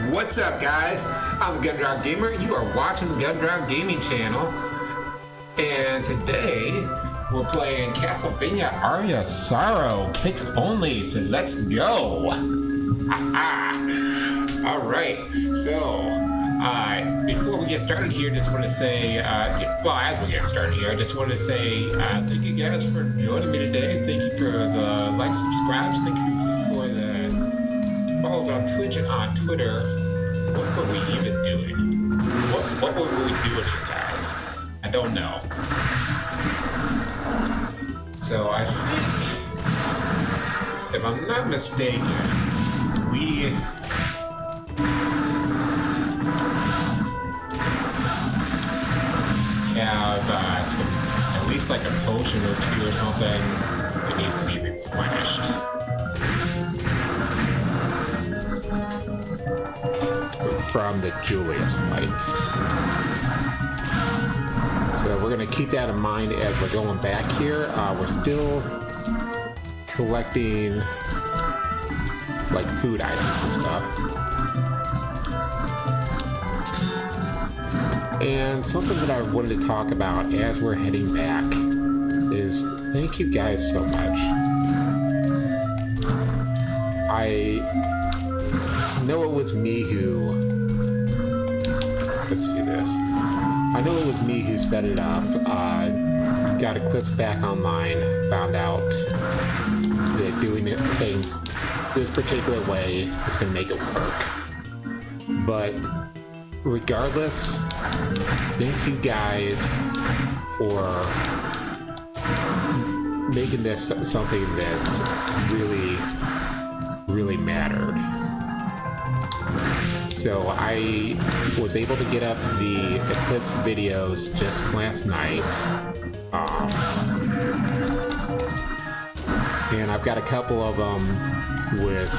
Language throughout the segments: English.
What's up, guys? I'm the Gumdrop Gamer. You are watching the Gumdrop Gaming channel, and today we're playing Castlevania Aria of Sorrow, kicks only. So let's go. All right. So before we get started here, just want to say, as we get started here, I just want to say thank you guys for joining me today. Thank you for the likes, subscribes. Thank you for the follows on Twitch and on Twitter. What were we even doing? What were we doing here, guys? I don't know. So I think, if I'm not mistaken, we have at least like a potion or two or something that needs to be replenished. From the Julius fight. So we're going to keep that in mind as we're going back here. We're still collecting like food items and stuff. And something that I wanted to talk about as we're heading back is thank you guys so much. I know it was me who... Let's do this. I know it was me who set it up. Got Eclipse back online. Found out that doing things this particular way is going to make it work. But regardless, thank you guys for making this something that really, really mattered. So I was able to get up the Eclipse videos just last night, and I've got a couple of them with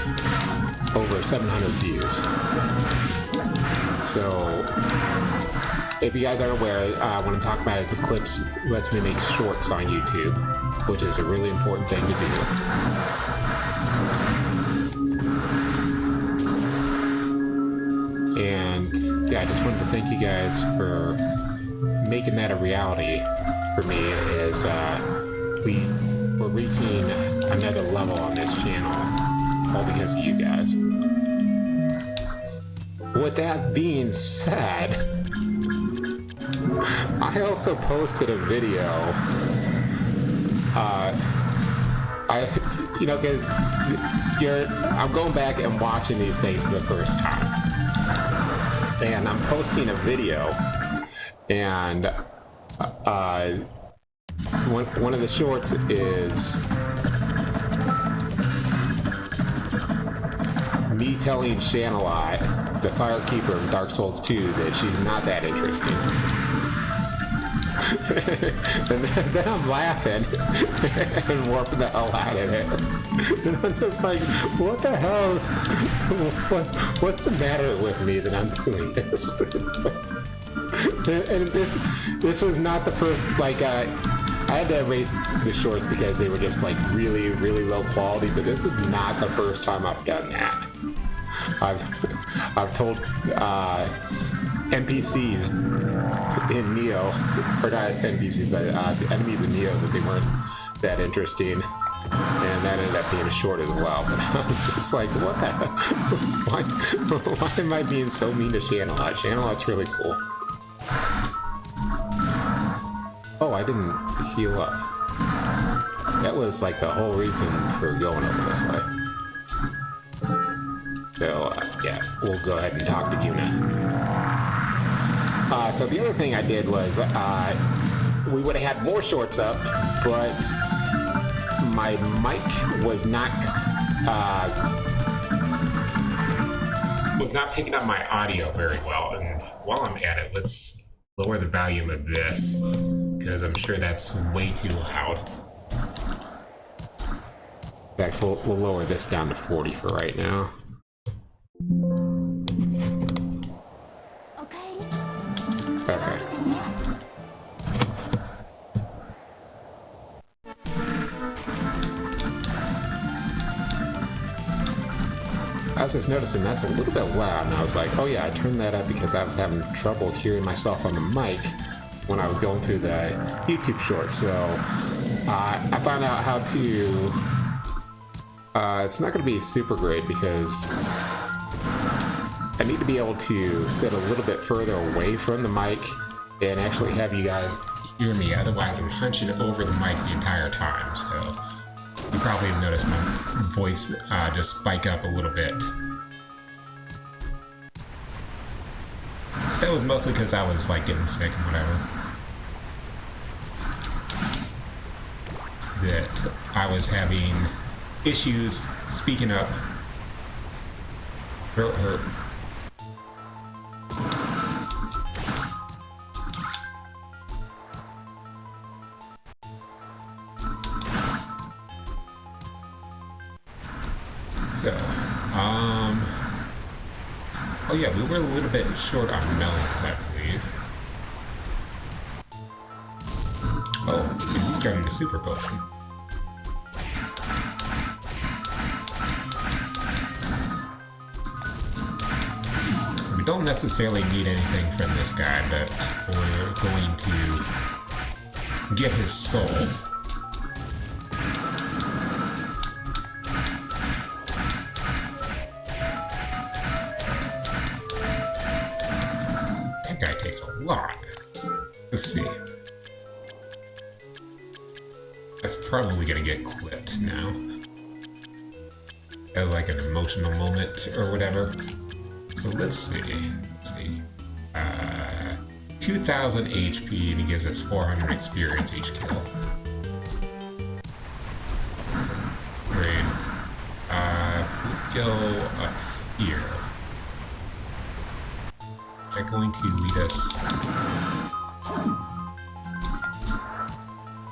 over 700 views. So if you guys aren't aware, what I'm talking about is Eclipse lets me make shorts on YouTube, which is a really important thing to do. And yeah, I just wanted to thank you guys for making that a reality for me, as we're reaching another level on this channel, all because of you guys. With that being said, I also posted a video. Because I'm going back and watching these things for the first time. And I'm posting a video, and one of the shorts is me telling Shanalot, the Firekeeper in Dark Souls 2, that she's not that interesting. And then I'm laughing and warping the hell out of it. And I'm just like, what the hell? What's the matter with me that I'm doing this? And this was not the first, I had to erase the shorts because they were just like really, really low quality, but this is not the first time I've done that. I've told NPCs in Neo, or not NPCs, but enemies in Neo, that they weren't that interesting, and that ended up being a short as well. But I'm just like, what the hell? Why am I being so mean to Shanalot? Shanalot's really cool. Oh, I didn't heal up. That was like the whole reason for going over this way. So, yeah, we'll go ahead and talk to Yuna. So the other thing I did was, we would have had more shorts up, but my mic was not picking up my audio very well. And while I'm at it, let's lower the volume of this, because I'm sure that's way too loud. In fact, we'll lower this down to 40 for right now. Okay. I was just noticing that's a little bit loud, and I was like, oh yeah, I turned that up because I was having trouble hearing myself on the mic when I was going through the YouTube short. So I found out how to... it's not going to be super great because I need to be able to sit a little bit further away from the mic and actually have you guys hear me. Otherwise, I'm hunching over the mic the entire time. So you probably have noticed my voice just spike up a little bit. That was mostly because I was like getting sick and whatever. That I was having issues speaking up. Throat hurt. So, oh yeah, we were a little bit short on melons, I believe. Oh, and he's starting to super potion. So we don't necessarily need anything from this guy, but we're going to get his soul. That guy takes a lot. Let's see. That's probably gonna get clipped now. As like an emotional moment or whatever. So let's see. 2000 HP and he gives us 400 experience each kill. So, great. If we go up here, they're going to lead us.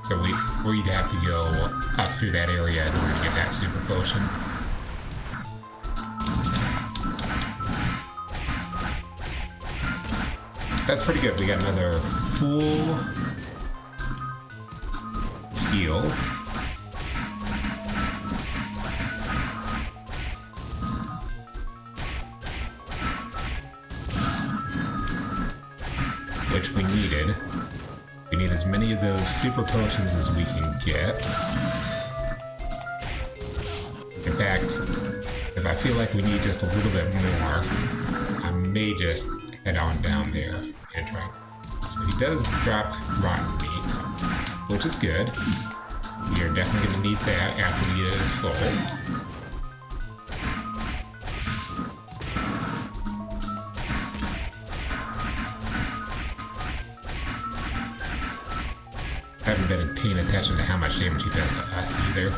So we'd have to go up through that area in order to get that super potion. That's pretty good. We got another full heal. Which we needed. We need as many of those super potions as we can get. In fact, if I feel like we need just a little bit more, I may just head on down there and try. So he does drop rotten meat, which is good. We are definitely going to need that after we get his soul. I haven't been paying attention to how much damage he does to us either.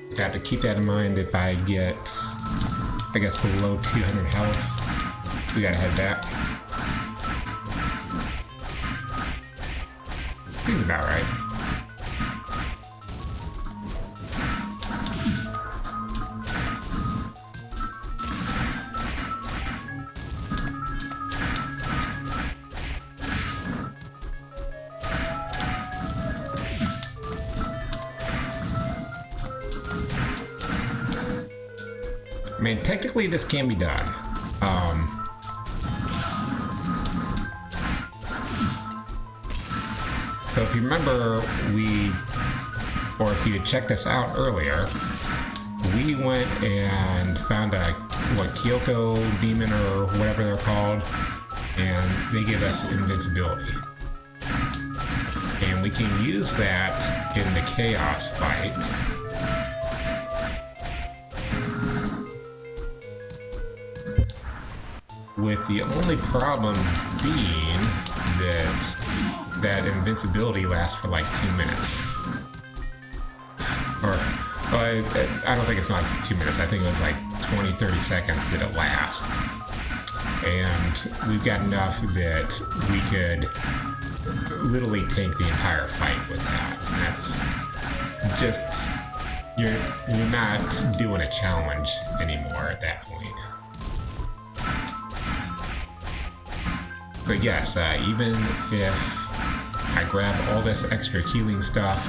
Just have to keep that in mind. If I get, I guess, below 200 health, we gotta head back. Seems about right. I mean, technically this can be done. So if you remember, or if you had checked this out earlier, we went and found a, Kyoko demon or whatever they're called, and they give us invincibility. And we can use that in the chaos fight. With the only problem being that invincibility lasts for like 2 minutes. Or, well, I don't think it's not 2 minutes. I think it was like 20-30 seconds that it lasts. And we've got enough that we could literally tank the entire fight with that. And that's just, you're not doing a challenge anymore at that point. So yes, even if I grab all this extra healing stuff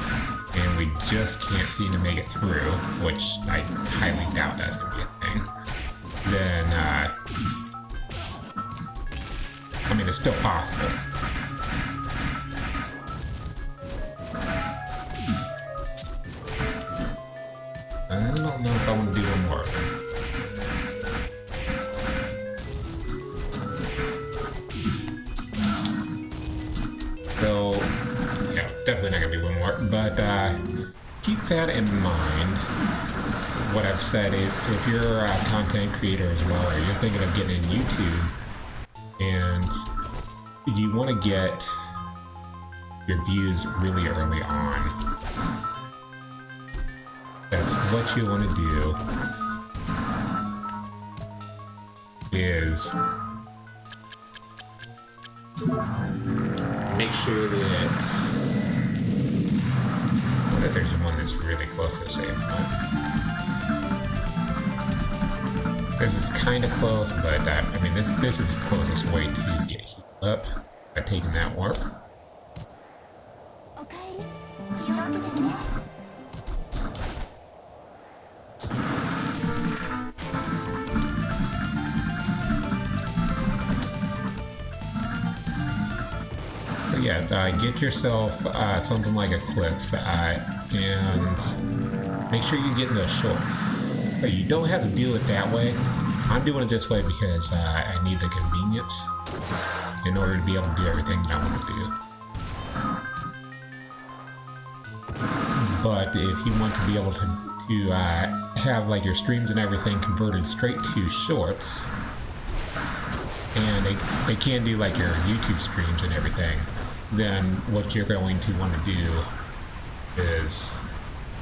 and we just can't seem to make it through, which I highly doubt that's going to be a thing, then, I mean, it's still possible. I don't know if I want to do one more. So, yeah, definitely not gonna do one more, but keep that in mind. What I've said, if you're a content creator as well, or you're thinking of getting in YouTube, and you want to get your views really early on, that's what you want to do, is make sure that, what if there's one that's really close to the save point? This is kind of close, but I mean, this is the closest way to get healed up by taking that warp. So yeah, get yourself something like Eclipse, and make sure you get in those shorts. You don't have to do it that way. I'm doing it this way because I need the convenience in order to be able to do everything that I want to do. But if you want to be able to have like your streams and everything converted straight to shorts, and they can do like your YouTube streams and everything, then what you're going to want to do is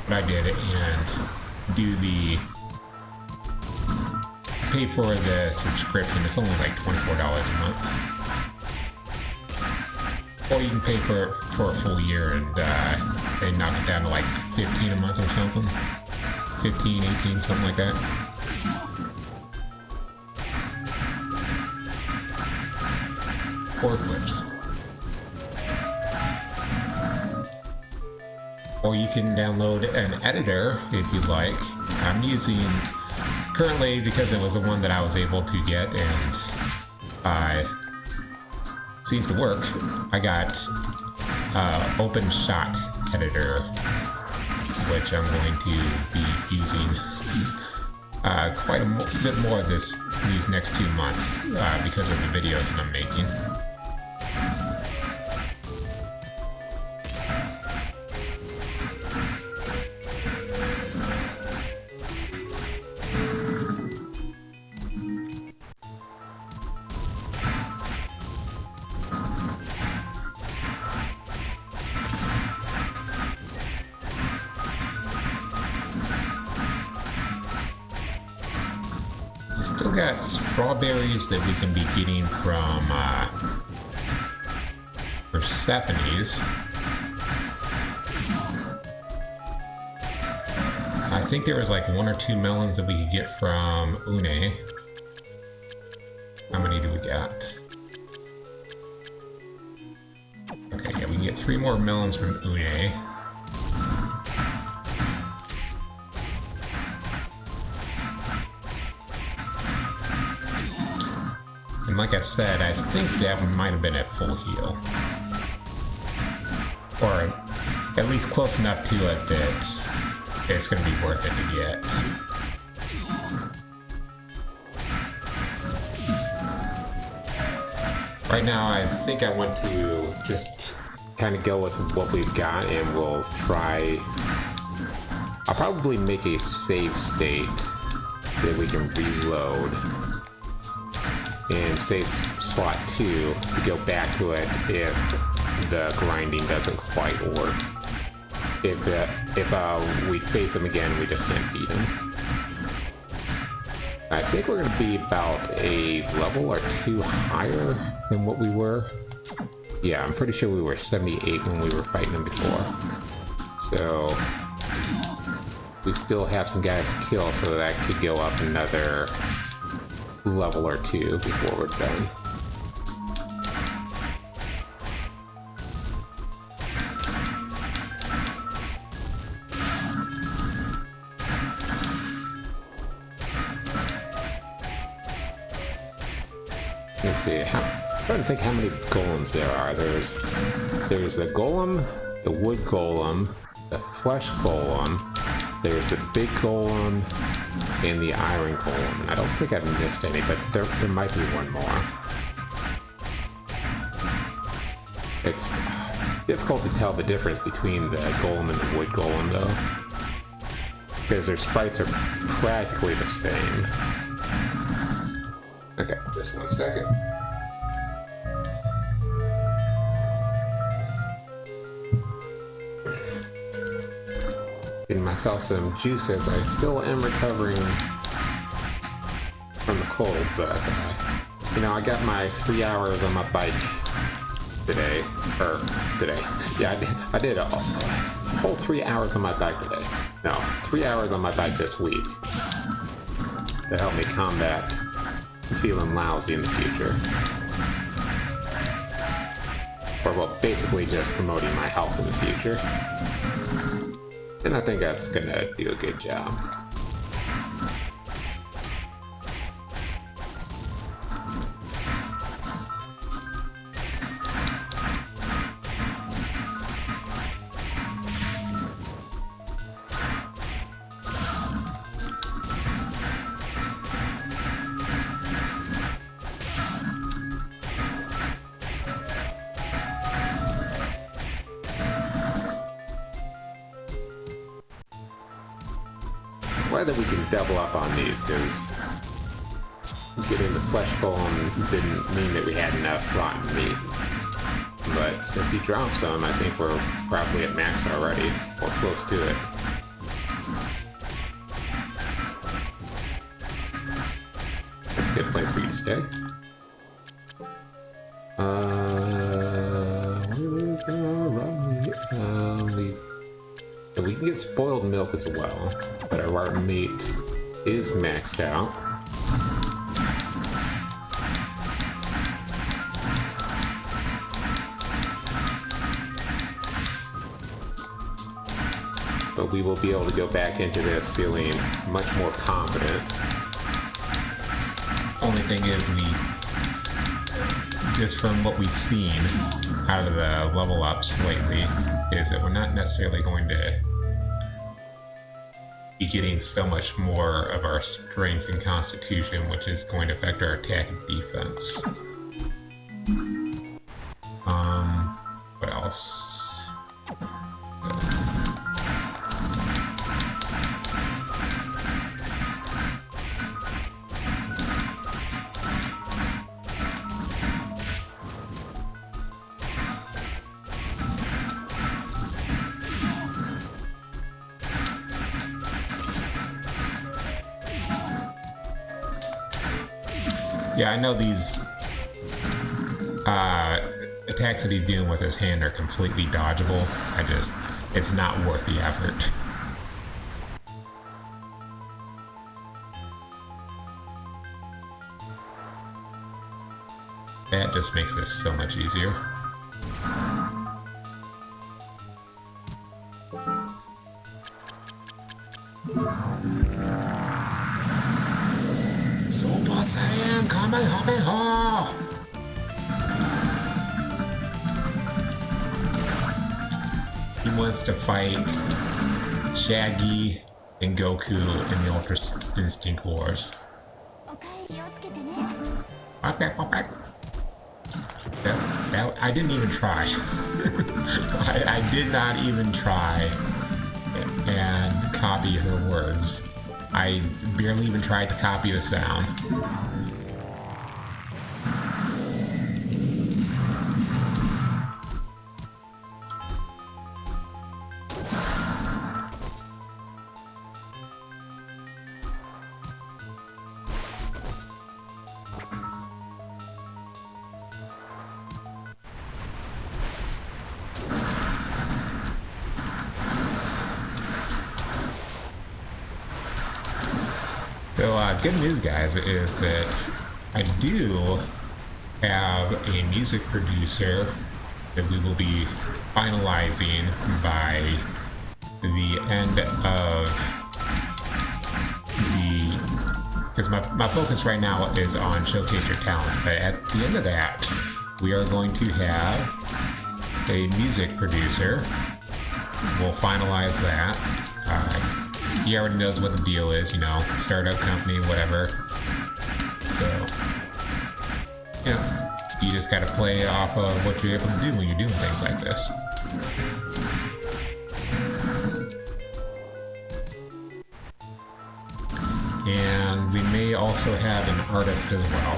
what I did and do the pay for the subscription. It's only like $24 a month, or you can pay for it for a full year and they knock it down to like 15 a month or something, 15, 18, something like that. For Eclipse. Or you can download an editor if you like. I'm using currently, because it was the one that I was able to get and seems to work, I got OpenShot editor, which I'm going to be using quite a bit more these next 2 months because of the videos that I'm making. Still got strawberries that we can be getting from Persephone's. I think there was like 1 or 2 melons that we could get from Une. How many do we got? Okay, yeah, we can get 3 more melons from Une. And like I said, I think that might have been a full heal. Or at least close enough to it that it's going to be worth it to get. Right now, I think I want to just kind of go with what we've got, and we'll try... I'll probably make a save state that we can reload. And save slot 2 to go back to it if the grinding doesn't quite work. If we face him again, we just can't beat him. I think we're going to be about a level or 2 higher than what we were. Yeah, I'm pretty sure we were 78 when we were fighting him before. So we still have some guys to kill, so that could go up another level or 2 before we're done. Let me see. I'm trying to think how many golems there are. There's the golem, the wood golem, the flesh golem. There's the big golem and the iron golem. And I don't think I've missed any, but there might be one more. It's difficult to tell the difference between the golem and the wood golem, though, because their sprites are practically the same. Okay, just 1 second. Getting myself some juice as I still am recovering from the cold, but you know, I got my 3 hours on my bike today. Yeah, I did a whole 3 hours on my bike today. No, 3 hours on my bike this week to help me combat feeling lousy in the future. Or, well, basically just promoting my health in the future. And I think that's gonna do a good job. Glad that we can double up on these, because getting the flesh golem didn't mean that we had enough rotten meat. But since he drops them, I think we're probably at max already, or close to it. That's a good place for you to stay. Where is our rotten meat? We can get spoiled milk as well, but our rotten meat is maxed out. But we will be able to go back into this feeling much more confident. Only thing is, just from what we've seen out of the level ups lately, is that we're not necessarily going to be getting so much more of our strength and constitution, which is going to affect our attack and defense. What else? Yeah, I know these attacks that he's dealing with his hand are completely dodgeable. It's not worth the effort. That just makes this so much easier. Super Saiyan Kamehameha! He wants to fight Shaggy and Goku in the Ultra Instinct Wars. I didn't even try. I did not even try and copy her words. I barely even tried to copy the sound. So, good news, guys, is that I do have a music producer that we will be finalizing by the end of the because my focus right now is on showcase your talents, but at the end of that, we are going to have a music producer. We'll finalize that. He already knows what the deal is, you know, startup company, whatever. So, you know, you just gotta play off of what you're able to do when you're doing things like this. And we may also have an artist as well.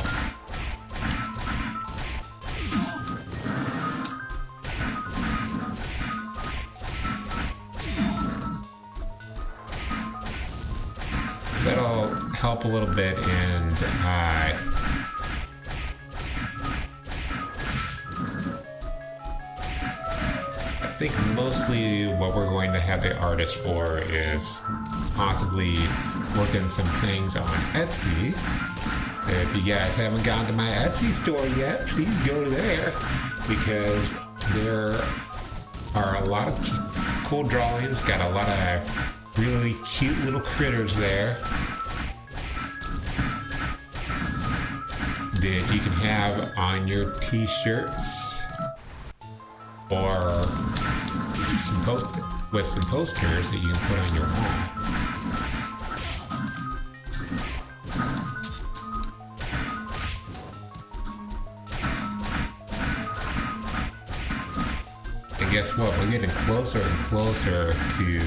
So that'll help a little bit, and I think mostly what we're going to have the artist for is possibly working some things on Etsy. If you guys haven't gone to my Etsy store yet, please go there, because there are a lot of cool drawings, got a lot of really cute little critters there that you can have on your t-shirts or some posters that you can put on your wall. And guess what? We're getting closer and closer to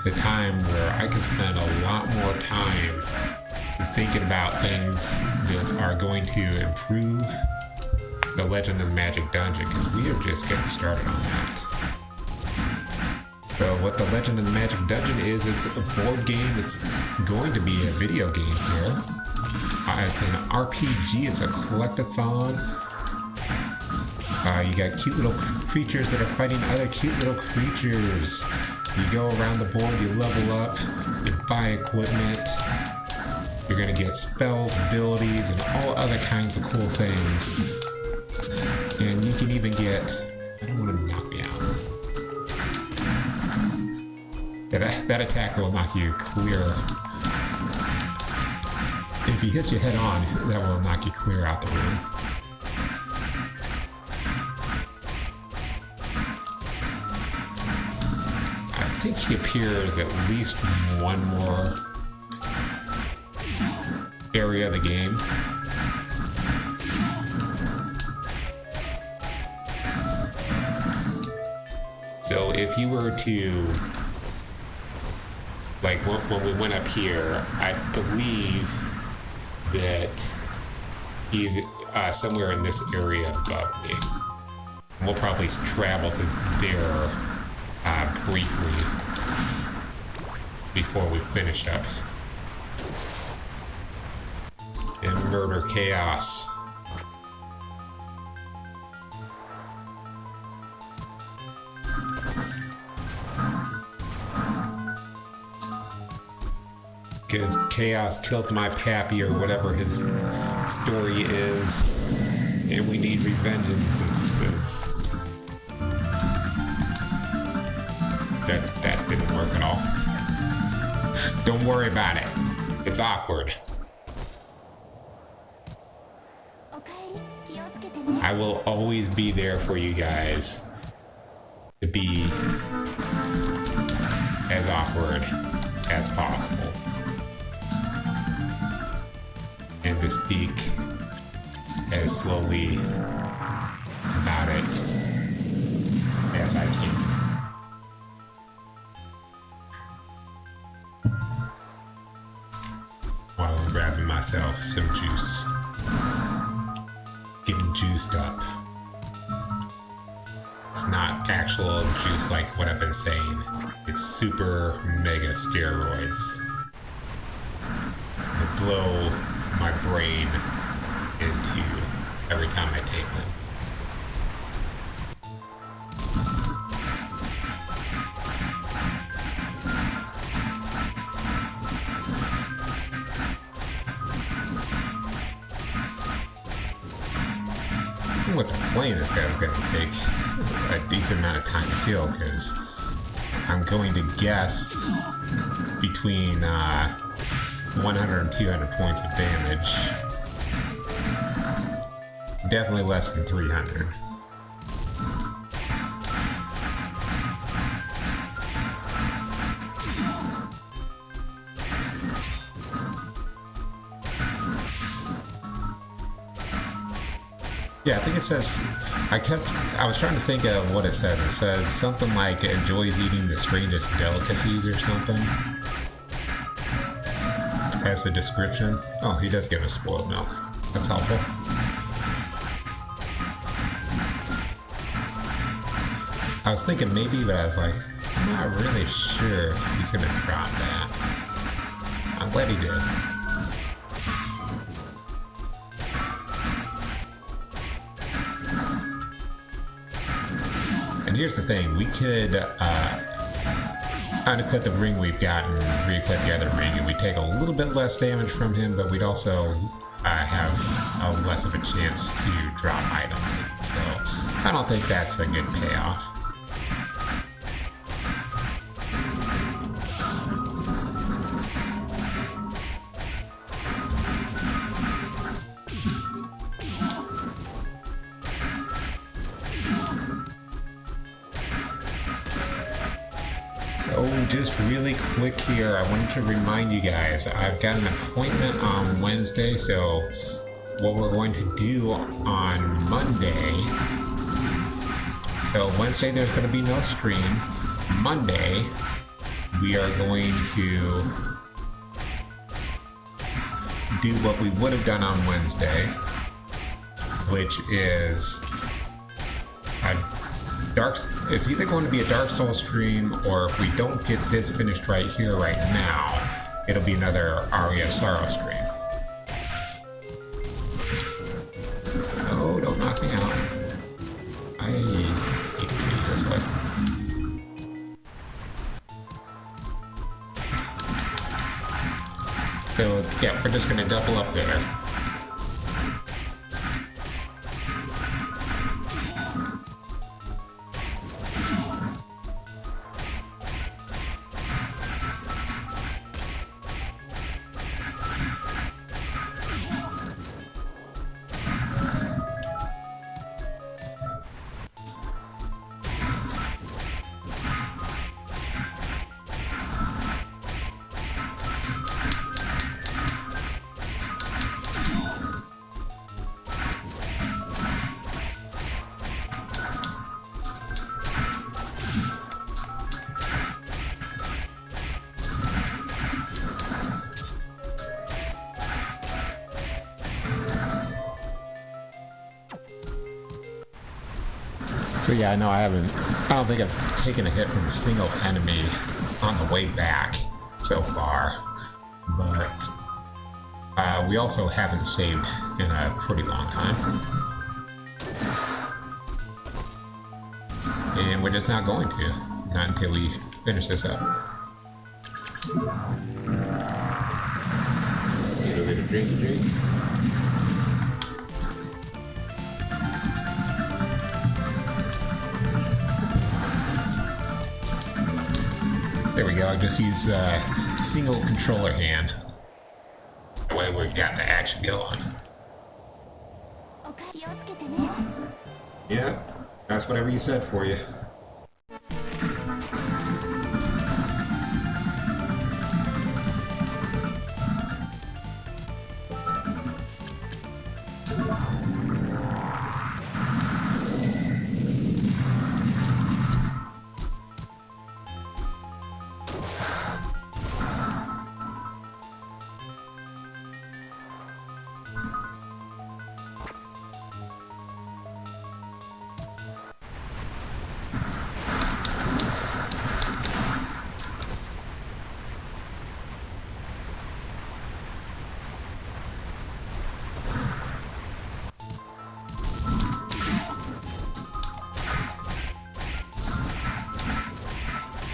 the time where I can spend a lot more time thinking about things that are going to improve the Legend of the Magic Dungeon, because we are just getting started on that. So what the Legend of the Magic Dungeon is, it's a board game. It's going to be a video game here. It's an RPG, it's a collectathon. You got cute little creatures that are fighting other cute little creatures. You go around the board, you level up, you buy equipment. You're gonna get spells, abilities, and all other kinds of cool things. And you can even get... I don't want to knock me out. Yeah, that attack will knock you clear. If he hits you head on, that will knock you clear out the room. I think he appears at least one more area of the game. So if you were to, like when we went up here, I believe that he's somewhere in this area above me. We'll probably travel to there briefly before we finish up and murder chaos. Because chaos killed my pappy, or whatever his story is, and we need revengeance. It's that didn't work at all. Don't worry about it. It's awkward. I will always be there for you guys to be as awkward as possible. And to speak as slowly about it as I can. While I'm grabbing myself some juice. Getting juiced up. It's not actual juice like what I've been saying. It's super mega steroids that blow my brain into every time I take them. Even with playing this guy's gonna take a decent amount of time to kill, because I'm going to guess between 100 and 200 points of damage. Definitely less than 300. Yeah, I think it says, I was trying to think of what it says. It says something like enjoys eating the strangest delicacies or something. As the description. Oh, he does give us spoiled milk. That's helpful. I was thinking maybe, but I was like, I'm not really sure if he's gonna drop that. I'm glad he did. And here's the thing, we could unequip the ring we've got and re-equip the other ring, and we take a little bit less damage from him, but we'd also have less of a chance to drop items. So I don't think that's a good payoff. So just really quick here, I wanted to remind you guys, I've got an appointment on Wednesday, so what we're going to do on Monday, so Wednesday there's going to be no stream. Monday, we are going to do what we would have done on Wednesday, which is it's either going to be a Dark Souls stream, or if we don't get this finished right here, right now, it'll be another Aria of Sorrow stream. Oh, don't knock me out. I need to take this way. So, yeah, we're just going to double up there. So yeah, no, I don't think I've taken a hit from a single enemy on the way back so far, but we also haven't saved in a pretty long time. And we're just not going to, not until we finish this up. Need a little drinky drink. There we go, I just use single controller hand. The way we've got the action going. Yeah, that's whatever you said for you.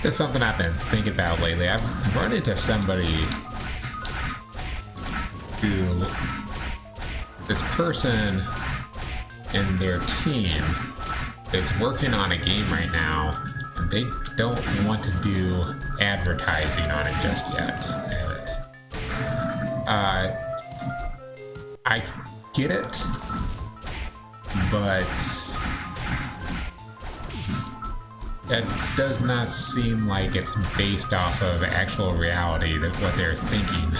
It's something I've been thinking about lately. I've run into somebody who, this person and their team is working on a game right now, and they don't want to do advertising on it just yet. And I get it, but that does not seem like it's based off of actual reality, that what they're thinking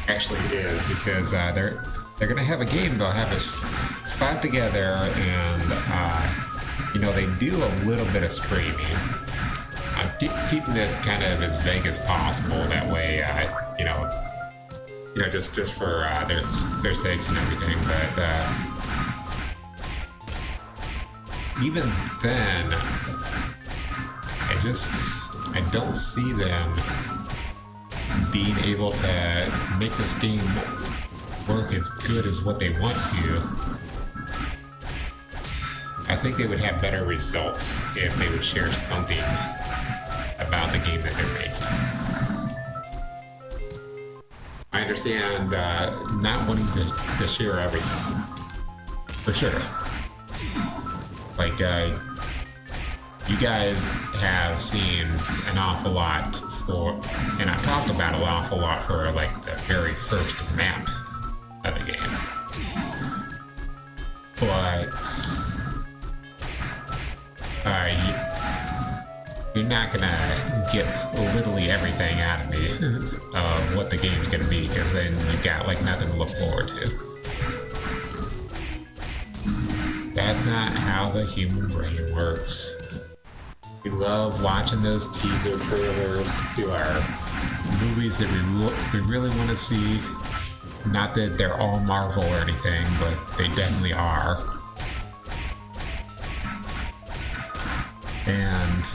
actually is, because they're gonna have a game, they'll have us slap together, and you know, they do a little bit of streaming. I'm keeping this kind of as vague as possible, that way you know, just for their sakes and everything, but even then, I don't see them being able to make this game work as good as what they want to. I think they would have better results if they would share something about the game that they're making. I understand not wanting to share everything, for sure. Like, you guys have seen an awful lot and I've talked about an awful lot for, like, the very first map of the game. But, you're not gonna get literally everything out of me of what the game's gonna be, because then you've got, like, nothing to look forward to. That's not how the human brain works. We love watching those teaser trailers to our movies that we really want to see. Not that they're all Marvel or anything, but they definitely are. And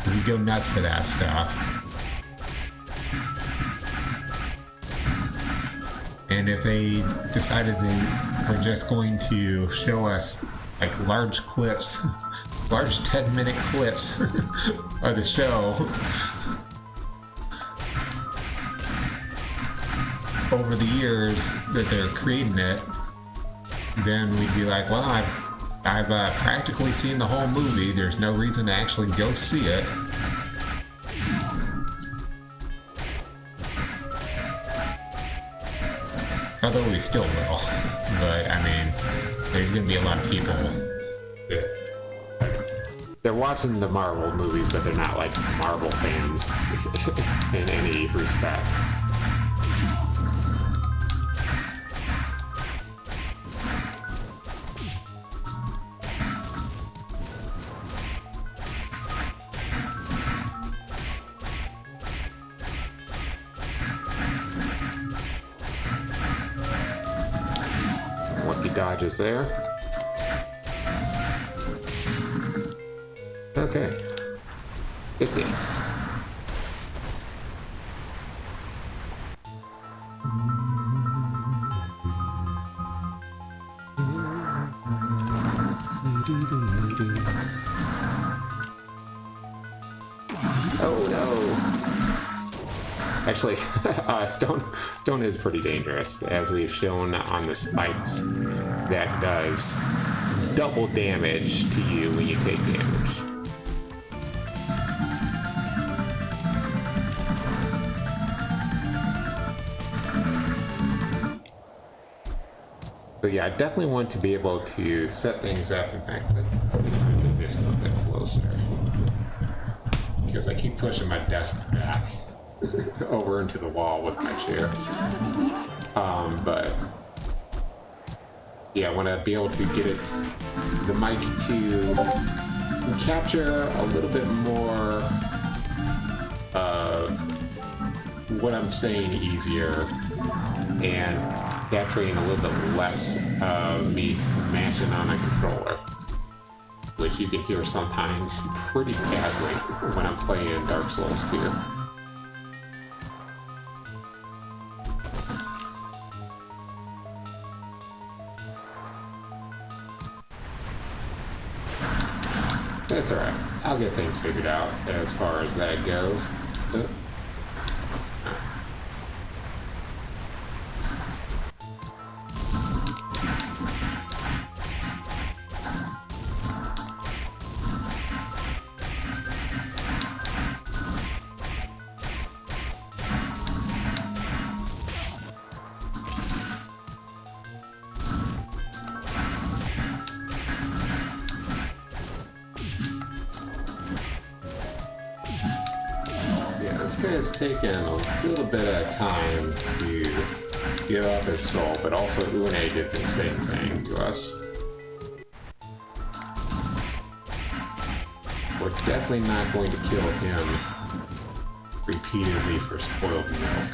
we go nuts for that stuff. And if they decided they were just going to show us, like, large clips, large 10-minute clips of the show over the years that they're creating it, then we'd be like, well, I've practically seen the whole movie. There's no reason to actually go see it. Although we still will. But, I mean, there's going to be a lot of people that they're watching the Marvel movies, but they're not, like, Marvel fans in any respect. Dodges there. Okay. 50. Oh no. Actually, stone is pretty dangerous, as we've shown on the spikes. That does double damage to you when you take damage. So yeah, I definitely want to be able to set things up. In fact, let me move this a little bit closer, because I keep pushing my desk back over into the wall with my chair. But yeah, I want to be able to get the mic to capture a little bit more of what I'm saying easier, and capturing a little bit less of me smashing on a controller, which you can hear sometimes pretty badly when I'm playing Dark Souls 2. That's alright. I'll get things figured out as far as that goes. this guy has taken a little bit of time to give up his soul, but also Une did the same thing to us. We're definitely not going to kill him repeatedly for spoiled milk.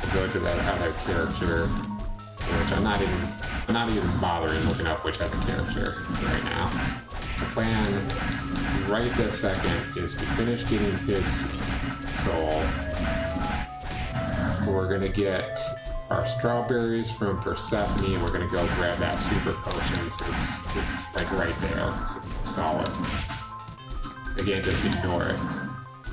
We'll go to that other character, which I'm not even bothering looking up which other character right now. The plan right this second is to finish getting his soul. We're gonna get our strawberries from Persephone, and we're gonna go grab that super potion since it's like right there, so it's solid. Again, just ignore it.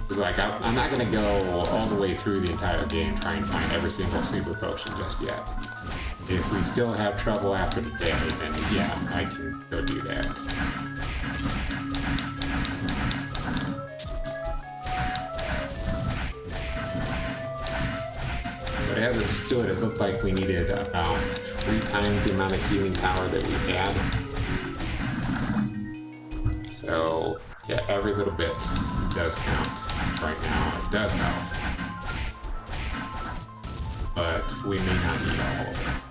It's like I'm not gonna go all the way through the entire game trying to find every single super potion just yet. If we still have trouble after the day, then yeah, I can go do that. But as it stood, it looked like we needed about 3 times the amount of healing power that we had. So, yeah, every little bit does count right now. It does help. But we may not need all of it.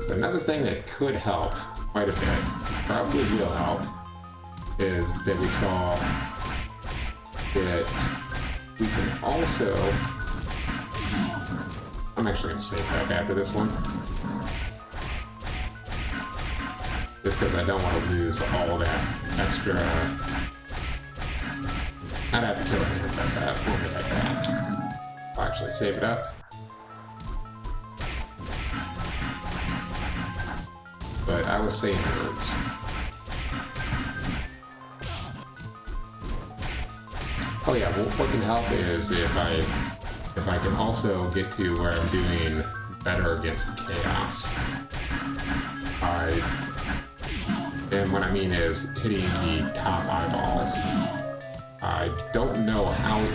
Another thing that could help quite a bit, probably will help, is that we saw that we can also... I'm actually going to save that after this one. Just because I don't want to lose all that extra... I'd have to kill him about that when we head back. I'll actually save it up. But I was saying words. Oh yeah, what can help is if I can also get to where I'm doing better against chaos. And what I mean is hitting the top eyeballs. I don't know how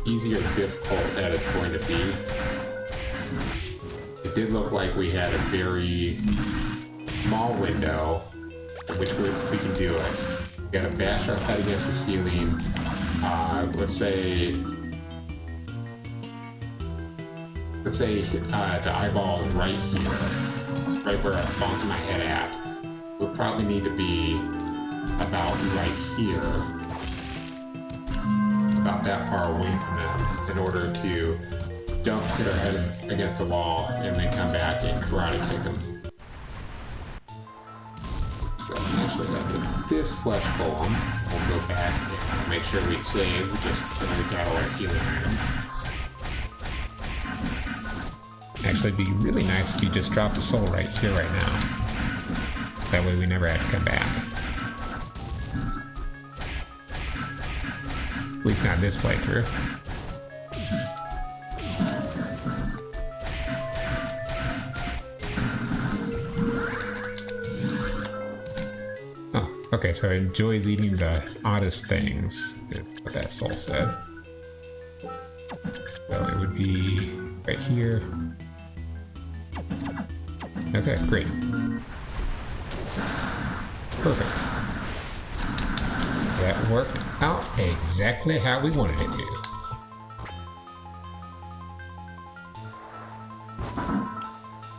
easy or difficult that is going to be. It did look like we had a very small window in which we can do it. We gotta bash our head against the ceiling. Let's say the eyeball is right here, right where I'm bonking my head at. We'll probably need to be about right here, about that far away from them in order to jump, hit our head against the wall, and then come back and karate kick them. So I'm actually at this flesh golem. We'll go back and make sure we save just so we got all our healing items. Actually, it'd be really nice if you just dropped the soul right here, right now. That way we never have to come back. At least not this playthrough. Okay, so it enjoys eating the oddest things, is what that soul said. So it would be right here. Okay, great. Perfect. That worked out exactly how we wanted it to.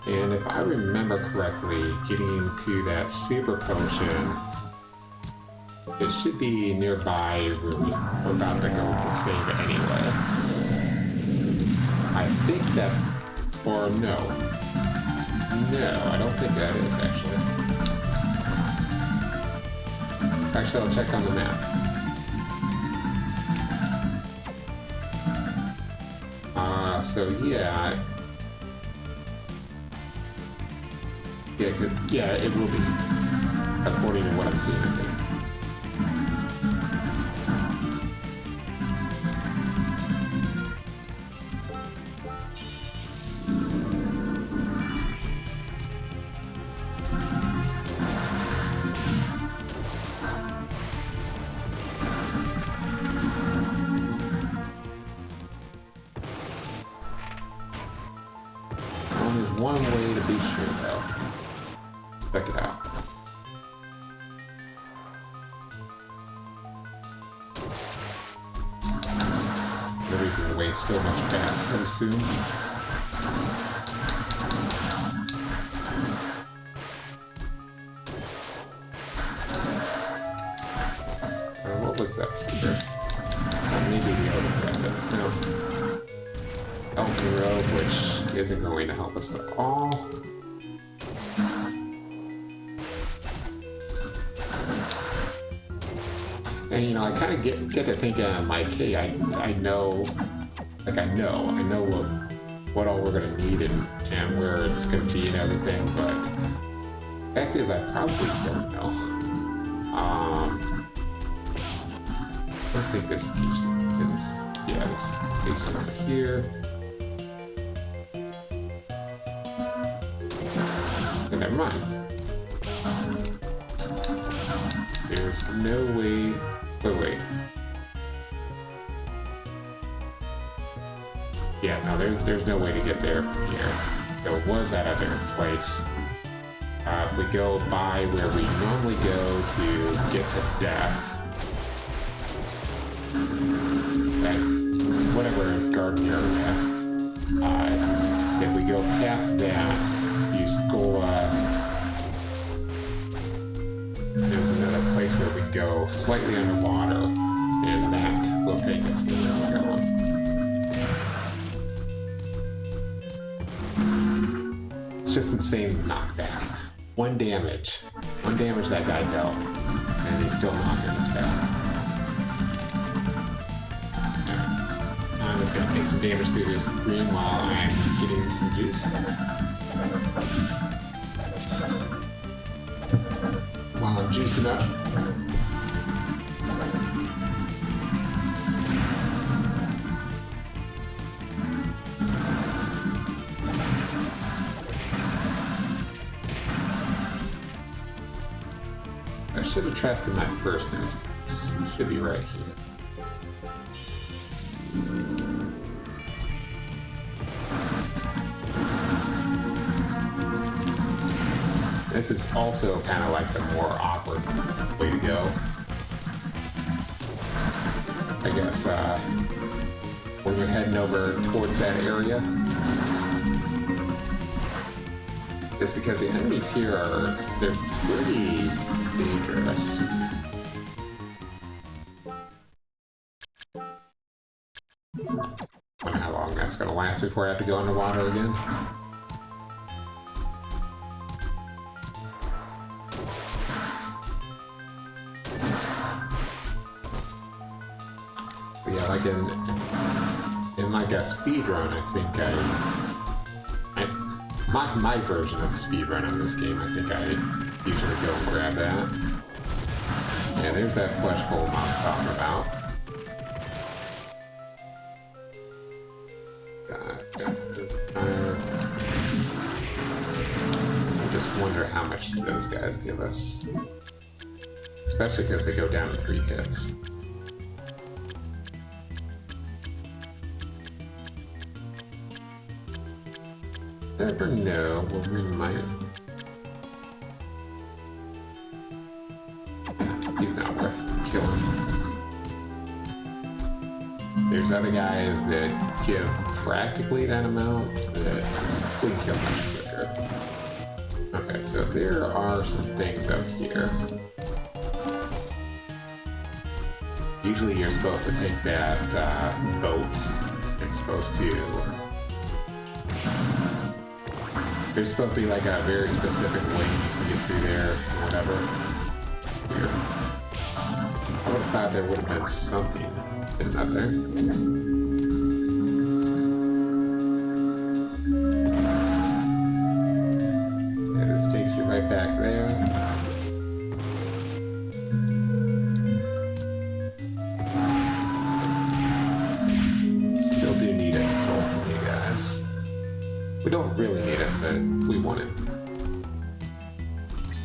And if I remember correctly, getting to that super potion, it should be nearby where we're about to go to save it anyway. I think that's... or no. No, I don't think that is, actually. Actually, I'll check on the map. So yeah... Yeah, it will be, according to what I'm seeing, I think. one way to be sure, though. Check it out. No reason to waste so much gas so soon. What was up here? Maybe we already grabbed it. No. Elfin robe, which isn't going to help us at all. And you know, I kind of get to thinking, like, hey, I know, like I know what all we're gonna need and where it's gonna be and everything, but the fact is, I probably don't know. I don't think this keeps you. Yeah, this takes you over here. So never mind. There's no way. Wait. Yeah, no, there's no way to get there from here. So it was that other place. If we go by where we normally go to get to death, that whatever garden area, if we go past that, you score. There's another place where we go slightly underwater, and that will take us to where we're going. It's just insane the knockback. One damage that guy dealt, and he's still knocking us back. I'm just gonna take some damage through this green while I'm getting some juice. While I'm juicing up. I should have trusted my first instinct. It should be right here. This is also kind of like the more awkward way to go. I guess when you're heading over towards that area. Just because the enemies here they're pretty dangerous. I wonder how long that's going to last before I have to go underwater again. Like in like a speedrun, I think my version of a speedrun in this game, I think I usually go and grab that. Yeah, there's that flesh golem I was talking about. I just wonder how much those guys give us. Especially because they go down in 3 hits. Never know, well, we might. Yeah, he's not worth killing. There's other guys that give practically that amount that we can kill much quicker. Okay, so there are some things up here. Usually you're supposed to take that boat. It's supposed to... There's supposed to be like a very specific way you can get through there, or whatever. Here. I would have thought there would have been something sitting up there. Yeah, this takes you right back there. Still do need a soul from you guys. We don't really need it, but we want it.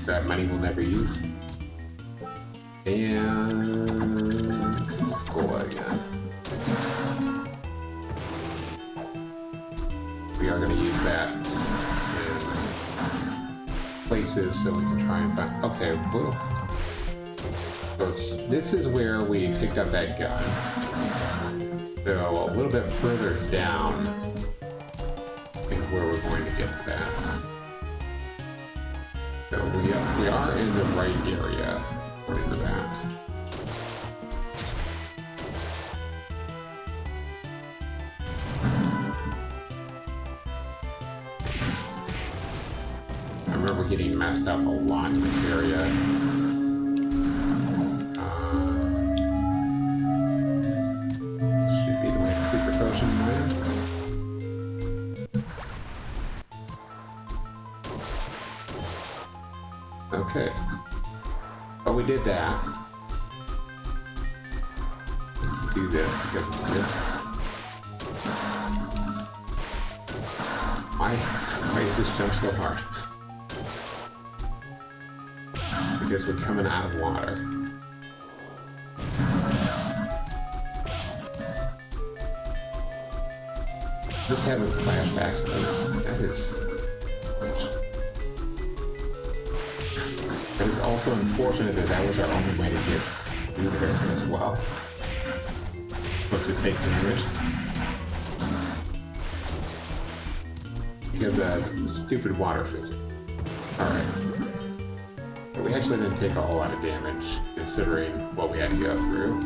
That money we'll never use. And... Score again. We are going to use that places so we can try and find. Okay, well, so this is where we picked up that gun. So a little bit further down is where we're going to get to that. So we are in the right area according to that. I remember getting messed up a lot in this area. Should be the way Super Potion went. Okay. But we did that. Do this because it's good. Why is this jump so hard? Because we're coming out of water. Just having flashbacks. That is much. But it's also unfortunate that that was our only way to get through there as well. Was to take damage. Because of stupid water physics. Alright. But we actually didn't take a whole lot of damage, considering what we had to go through.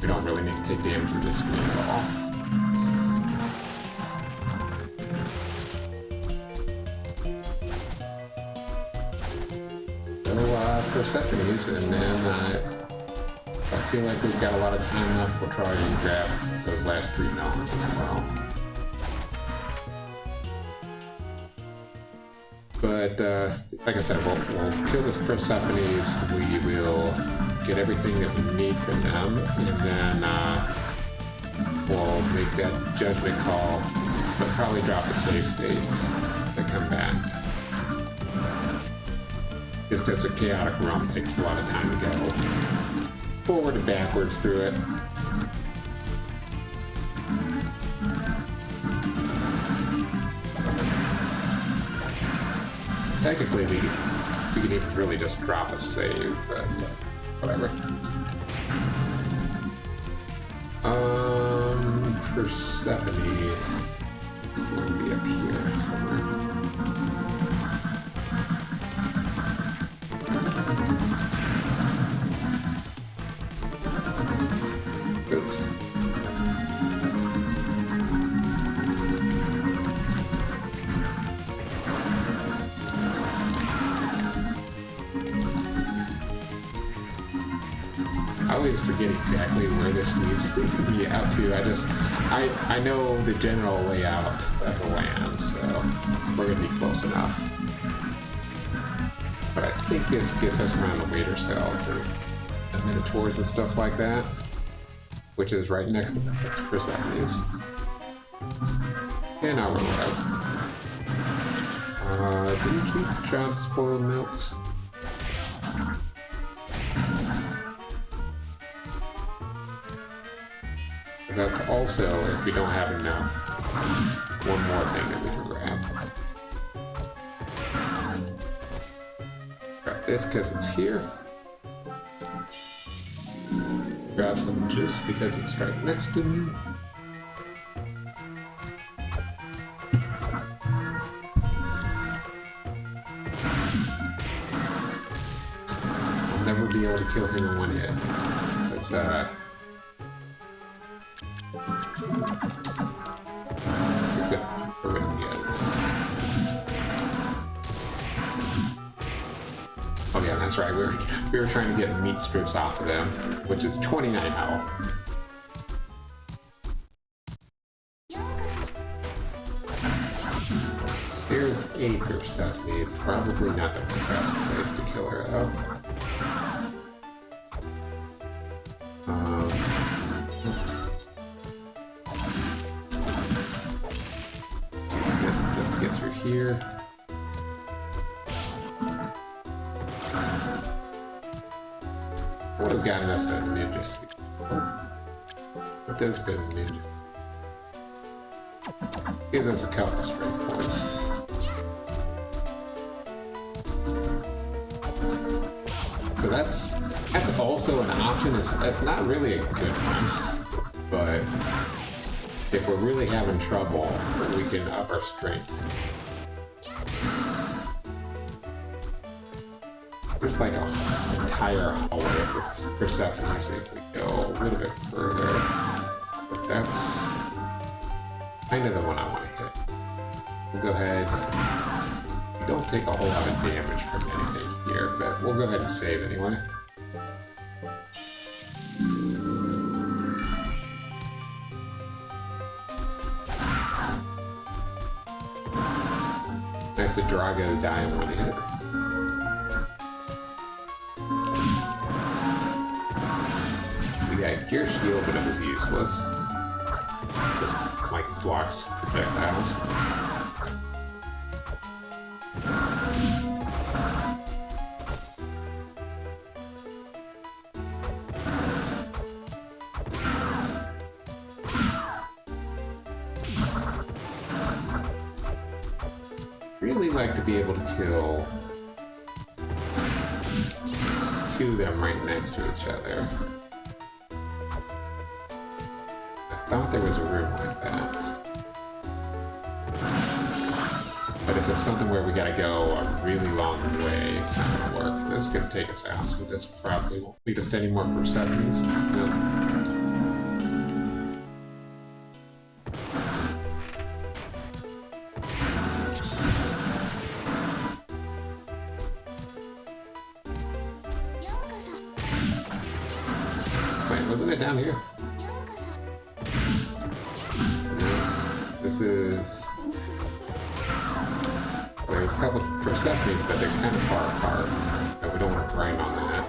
We don't really need to take damage with this screen at all. Persephone's, and then I feel like we've got a lot of time left. We'll try and grab those last 3 melons as well. But like I said, we'll kill the Persephone's. We will get everything that we need from them, and then we'll make that judgment call. But probably drop the save states to come back. Just because the chaotic realm takes a lot of time to go forward and backwards through it. Technically, we can even really just drop a save, but whatever. Persephone is going to be up here somewhere. Oops. I always forget exactly where this needs to be out to. I know the general layout of the land, so we're gonna be close enough. But I think this gets us around the waiter cell to the Minotaurs and stuff like that, which is right next to Persephone's. And now we're right. Didn't you drop spoiled milks? Because that's also, if we don't have enough, one more thing that we can grab. Grab this because it's here. Grab some juice because it's right next to me. I'll never be able to kill him in one hit. Let's we're gonna get. Oh yeah, that's right. We were trying to get meat strips off of them, which is 29 health. Here's a Persephone. Probably not the best place to kill her though. Use this just to get through here. Would have gotten us a ninja suit. What does the ninja? Gives us a couple strength points. So that's also an option. That's not really a good one, but if we're really having trouble, we can up our strength. There's like an entire hallway for Persephone, so if we go a little bit further. So that's kind of the one I want to hit. We'll go ahead. We don't take a whole lot of damage from anything here, but we'll go ahead and save anyway. Nice that Drago die in one hit. We got Gear Shield, but it was useless. Just like blocks projectiles. Really like to be able to kill two of them right next to each other. I thought there was a room like that. But if it's something where we gotta go a really long way, it's not gonna work. This is gonna take us out, so this probably won't lead us to any more Persephones. No. Wasn't it down here? No. This is... There's a couple of Persephones, but they're kind of far apart, so we don't want to grind on that.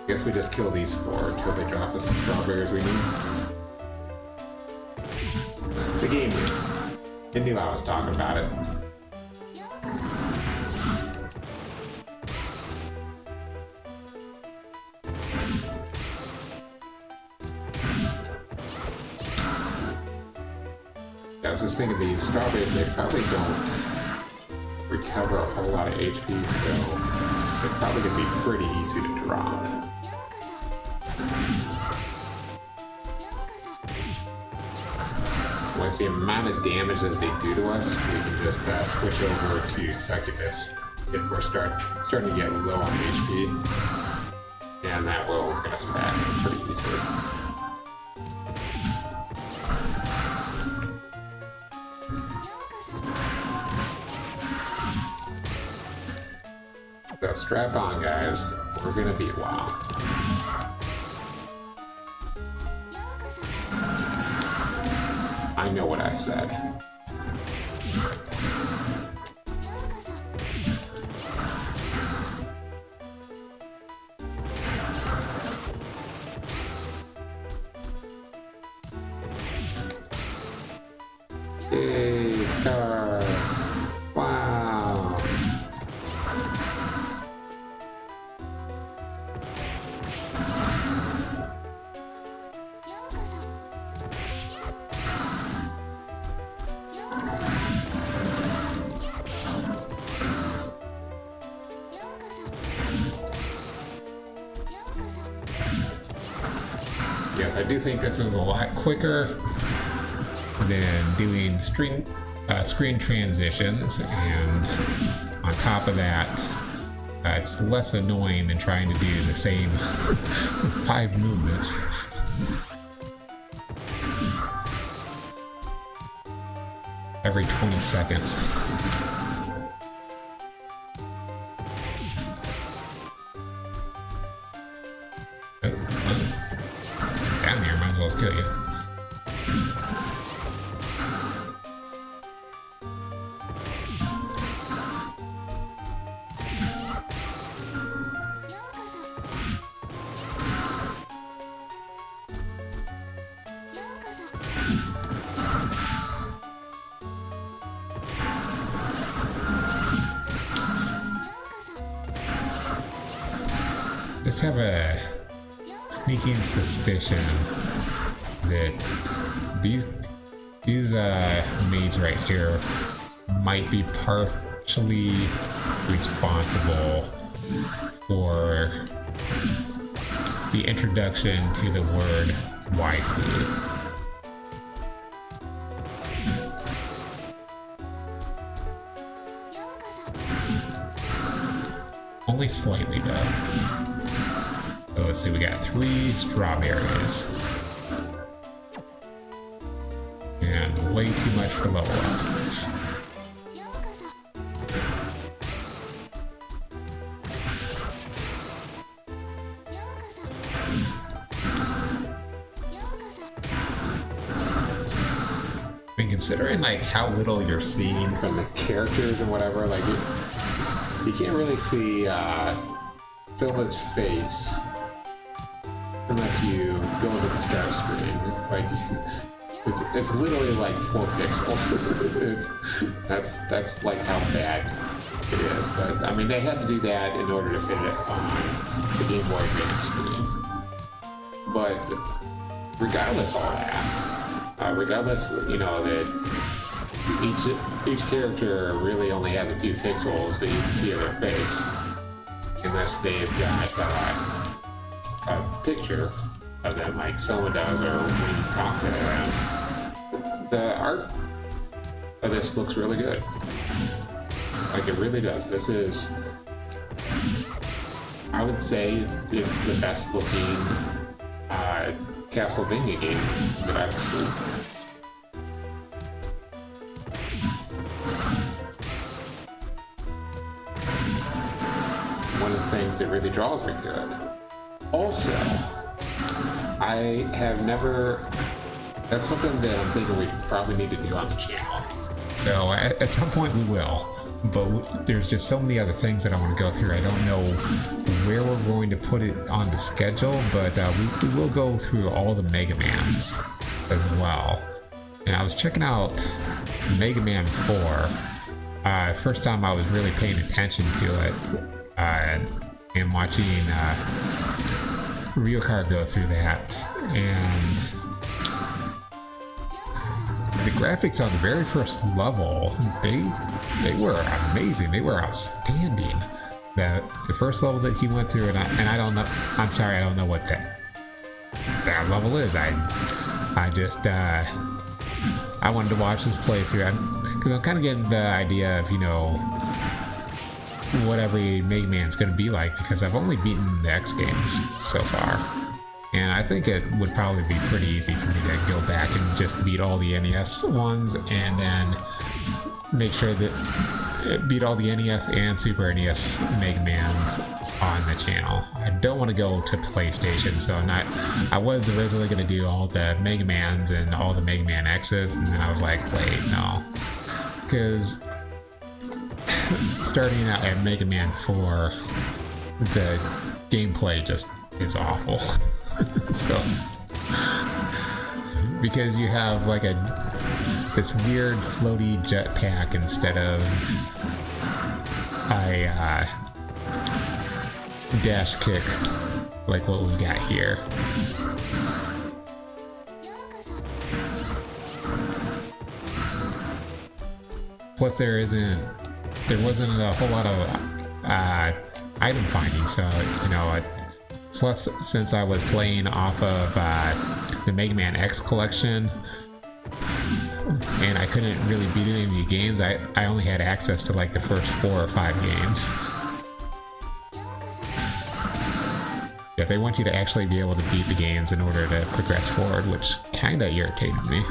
Guess we just kill these four until they drop us the strawberries we need. The game knew. It knew I was talking about it. I was just thinking these strawberries, they probably don't recover a whole lot of HP, so they're probably going to be pretty easy to drop. With the amount of damage that they do to us, we can just switch over to Succubus if we're starting to get low on HP, and that will get us back pretty easily. So strap on, guys. We're gonna be a while. I know what I said. Yay, star! Wow! Yes, I do think this is a lot quicker than doing screen transitions, and on top of that, it's less annoying than trying to do the same 5 movements. Every 20 seconds. Down here, might as well kill you. Just have a sneaking suspicion that these maids right here might be partially responsible for the introduction to the word waifu. Only slightly though. So let's see, we got 3 strawberries. And way too much for level up. I mean, considering like how little you're seeing from the characters and whatever, like you can't really see Soma's face unless you go into the start screen. Like it's literally like 4 pixels. that's like how bad it is. But I mean, they had to do that in order to fit it on the Game Boy Advance screen. But regardless of all that, regardless, you know, that each character really only has a few pixels that you can see of their face, unless they've got a picture of them like Soma does, or when you talk to them. The art of this looks really good. Like, it really does. This is, I would say, it's the best looking Castlevania game that I've seen. One of the things that really draws me to it. Also, I have never, that's something that I'm thinking we probably need to do on the channel. So at some point we will, but there's just so many other things that I want to go through. I don't know where we're going to put it on the schedule, but we will go through all the Mega Mans as well. And I was checking out Mega Man 4. First time I was really paying attention to it, and watching Ryokar go through that, and the graphics on the very first level, they were amazing. They were outstanding. The first level that he went through, and I don't know. I'm sorry, I don't know what that level is. I just I wanted to watch this playthrough because I'm kind of getting the idea of, you know, what every Mega Man's going to be like, because I've only beaten the X games so far. And I think it would probably be pretty easy for me to go back and just beat all the NES ones, and then make sure that beat all the NES and Super NES Mega Mans on the channel. I don't want to go to PlayStation, so I was originally going to do all the Mega Mans and all the Mega Man X's, and then I was like, wait, no. Because starting out at Mega Man 4, the gameplay just is awful. So, because you have like this weird floaty jetpack instead of a dash kick like what we got here. Plus there wasn't a whole lot of item finding, so, you know, plus since I was playing off of the Mega Man X collection, and I couldn't really beat any of the games, I only had access to like the first 4 or 5 games. Yeah, they want you to actually be able to beat the games in order to progress forward, which kinda irritated me.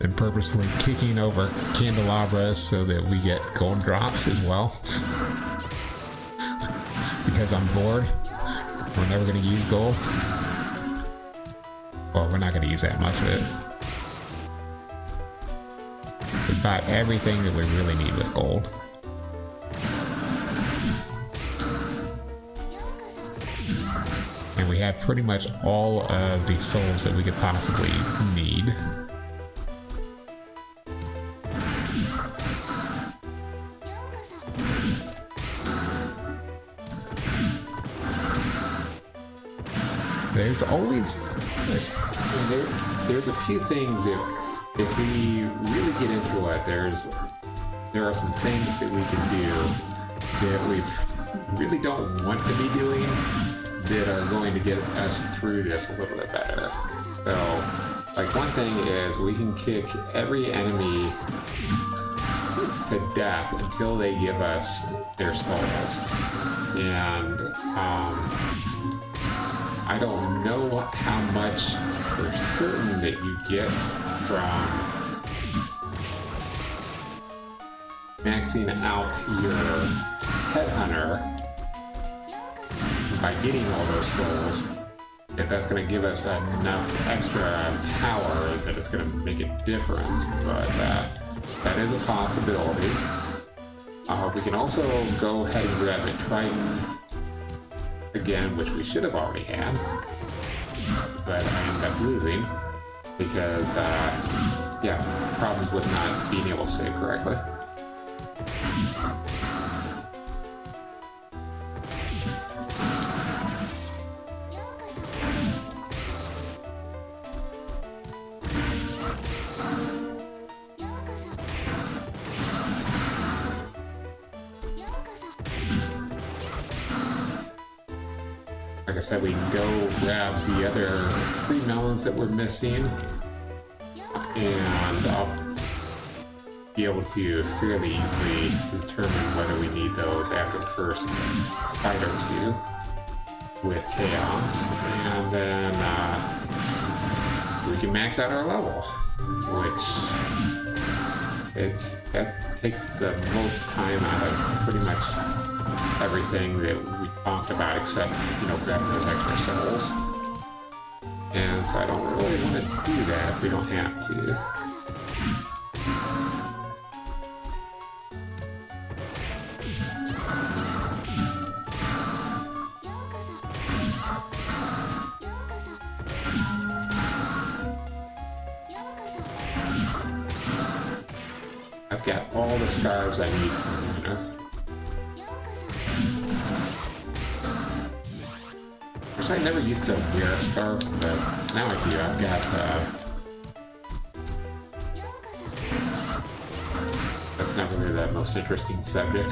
and purposely kicking over candelabras so that we get gold drops as well. Because I'm bored. We're never going to use gold. Well, we're not going to use that much of it. We bought everything that we really need with gold. And we have pretty much all of the souls that we could possibly need. There's always, I mean, there's a few things that if we really get into it, there are some things that we can do that we really don't want to be doing that are going to get us through this a little bit better. So, like one thing is we can kick every enemy to death until they give us their souls. And I don't know how much for certain that you get from maxing out your Headhunter by getting all those souls, if that's going to give us enough extra power that it's going to make a difference, but that is a possibility. We can also go ahead and grab the Triton again, which we should have already had, but I ended up losing because, yeah, problems with not being able to save correctly. Like I said, we can go grab the other 3 melons that we're missing, and I'll be able to fairly easily determine whether we need those after the first fight or 2 with Chaos, and then we can max out our level, which that takes the most time out of pretty much everything that we talked about, except, you know, grabbing those extra souls. And so I don't really want to do that if we don't have to. I've got all the scarves I need for the winner. I never used to wear a scarf, but now I do. I've got, that's not really the most interesting subject.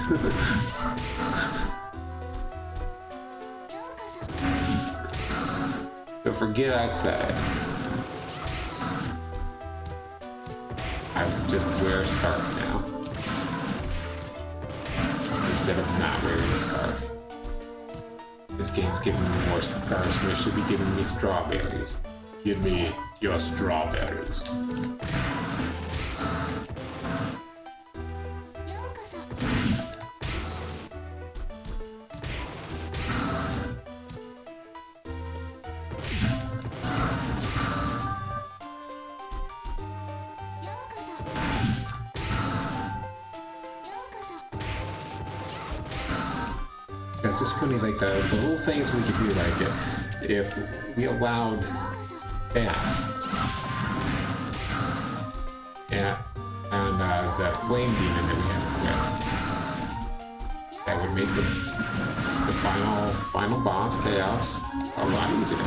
So forget I said it. I would just wear a scarf now, instead of not wearing a scarf. This game's giving me more scarves when it should be giving me strawberries. Give me your strawberries. It's just funny, like the little things we could do, like if we allowed that and the flame demon that we have equipped, that would make the final boss, Chaos, a lot easier.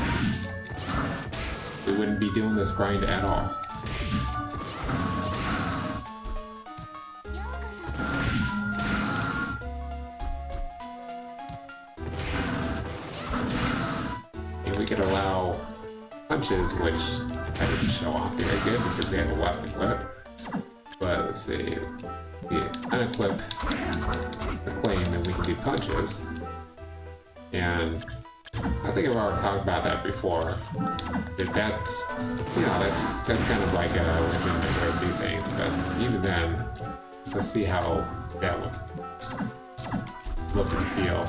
We wouldn't be doing this grind at all. We could allow punches, which I didn't show off very good because we have a weapon equipped. But let's see, we unequip the claim that we can do punches, and I think I've already talked about that before. That's kind of like a legitimate way to do things. But even then, let's see how that would look and feel.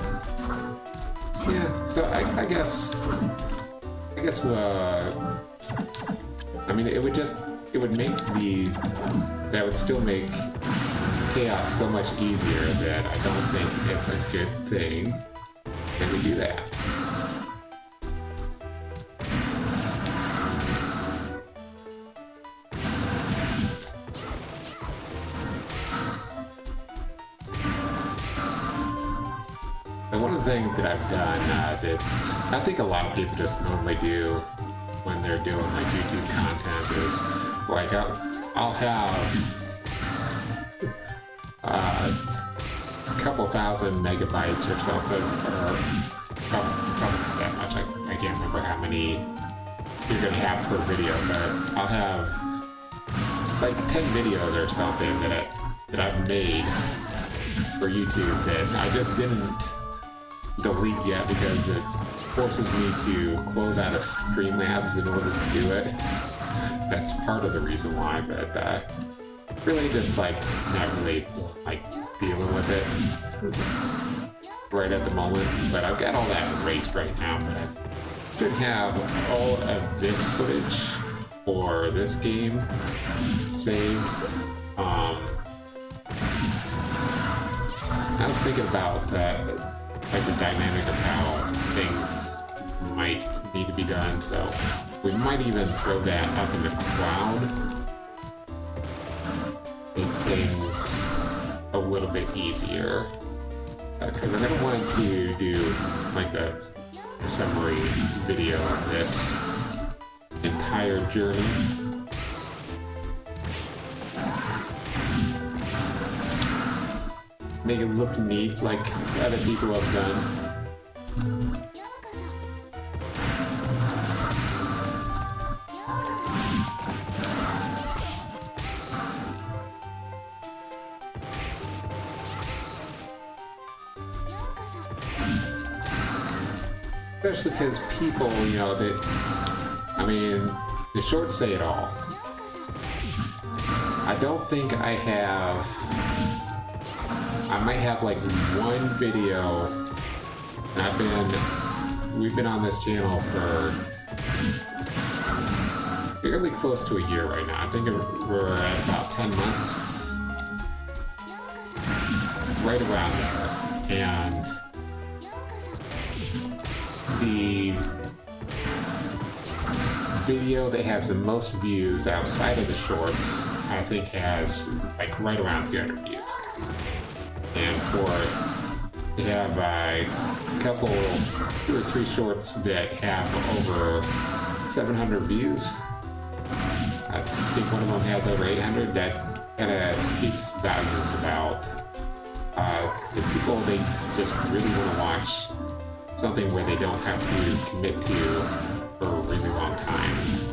Yeah. So I guess. I mean, it would still make chaos so much easier that I don't think it's a good thing that we do that. And one of the things that I've done that I think a lot of people just normally do when they're doing like YouTube content is like I'll have a couple thousand megabytes or something, or probably not that much. I can't remember how many you're gonna have per video, but I'll have like 10 videos or something that I've made for YouTube that I just didn't delete yet because it forces me to close out of Streamlabs in order to do it. That's part of the reason why, but really just like not really like dealing with it right at the moment. But I've got all that erased right now, but I should have all of this footage for this game saved. I was thinking about like the dynamic of how things might need to be done, so we might even throw that up in the cloud. Make things a little bit easier, because I don't want to do like a summary video of this entire journey. Make it look neat like other people have done. Especially because people, the shorts say it all. I don't think I might have like one video, and we've been on this channel for fairly close to a year right now. I think we're at about 10 months, right around there, and the video that has the most views outside of the shorts, I think has like right around 200 views. And they have a couple, 2 or 3 shorts that have over 700 views. I think one of them has over 800. That kind of speaks volumes about the people. They just really want to watch something where they don't have to commit to for really long times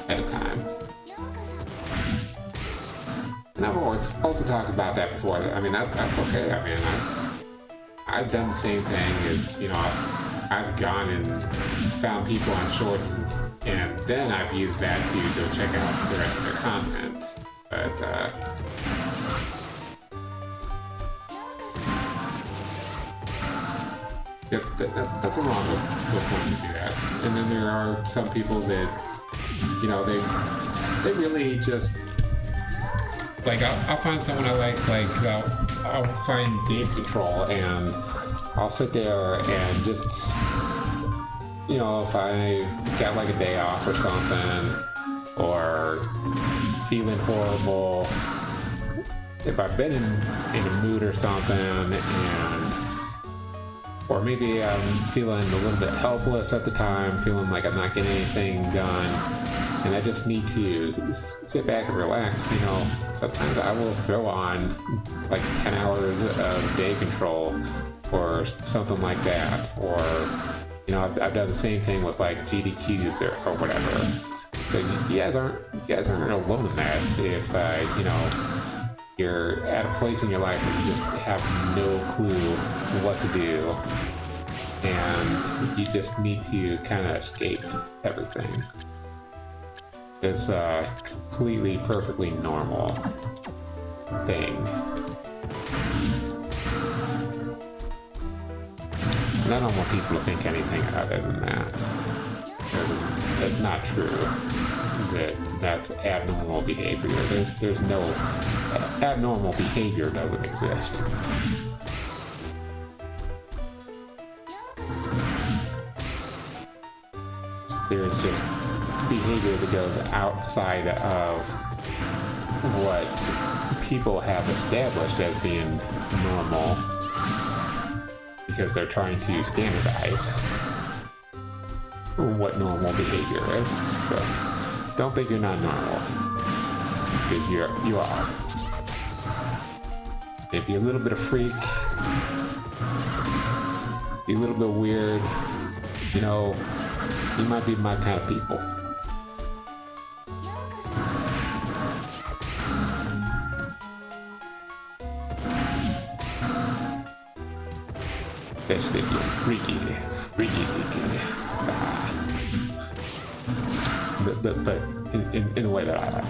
at a time. And I've always also talked about that before. I mean, that's okay. I mean, I've done the same thing as, I've gone and found people on shorts and then I've used that to go check out the rest of their content. But, nothing wrong with wanting to do that. And then there are some people that, they really just, like, I'll find someone I like I'll find Game Control and I'll sit there and just, if I got like a day off or something, or feeling horrible, if I've been in a mood or something, or maybe I'm feeling a little bit helpless at the time, feeling like I'm not getting anything done, and I just need to sit back and relax, sometimes I will throw on like 10 hours of day control or something like that. Or, I've done the same thing with like GDQs or whatever. So you guys aren't alone in that. If, you're at a place in your life where you just have no clue what to do, and you just need to kind of escape everything. It's a completely, perfectly normal thing. And I don't want people to think anything other than that. Because that's not true. That's abnormal behavior. There's no... abnormal behavior doesn't exist. There's just behavior that goes outside of what people have established as being normal because they're trying to standardize what normal behavior is. So don't think you're not normal, because you are. If you're a little bit of freak, you're a little bit weird, you know, you might be my kind of people. Especially if you're freaky deaky. But in the way that I like.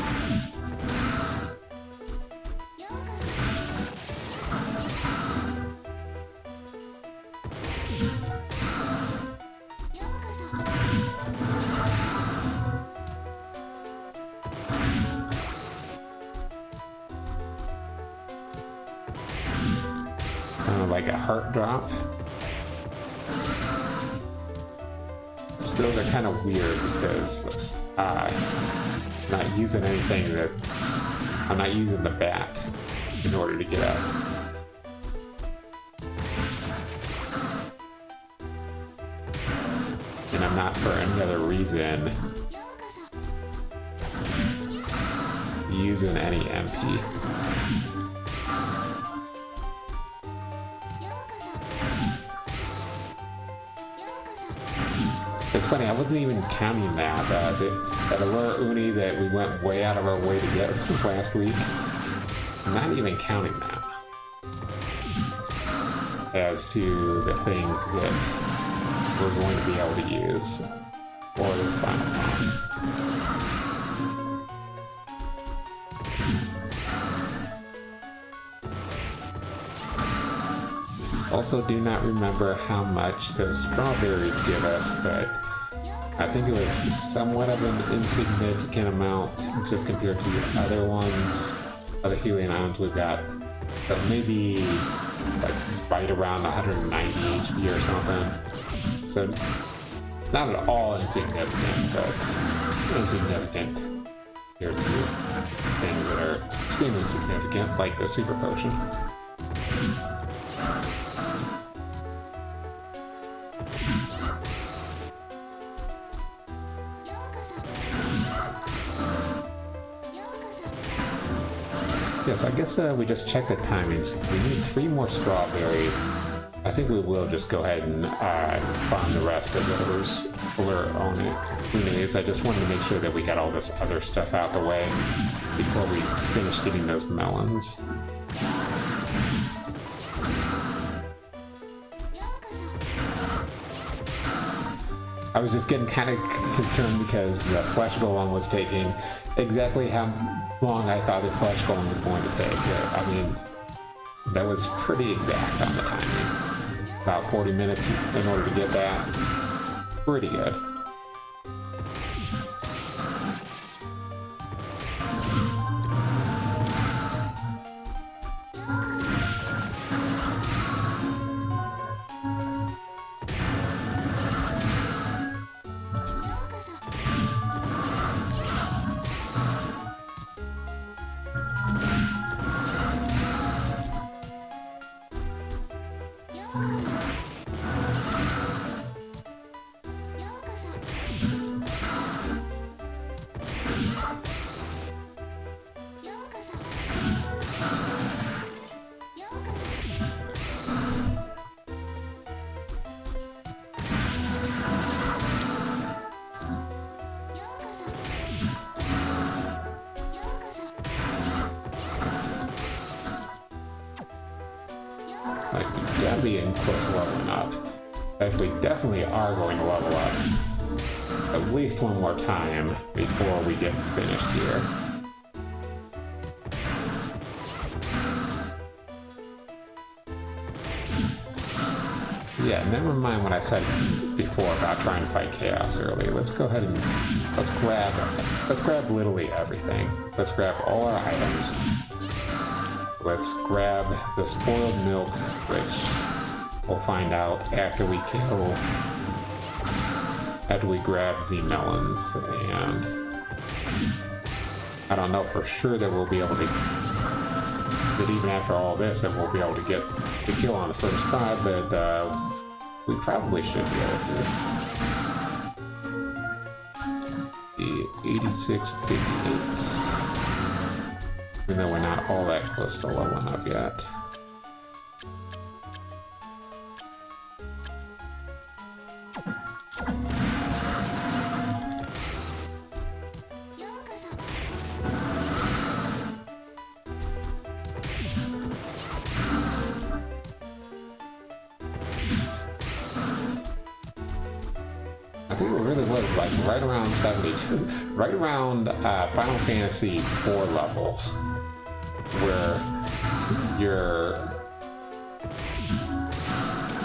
Sounded like a heart drop. So those are kind of weird because I'm not using anything that... I'm not using the bat in order to get up. And I'm not for any other reason using any MP. It's funny, I wasn't even counting that. That Allure Uni that we went way out of our way to get last week. I'm not even counting that as to the things that we're going to be able to use for this final boss. Also, do not remember how much those strawberries give us, but I think it was somewhat of an insignificant amount just compared to the other ones, other healing items we got, but maybe like right around 190 HP or something. So not at all insignificant, but insignificant compared to things that are extremely significant, like the super potion. Yeah, so I guess we just check the timings. We need 3 more strawberries. I think we will just go ahead and farm the rest of those Allure Unis. I just wanted to make sure that we got all this other stuff out the way before we finish getting those melons. I was just getting kind of concerned because the flesh golem was taking exactly how long I thought the flesh golem was going to take. I mean, that was pretty exact on the timing. About 40 minutes in order to get that. Pretty good. Like, you gotta be in close to leveling up. But we definitely are going to level up at least one more time before we get finished here. Yeah, never mind what I said before about trying to fight chaos early. Let's go ahead and let's grab literally everything. Let's grab all our items. Let's grab the spoiled milk, which we'll find out after we grab the melons. And I don't know for sure that we'll be able to, that even after all this, that we'll be able to get the kill on the first try, but we probably should be able to. The 8658. Even though we're not all that close to leveling up yet. I think it really was like right around 72, right around Final Fantasy IV levels, where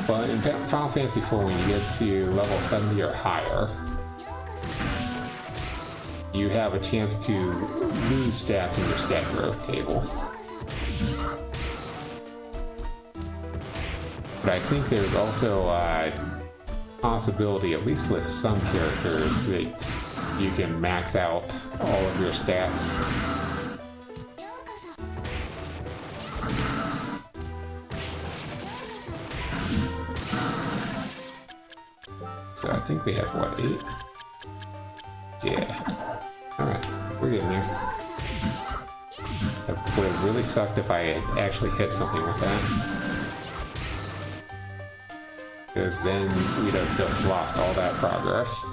well, in Final Fantasy IV, when you get to level 70 or higher, you have a chance to lose stats in your stat growth table. But I think there's also possibility, at least with some characters, that you can max out all of your stats. So I think we have, what, 8? Yeah. Alright, we're getting there. That would have really sucked if I had actually hit something with that. Because then we'd have just lost all that progress.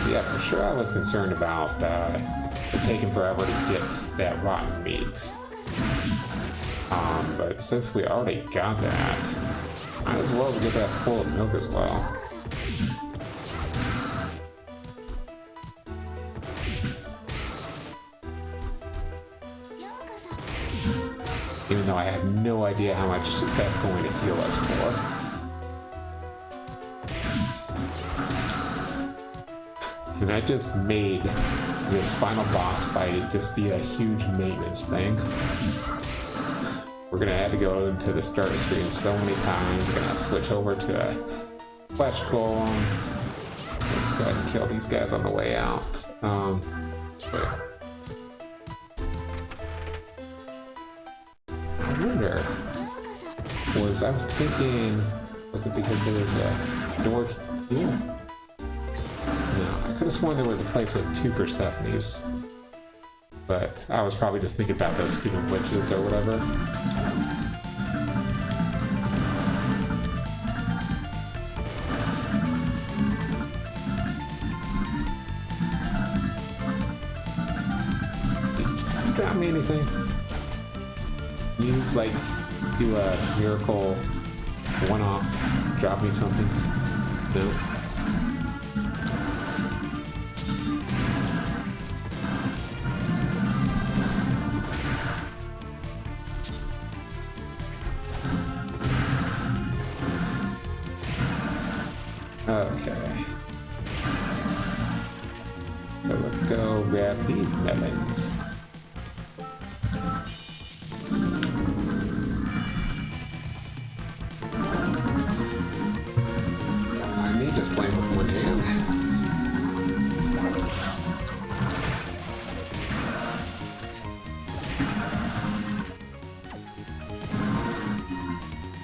Yeah, for sure I was concerned about it taking forever to get that rotten meat. But since we already got that, might as well get that spoiled milk as well. Even though I have no idea how much that's going to heal us for. And I just made this final boss fight just be a huge maintenance thing. We're gonna have to go into the start screen so many times. We're gonna switch over to a flesh golem. We'll just go ahead and kill these guys on the way out. I wonder, I was thinking, was it because there was a door here? No, I could have sworn there was a place with 2 Persephones. But I was probably just thinking about those stupid witches or whatever. Did you drop me anything? Can you, like, do a miracle one-off? Drop me something? No? Okay. So let's go grab these melons. I need just playing with one hand.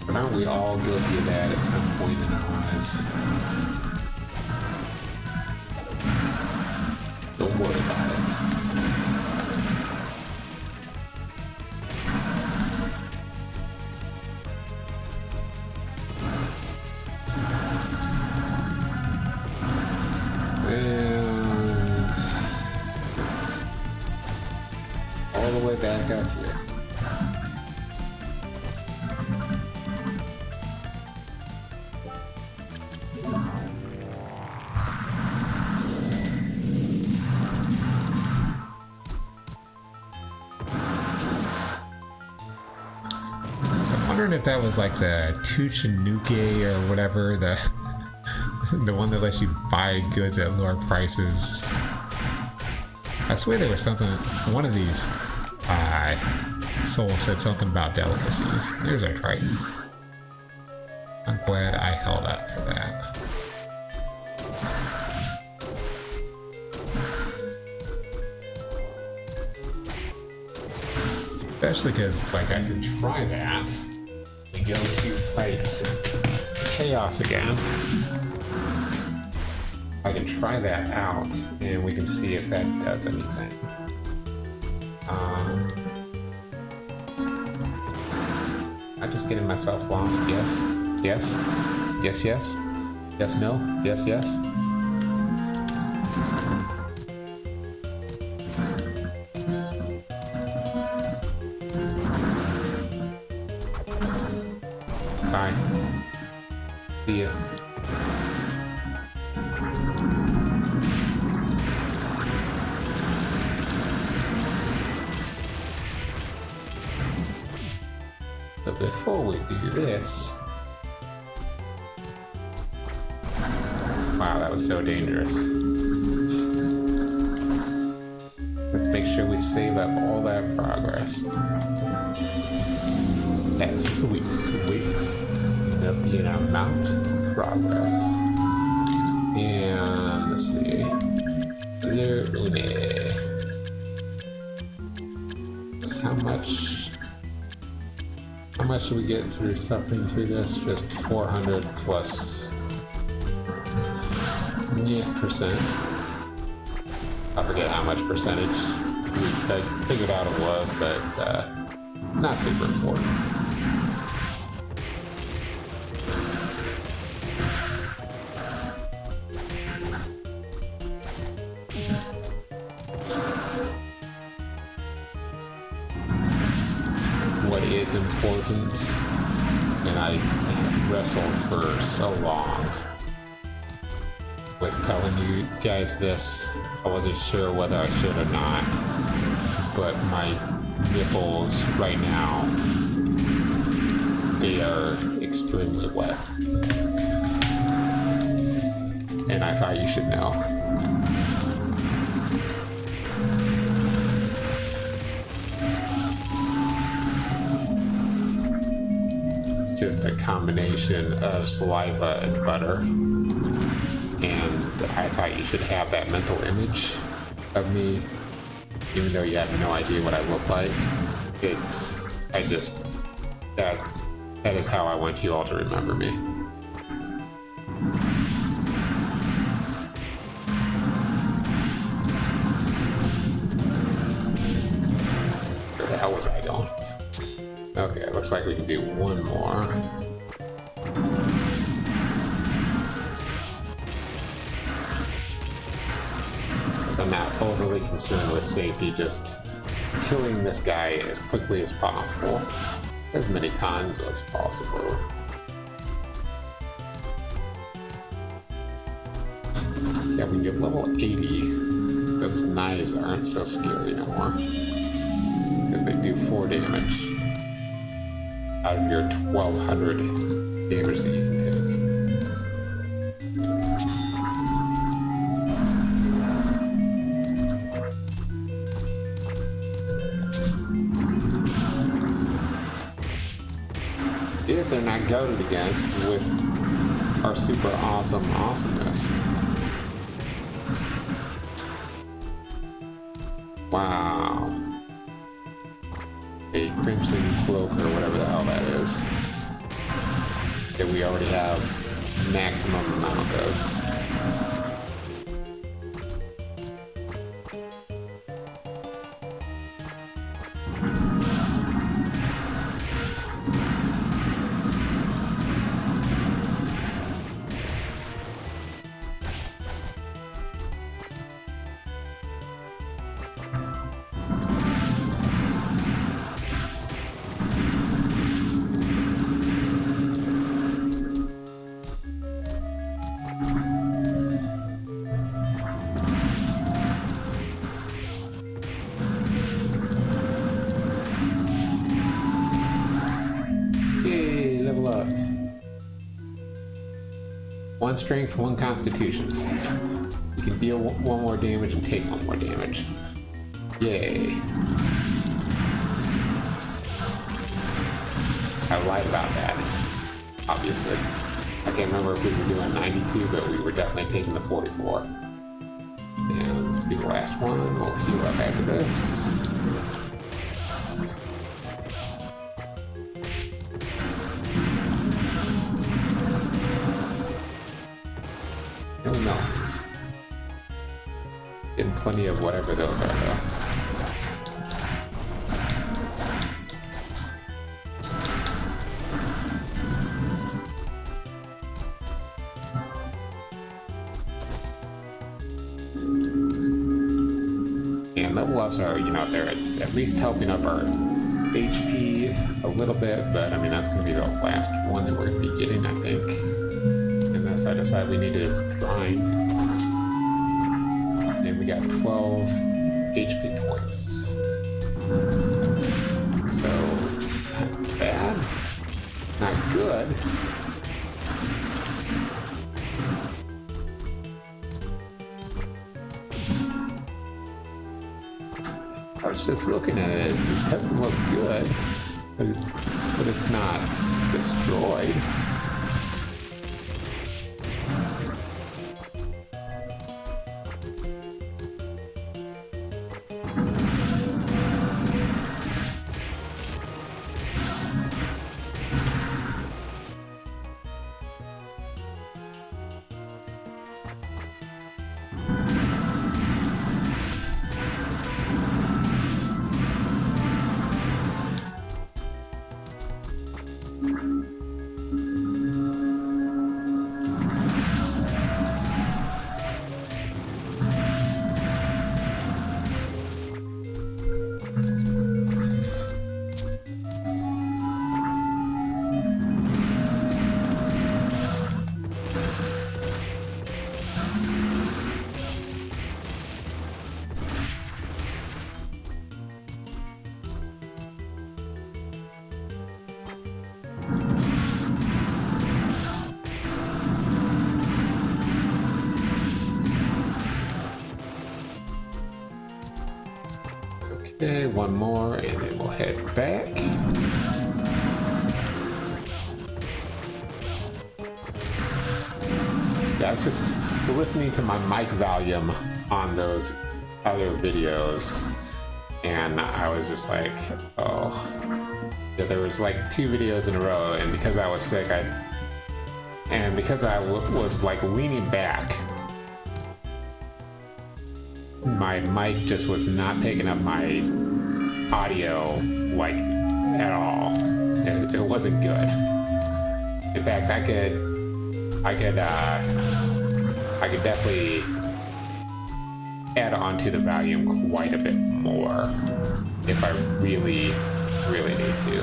But aren't we all guilty of that at some point in our lives? Don't worry about it. And all the way back up here. If that was like the Tuchanuke or whatever, the the one that lets you buy goods at lower prices. I swear there was something, one of these Soul said something about delicacies. There's a Triton. I'm glad I held up for that. Especially because, like, I could try that. We go to fight Chaos again. I can try that out, and we can see if that does anything. I'm just getting myself lost. Yes. Yes. Yes, yes. Yes, no. Yes, yes. Bye. See ya. But before we do this... Wow, that was so dangerous. Let's make sure we save up all that progress. That sweet, sweet milky in our mouth progress. And let's see. How much do we get through suffering through this? Just 400 plus percent. I forget how much percentage we figured out it was, but not super important. What is important, and I wrestled for so long with telling you guys this. I wasn't sure whether I should or not, but my nipples right now, they are extremely wet, and I thought you should know. It's just a combination of saliva and butter, and I thought you should have that mental image of me, even though you have no idea what I look like. That is how I want you all to remember me. Where the hell was I going? Okay, it looks like we can do one more. I'm not overly concerned with safety, just killing this guy as quickly as possible, as many times as possible. Yeah, when you get level 80, those knives aren't so scary no more, because they do 4 damage out of your 1200 damage that you can take. If they're not guarded against with our super awesome awesomeness. Wow. A crimson cloak or whatever the hell that is, that we already have maximum amount of. 1 strength, 1 constitution. You can deal 1 more damage and take 1 more damage. Yay. I lied about that, obviously. I can't remember if we were doing 92, but we were definitely taking the 44. And this will be the last one. We'll heal up after this. No melons. Getting plenty of whatever those are, though. And level ups are, you know, they're at least helping up our HP a little bit, but I mean, that's going to be the last one that we're going to be getting, I think. Unless I decide we need to grind. And we got 12 HP points. So, not bad. Not good. I was just looking at it. It doesn't look good, but it's not destroyed. Okay, 1 more, and then we'll head back. Yeah, I was just listening to my mic volume on those other videos, and I was just like, oh. Yeah, there was like 2 videos in a row, and because I was sick, because I was like leaning back, my mic just was not picking up my audio like at all. It wasn't good. In fact, I could definitely add on to the volume quite a bit more if I really need to.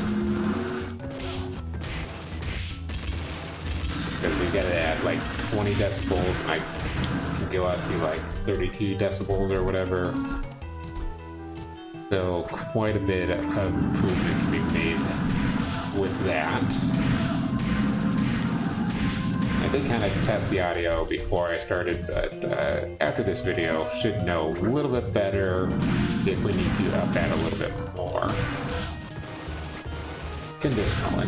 Because we get it at like 20 decibels, and I can go out to like 32 decibels or whatever. So quite a bit of improvement can be made with that. I did kind of test the audio before I started, but after this video, should know a little bit better if we need to up that a little bit more. Conditionally.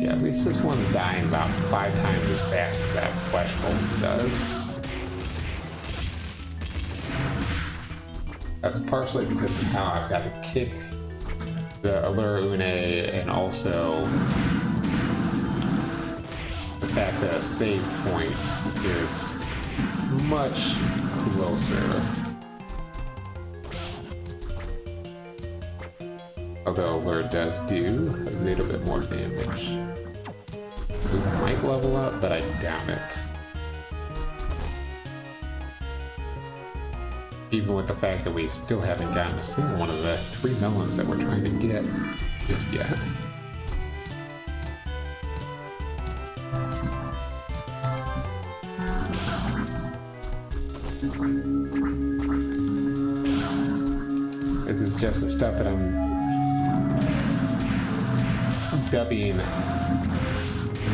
At least this one's dying about 5 times as fast as that flesh golem does. That's partially because of how I've got to kick the Allure Une, and also the fact that a save point is much closer. Although Allure does do a little bit more damage. We might level up, but I doubt it. Even with the fact that we still haven't gotten a single one of the 3 melons that we're trying to get just yet. This is just the stuff that I'm dubbing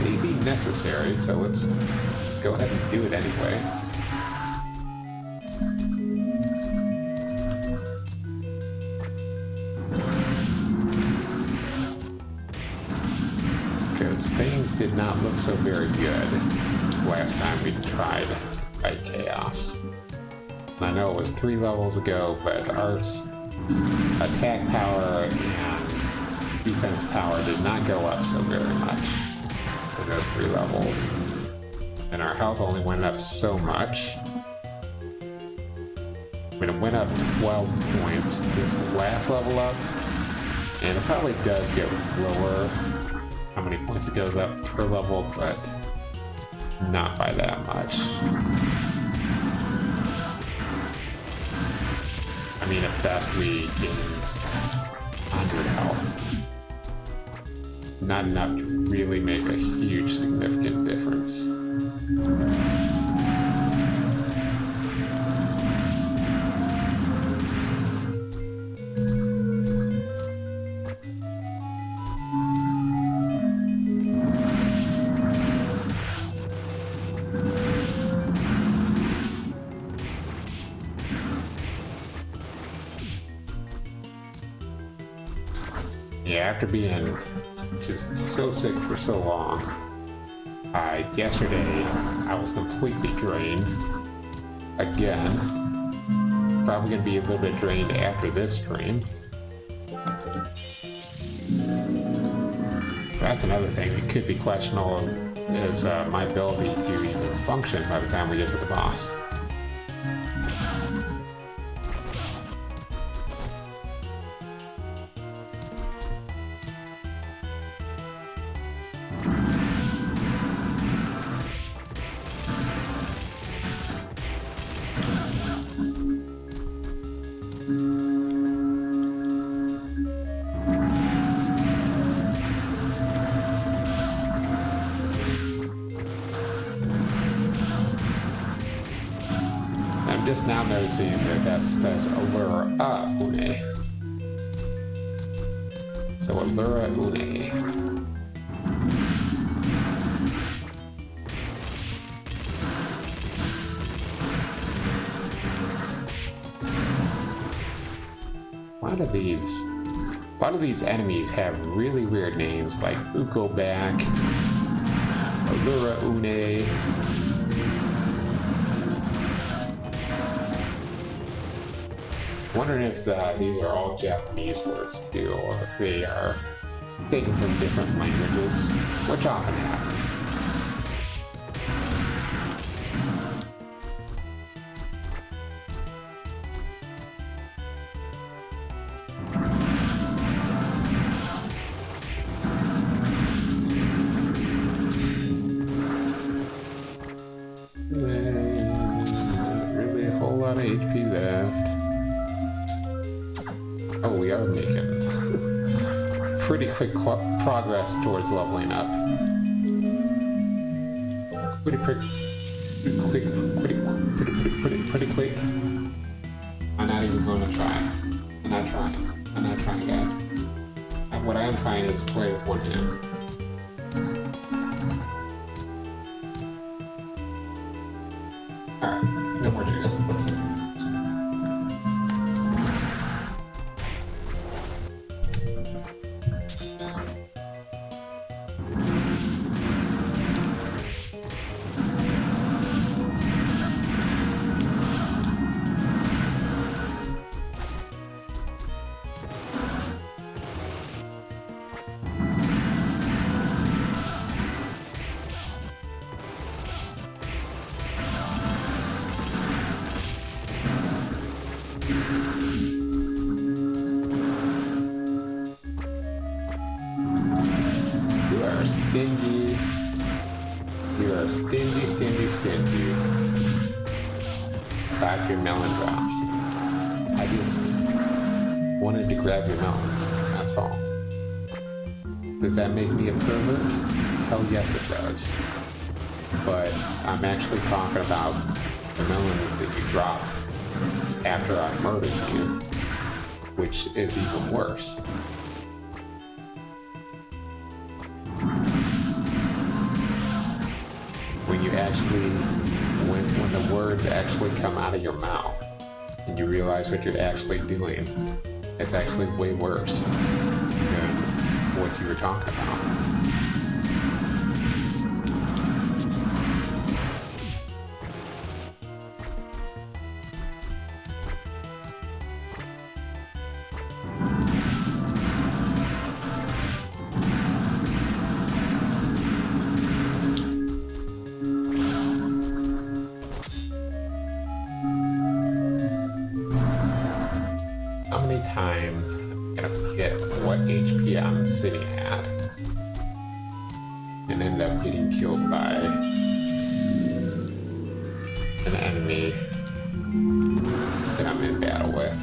maybe necessary, so let's go ahead and do it anyway. Because things did not look so very good last time we tried to fight Chaos. And I know it was 3 levels ago, but our attack power and defense power did not go up so very much in those 3 levels. And our health only went up so much. I mean, it went up 12 points this last level up, and it probably does get lower how many points it goes up per level, but not by that much. I mean, at best we gained 100 health. Not enough to really make a huge significant difference. Yeah, after being just so sick for so long, yesterday I was completely drained again. Probably gonna be a little bit drained after this stream. That's another thing that could be questionable is my ability to even function by the time we get to the boss. I'm just now noticing that that's Allura Une. So Allura Une. A lot of these enemies have really weird names like Ukoback, Allura Une. Wondering if these are all Japanese words too, or if they are taken from different languages, which often happens. Not really a whole lot of HP left. Oh, we are making pretty quick progress towards leveling up. Pretty quick. I'm not even going to try. I'm not trying, guys. What I am trying is play with one hand. Alright, no more juice. You are stingy. You are stingy, stingy, stingy about your melon drops. I just wanted to grab your melons, that's all. Does that make me a pervert? Hell yes it does. But I'm actually talking about the melons that you dropped after I murdered you, which is even worse. When you actually, when the words actually come out of your mouth and you realize what you're actually doing, it's actually way worse than what you were talking about. Times I'm gonna forget what HP I'm sitting at and end up getting killed by an enemy that I'm in battle with.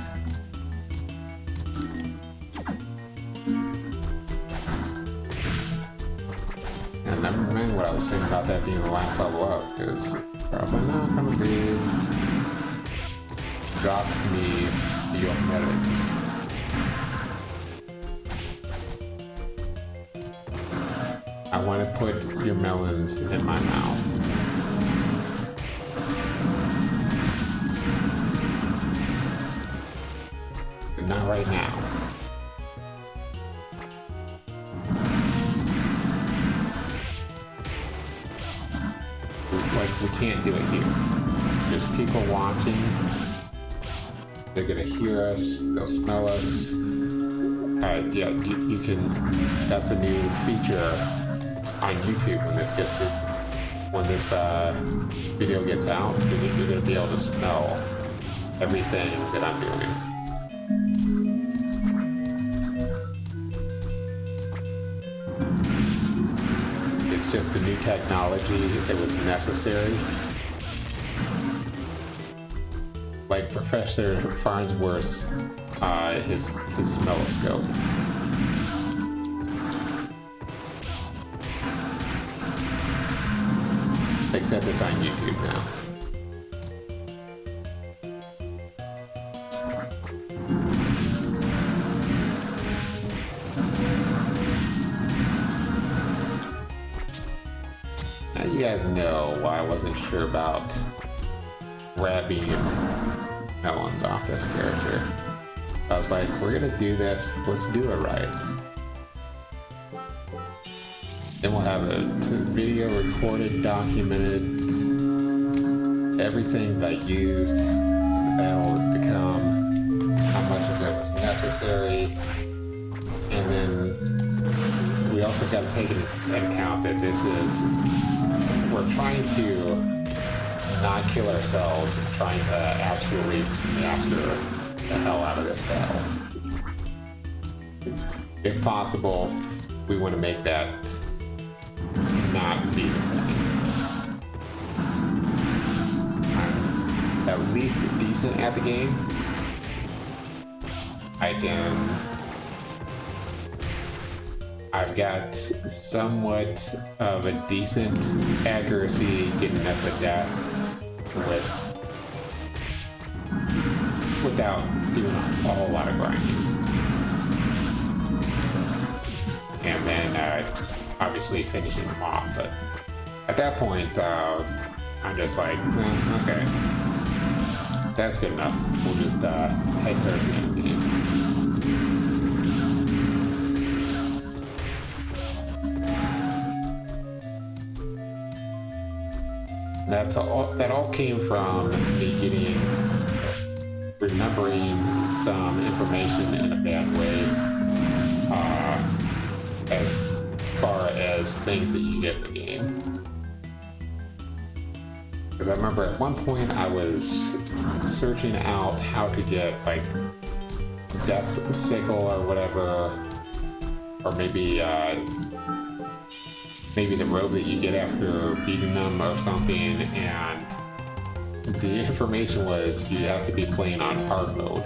And never mind what I was saying about that being the last level up, because probably not gonna be. Dropped me your melons. I want to put your melons in my mouth. But not right now. Like, we can't do it here. There's people watching. They're gonna hear us, they'll smell us. Yeah, you can, that's a new feature on YouTube when this video gets out. You're gonna be able to smell everything that I'm doing. It's just a new technology, it was necessary. Like Professor Farnsworth's, his smelloscope. Except it's on YouTube now. Now you guys know why I wasn't sure about grabbing melons off this character. I was like, we're gonna do this, let's do it right. Then we'll have a video recorded, documented, everything that I used in the battle to come, how much of it was necessary, and then we also got to take into account that we're trying to not kill ourselves, trying to absolutely master the hell out of this battle. If possible, we want to make that not be the thing. I'm at least decent at the game. I've got somewhat of a decent accuracy getting at the death without doing a whole lot of grinding. And then obviously finishing them off, but at that point I'm just like, okay, that's good enough. We'll just head towards the end of the game. That all came from me remembering some information in a bad way, as far as things that you get in the game. Because I remember at one point I was searching out how to get like Death's Sickle or whatever, or maybe maybe the robe that you get after beating them or something, and the information was you have to be playing on hard mode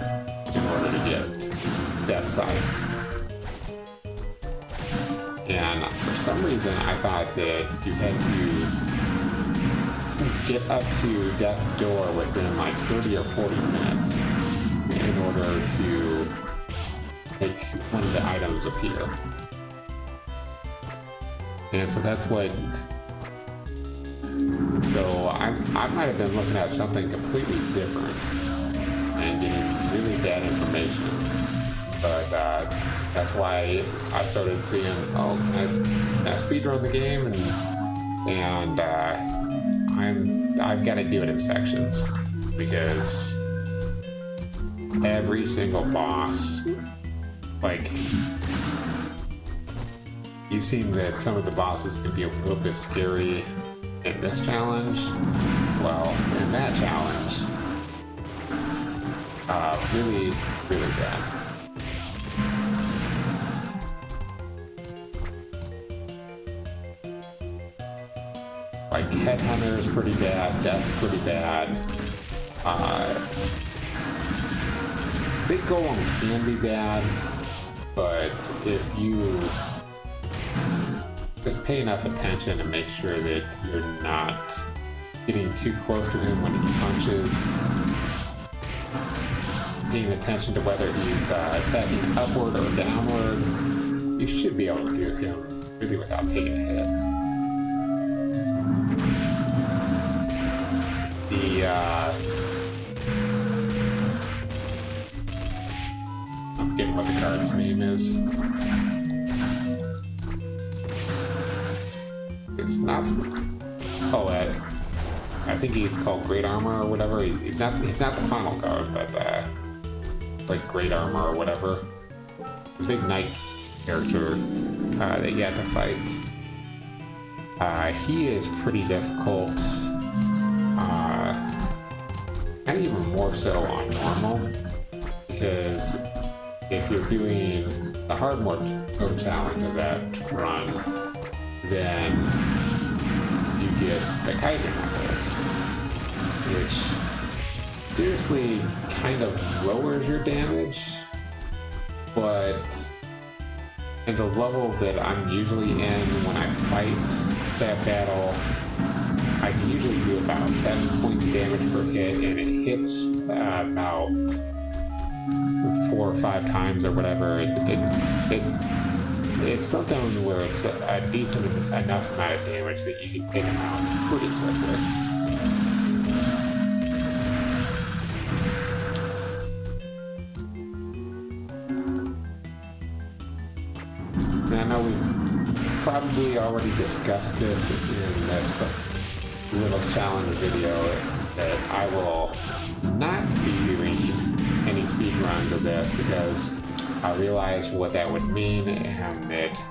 in order to get Death Scythe. And for some reason I thought that you had to get up to Death's door within like 30 or 40 minutes in order to make one of the items appear. And so that's what... So I might have been looking at something completely different and getting really bad information. But that's why I started seeing, oh, can I speedrun the game? And I've got to do it in sections, because every single boss, like, you've seen that some of the bosses can be a little bit scary in this challenge. Well, in that challenge, really, really bad. Like, Headhunter is pretty bad, Death's pretty bad. Big Golem can be bad, but if you just pay enough attention and make sure that you're not getting too close to him when he punches, paying attention to whether he's attacking upward or downward, you should be able to do him really without taking a hit. I'm forgetting what the card's name is. It's not... Oh, I think he's called Great Armor or whatever. He's not the final card, but like Great Armor or whatever. The big knight character that you have to fight. He is pretty difficult. And even more so on normal, because if you're doing the hard mode challenge of that run, then you get the Kaiser Knuckles, which seriously kind of lowers your damage, but in the level that I'm usually in when I fight that battle, I can usually do about 7 points of damage per hit, and it hits about 4 or 5 times or whatever. It's something where it's a decent enough amount of damage that you can take them out pretty quickly. And I know we've probably already discussed this in this little challenge video, that I will not be doing any speed runs of this, because I realized what that would mean, and that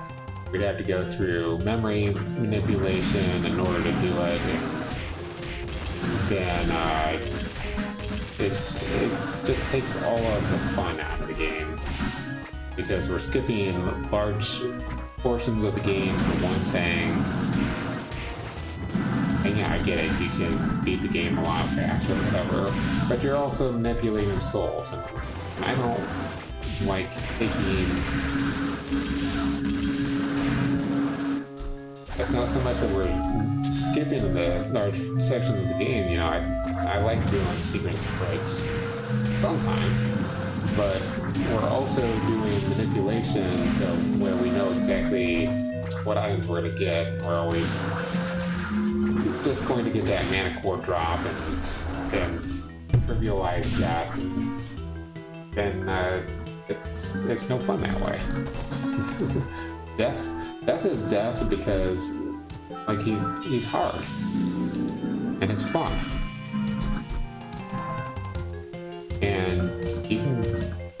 we'd have to go through memory manipulation in order to do it, and then it just takes all of the fun out of the game, because we're skipping large portions of the game for one thing. And yeah, I get it, you can beat the game a lot faster or whatever, but you're also manipulating souls, and I don't like taking... It's not so much that we're skipping the large sections of the game, you know, I like doing sequence breaks sometimes, but we're also doing manipulation to where we know exactly what items we're going to get. We're always just going to get that mana core drop and then trivialize death, and then it's no fun that way. Death is death because, like, he's hard and it's fun, and you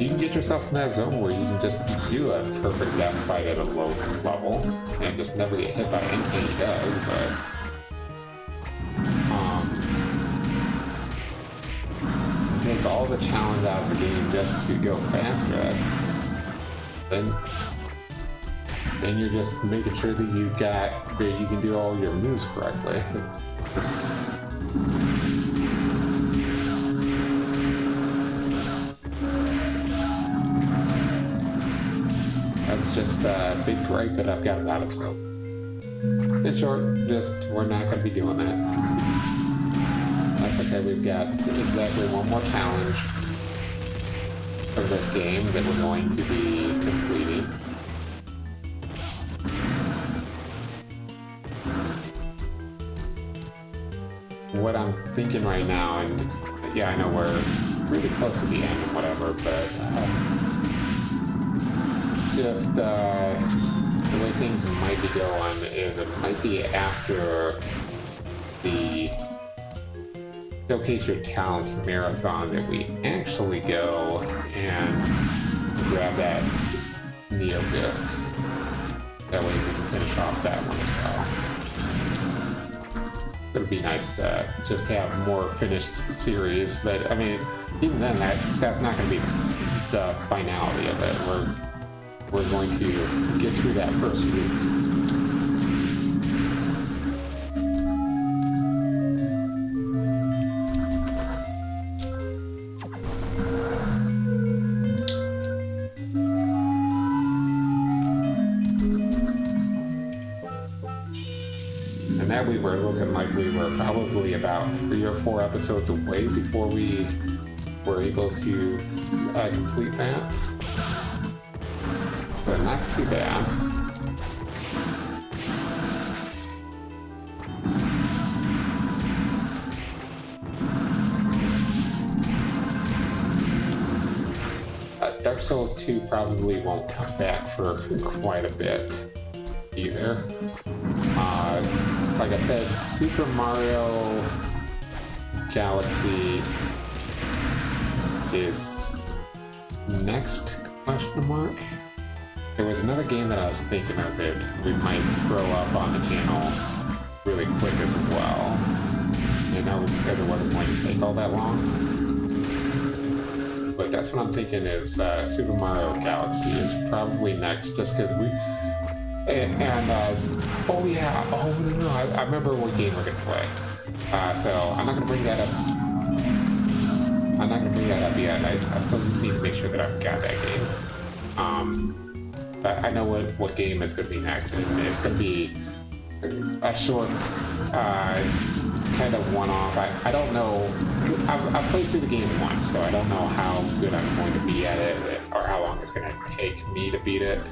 can get yourself in that zone where you can just do a perfect death fight at a low level and just never get hit by anything he does, but take all the challenge out of the game just to go faster. then you're just making sure that you can do all your moves correctly. That's just a big gripe that I've got about it. So, in short, we're not going to be doing that. That's okay. We've got exactly one more challenge from this game that we're going to be completing. What I'm thinking right now, and yeah, I know we're really close to the end and whatever, but the way things might be going is it might be after the Showcase Your Talents marathon that we actually go and grab that Neo disc. That way we can finish off that one as well. It would be nice to just have more finished series, but I mean, even then, that's not going to be the finality of it. We're going to get through that first week. And that we were looking like we were probably about 3 or 4 episodes away before we were able to complete that. But not too bad. Dark Souls 2 probably won't come back for quite a bit either. Like I said, Super Mario Galaxy is next, question mark? There was another game that I was thinking of that we might throw up on the channel really quick as well. And that was because it wasn't going to take all that long. But that's what I'm thinking is Super Mario Galaxy is probably next, just because we... oh yeah, oh no, I remember what game we're going to play. So I'm not going to bring that up. I'm not going to bring that up yet. I still need to make sure that I've got that game. I know what game is going to be next, and it's going to be a short, kind of one-off. I don't know. I've played through the game once, so I don't know how good I'm going to be at it, or how long it's going to take me to beat it.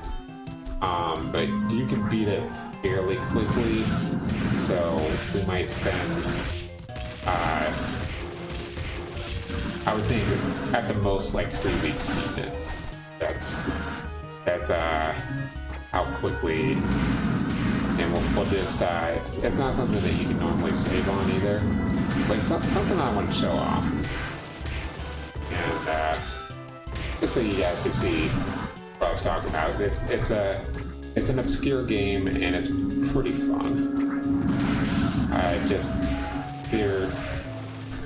But you can beat it fairly quickly, so we might spend, I would think at the most like 3 weeks beating it. That's how quickly, and we'll just, it's not something that you can normally save on either, but something I want to show off. And, just so you guys can see what I was talking about. It's an obscure game, and it's pretty fun. There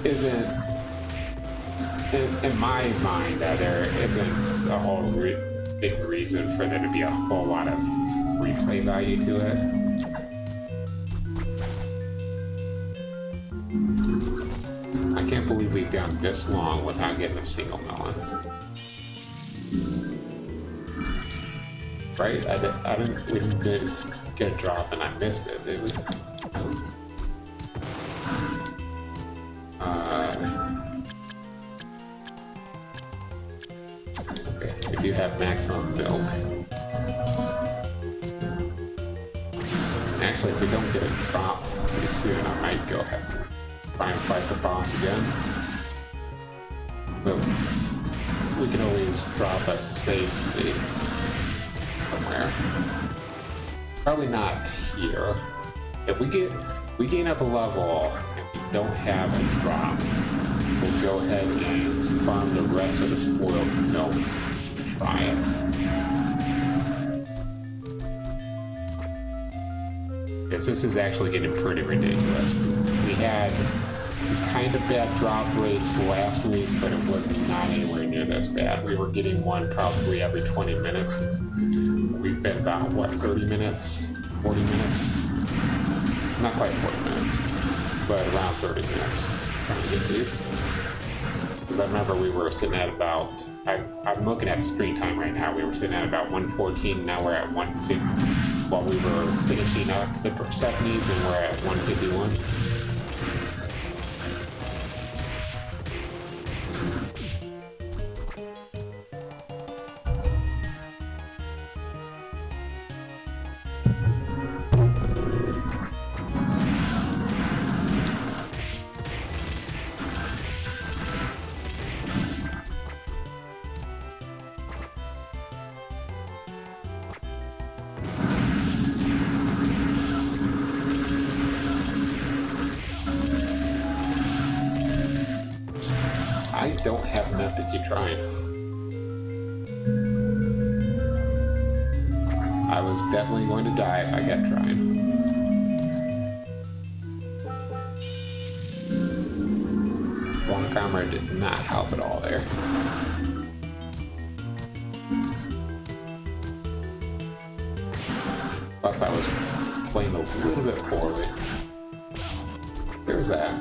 isn't, in my mind, there isn't a whole big reason for there to be a whole lot of replay value to it. I can't believe we've gone this long without getting a single melon. Right? We didn't get a drop and I missed it, did we? Okay, we do have maximum milk. Actually, if we don't get a drop pretty soon, I might go ahead and try and fight the boss again. But we can always drop a save state somewhere. Probably not here. If we gain up a level and we don't have a drop, we'll go ahead and farm the rest of the spoiled milk and try it. Because this is actually getting pretty ridiculous. We had kind of bad drop rates last week, but it was not anywhere near this bad. We were getting one probably every 20 minutes. we've been about, what, 30 minutes? 40 minutes? Not quite 40 minutes, but around 30 minutes trying to get these. Because I remember we were sitting at about, I'm looking at screen time right now, we were sitting at about 114, now we're at 150, while we were finishing up the Persephones, and we're at 151. I don't have enough to keep trying. I was definitely going to die if I kept trying. Long armor did not help at all there. Plus I was playing a little bit poorly. There's that.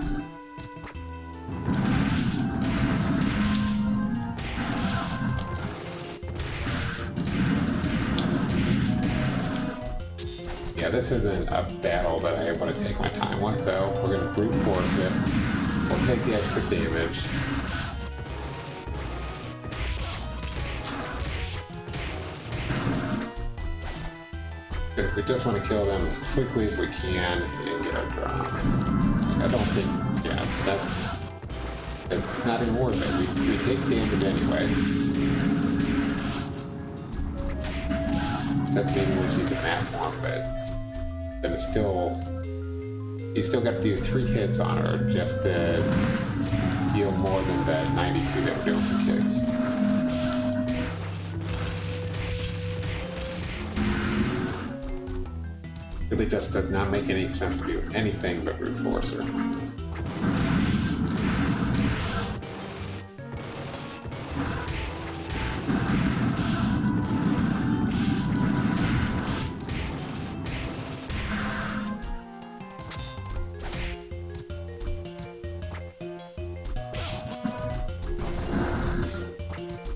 Yeah, this isn't a battle that I want to take my time with, though. We're going to brute force it. We'll take the extra damage. We just want to kill them as quickly as we can and get our drop. I don't think, yeah, that's not even worth it. We take damage anyway. Except maybe when she's in that form, but then it's still, you still got to do 3 hits on her just to deal more than that 92 that we're doing for kicks. Because it just does not make any sense to do anything but brute force her.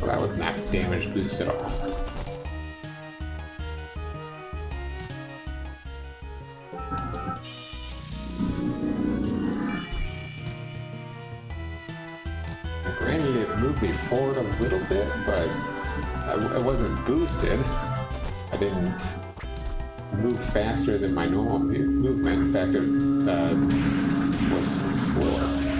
Well, that was not a damage boost at all. Granted, it moved me forward a little bit, but I wasn't boosted. I didn't move faster than my normal movement. In fact, it was slower.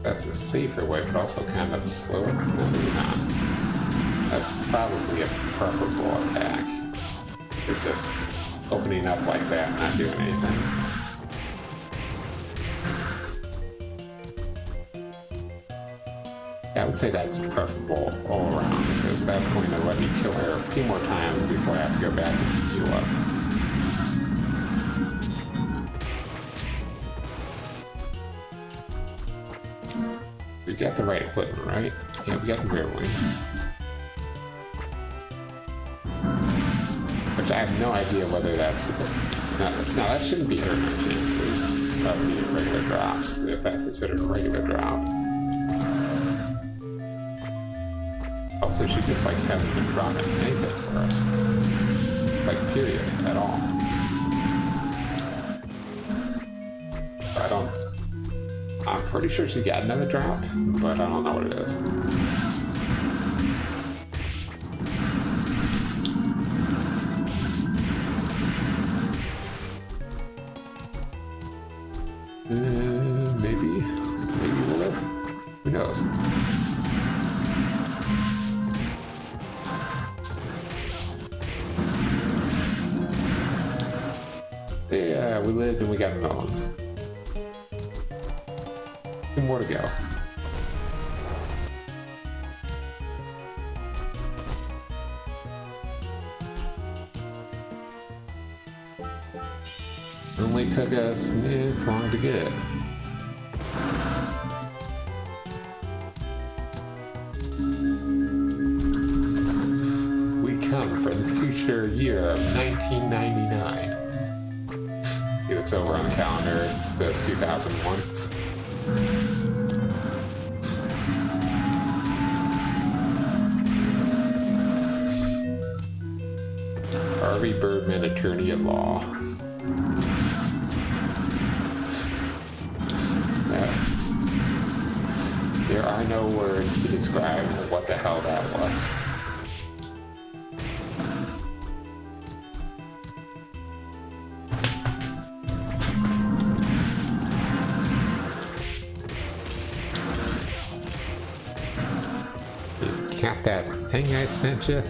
That's a safer way, but also kind of slower. No, maybe not. That's probably a preferable attack. It's just opening up like that and not doing anything. Yeah, I would say that's preferable all around, because that's going to let me kill her a few more times before I have to go back and heal up. We got the right equipment, right? Yeah, we got the rear wing. Which I have no idea whether that's... No, that shouldn't be hurting our chances of being regular drops, if that's considered a regular drop. Also, she just, like, hasn't been dropping anything for us. Like, period, at all. I'm pretty sure she got another drop, but I don't know what it is. Maybe we'll live. Who knows? Yeah, we lived and we got another one. 2 more more to go. Only took us this long to get it. We come from the future year of 1999. He looks over on the calendar, it says 2001. Harvey Birdman, attorney at law. There are no words to describe what the hell that was. You got that thing I sent you?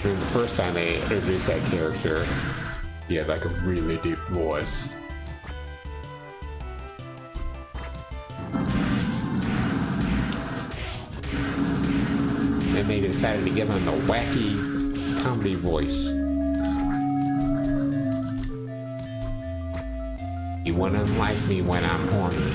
And the first time they introduced that character, he had like a really deep voice. And they decided to give him the wacky comedy voice. You wouldn't like me when I'm horny.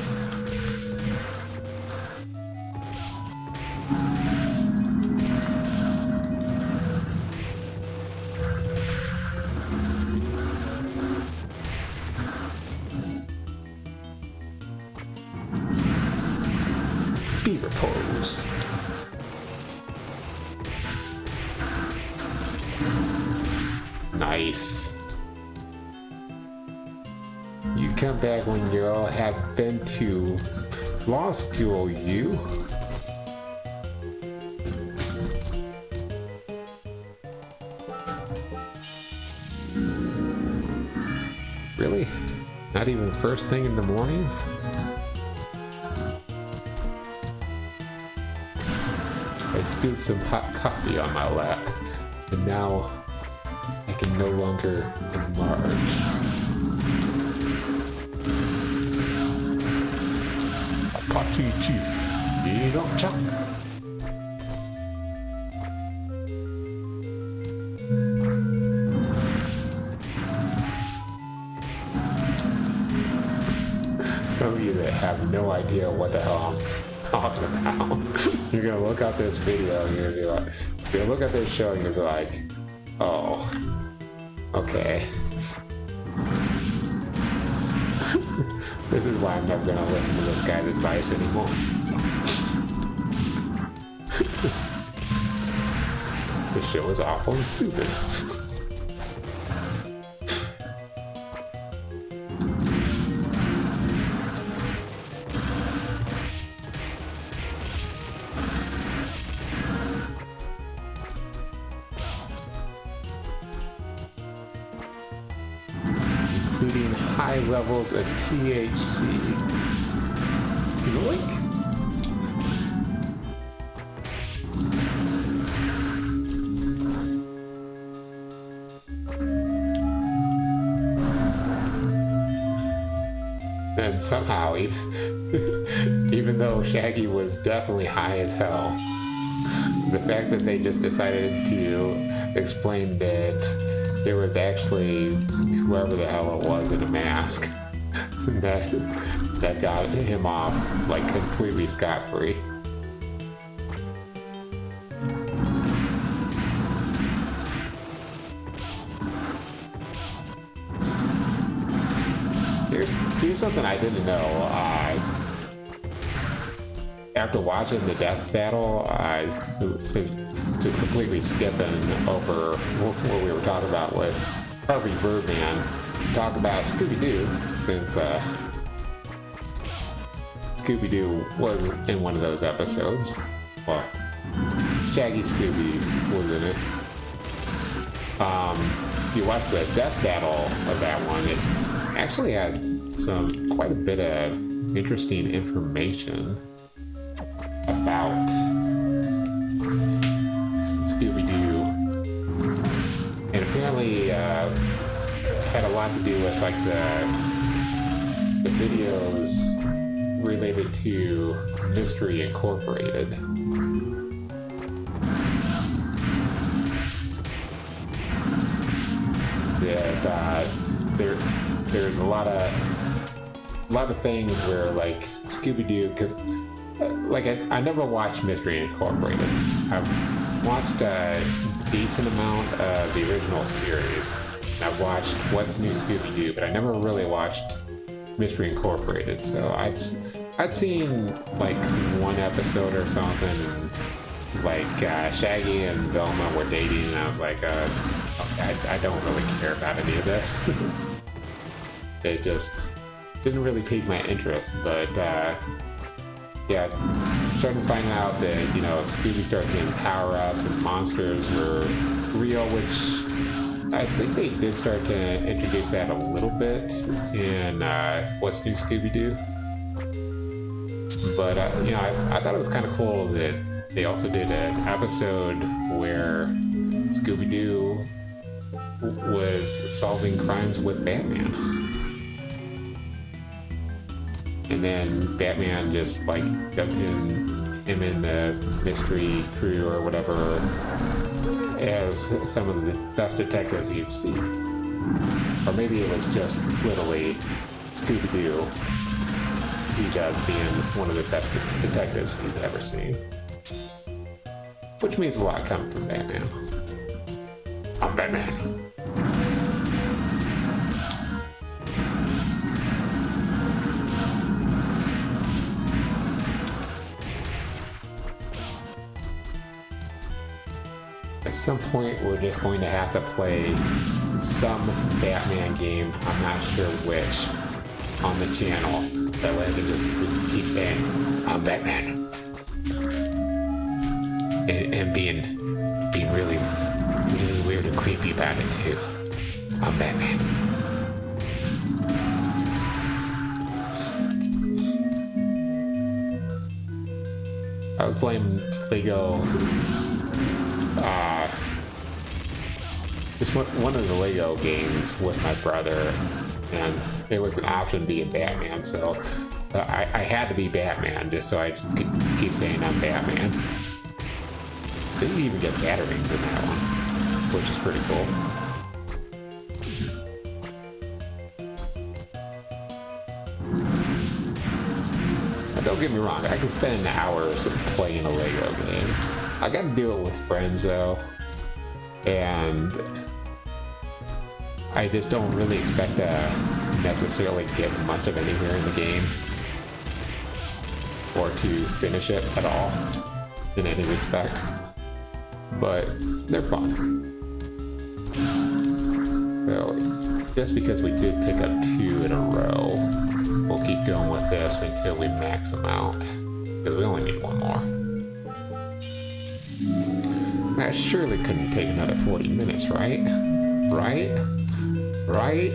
Beaver pose. Nice. You come back when you all have been to law school, you. Really? Not even first thing in the morning? I spilled some hot coffee on my lap, and now I can no longer enlarge. Apache Chief, Enoch Chuck. Some of you that have no idea what the hell I'm talking about, you're gonna look up this video and you're gonna be like, you're gonna look at this show and you're gonna be like, oh, okay. This is why I'm never gonna listen to this guy's advice anymore. This show is awful and stupid. Including high levels of THC. Zoink! And somehow, even though Shaggy was definitely high as hell, the fact that they just decided to explain that there was actually whoever the hell it was in a mask that got him off like completely scot-free. Here's something I didn't know. After watching the death battle, I was just completely skipping over what we were talking about with Harvey Birdman. Talk about Scooby-Doo, since Scooby-Doo was in one of those episodes. Well, Shaggy Scooby was in it. You watch the death battle of that one, it actually had quite a bit of interesting information about Scooby-Doo apparently had a lot to do with like the videos related to Mystery Incorporated. That there's a lot of things where like Scooby-Doo, because like I never watched Mystery Incorporated. I've watched a decent amount of the original series. I've watched What's New Scooby-Doo, but I never really watched Mystery Incorporated. So I'd seen like one episode or something, and like Shaggy and Velma were dating, and I was like, okay, I don't really care about any of this. It just didn't really pique my interest, but yeah, started finding out that, you know, Scooby started getting power-ups and monsters were real, which I think they did start to introduce that a little bit in What's New Scooby-Doo. But, you know, I thought it was kind of cool that they also did an episode where Scooby-Doo was solving crimes with Batman. And then Batman just like dumped him in the mystery crew or whatever as some of the best detectives you've seen. Or maybe it was just literally Scooby-Doo. He ended up being one of the best detectives he's ever seen. Which means a lot coming from Batman. I'm Batman. At some point, we're just going to have to play some Batman game, I'm not sure which, on the channel. That way I can just keep saying, I'm Batman. And being really, really weird and creepy about it too. I'm Batman. I was playing Lego, just one of the Lego games with my brother, and it was an option being Batman, so I had to be Batman just so I could keep saying I'm Batman. They didn't even get batterings in that one, which is pretty cool. Now, don't get me wrong, I can spend hours playing a Lego game. I gotta do it with friends though, and I just don't really expect to necessarily get much of anywhere in the game or to finish it at all in any respect, but they're fun. So just because we did pick up 2 in a row, we'll keep going with this until we max them out, because we only need 1 more. That surely couldn't take another 40 minutes, right? Right?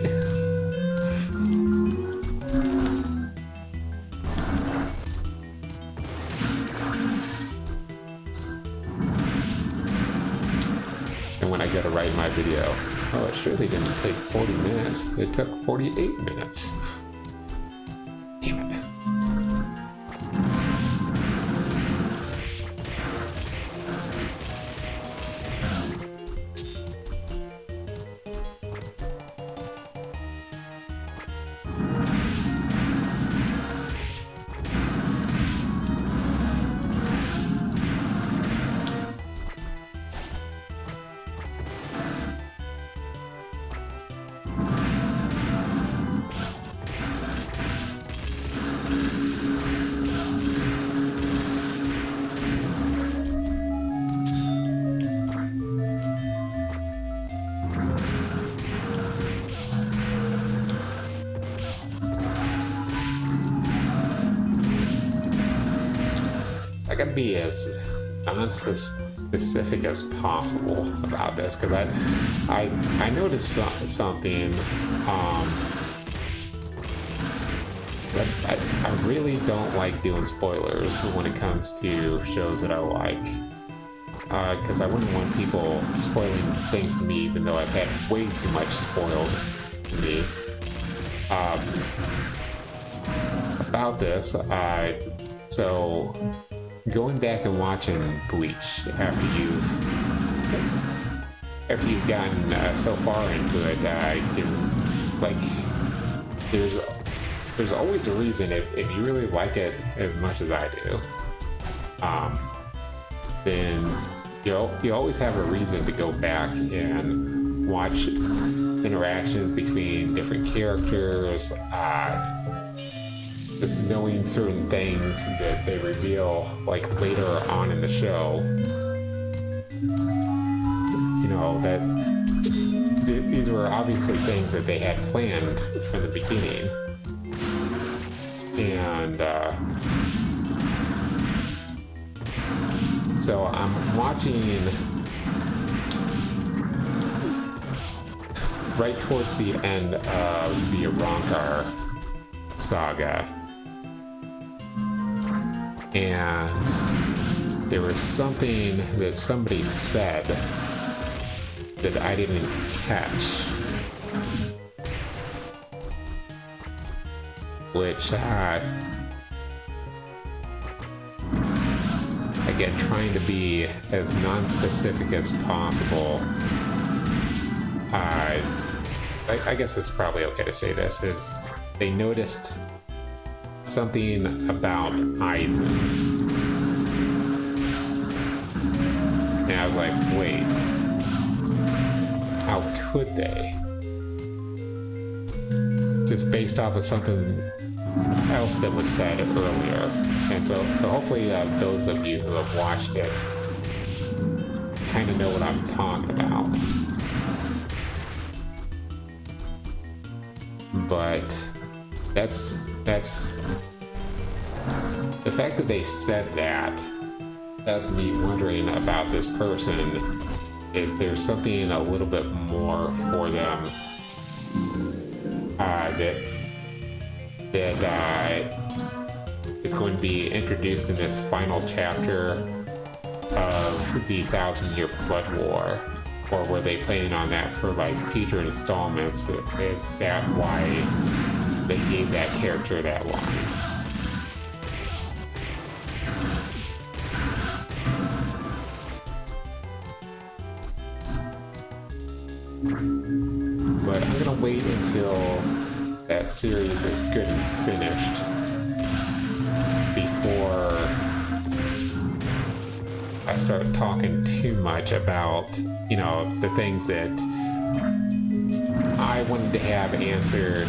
And when I go to write my video, oh, it surely didn't take 40 minutes. It took 48 minutes. Damn it. I gotta be as specific as possible about this, because I noticed something. I really don't like doing spoilers when it comes to shows that I like. because I wouldn't want people spoiling things to me, even though I've had way too much spoiled to me. About this, so going back and watching Bleach after you've gotten so far into it, you can, like, there's always a reason if you really like it as much as I do, then you always have a reason to go back and watch interactions between different characters, just knowing certain things that they reveal like later on in the show. You know, that these were obviously things that they had planned from the beginning. And so I'm watching right towards the end of the Arankar saga, and there was something that somebody said that I didn't catch, which again, trying to be as non-specific as possible, I guess it's probably okay to say this, is they noticed something about Aizen. And I was like, wait, how could they? Just based off of something else that was said earlier. And so hopefully those of you who have watched it kind of know what I'm talking about. But that's the fact that they said that, that's me wondering about this person. Is there something a little bit more for them that is going to be introduced in this final chapter of the 1,000-Year Blood War? Or were they planning on that for like future installments? Is that why they gave that character that line? But I'm gonna wait until that series is good and finished before I start talking too much about, you know, the things that I wanted to have answered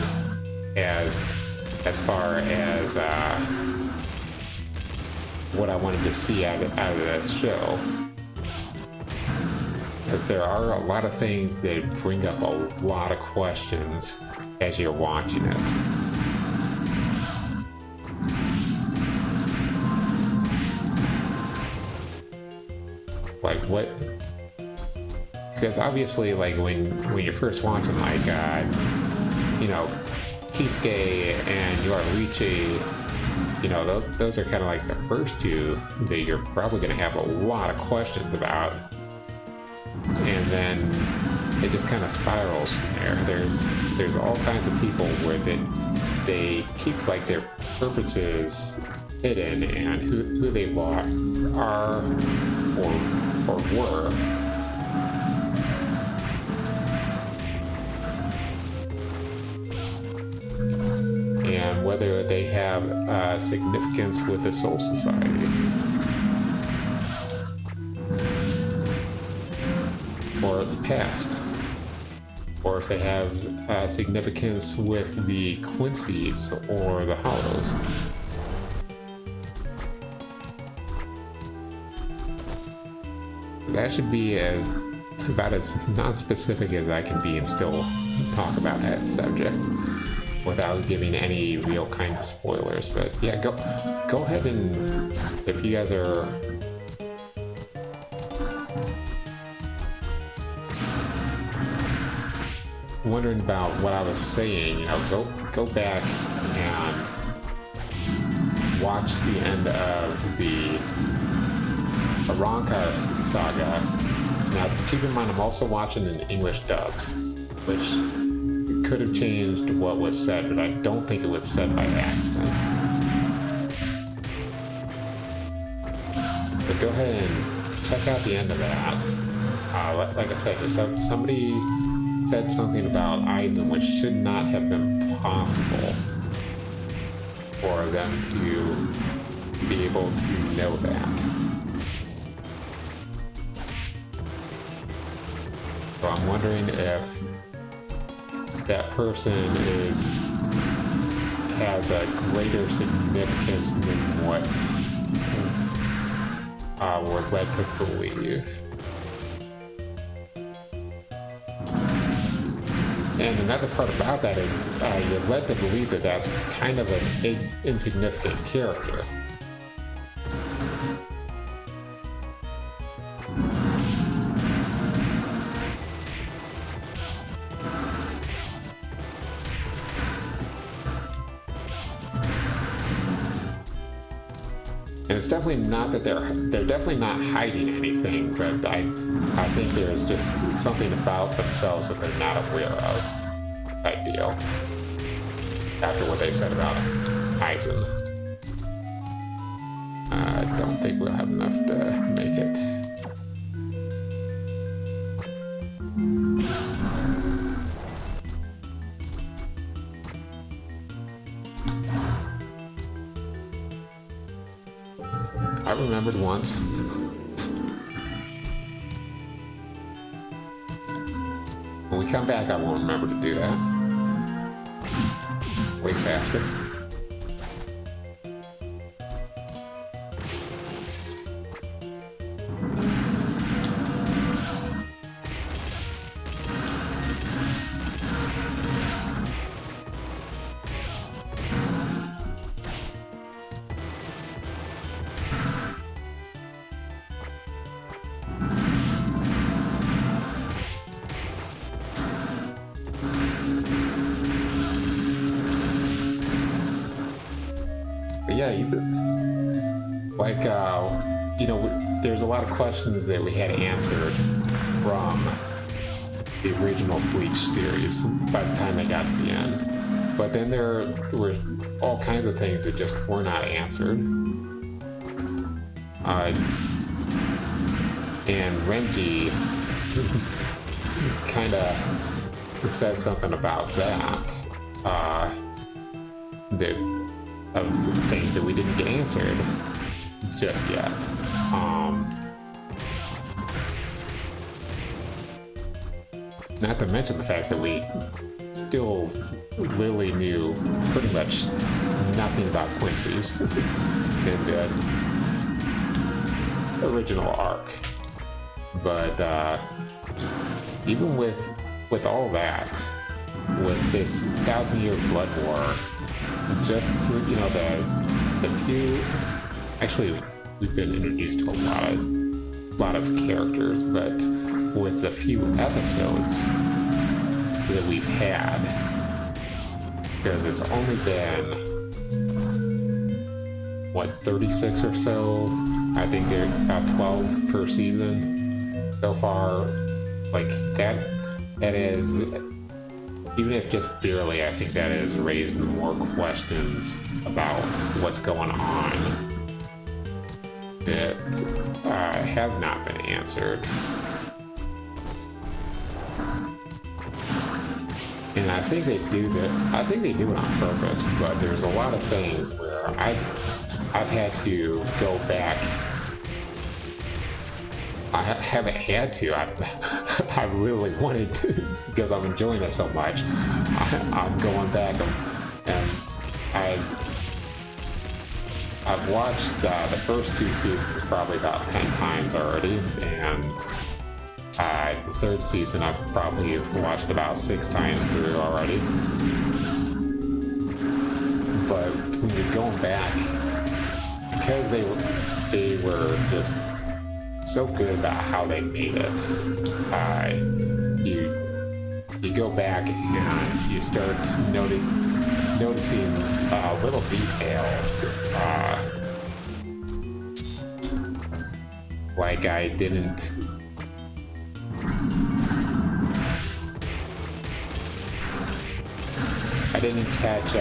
as far as what I wanted to see out of that show. Because there are a lot of things that bring up a lot of questions as you're watching it. Like what? Because obviously, like when you're first watching, like you know, Kisuke and Yoraichi, you know, those are kind of like the first two that you're probably going to have a lot of questions about, and then it just kind of spirals from there. There's all kinds of people where they keep like their purposes hidden and who they are or were. And whether they have significance with the Soul Society. Or its past. Or if they have significance with the Quincy's or the Hollows. That should be about as non-specific as I can be and still talk about that subject without giving any real kind of spoilers. But yeah, go ahead, and if you guys are wondering about what I was saying, you know, go back and watch the end of the a Rancor saga. Now, keep in mind, I'm also watching in English dubs, which could have changed what was said, but I don't think it was said by accident. But go ahead and check out the end of that. Like I said, somebody said something about Aizen which should not have been possible for them to be able to know that. So I'm wondering if that person has a greater significance than what we're led to believe. And another part about that is you're led to believe that that's kind of an insignificant character. And it's definitely not that they're definitely not hiding anything, but I think there's just something about themselves that they're not aware of, type deal. After what they said about Aizen. I don't think we'll have enough to make it. I remembered once. When we come back, I won't remember to do that. Way faster. There's a lot of questions that we had answered from the original Bleach series by the time they got to the end. But then there were all kinds of things that just were not answered. And Renji kind of says something about that. Of things that we didn't get answered just yet. Not to mention the fact that we still really knew pretty much nothing about Quincy's in the original arc. But even with all that, with this 1,000-year blood war, just the few. Actually, we've been introduced to a lot of characters, but with the few episodes that we've had, because it's only been 36 or so. I think they're about 12 per season so far. Like that is, even if just barely, I think that has raised more questions about what's going on that have not been answered. And I think they do that. I think they do it on purpose. But there's a lot of things where I've had to go back. I haven't had to. I really wanted to because I'm enjoying it so much. I'm going back and I've watched the first 2 seasons probably about 10 times already, and the third season I've probably watched about 6 times through already. But when you're going back, because they were just so good about how they made it, you go back and you start noticing little details Like I didn't catch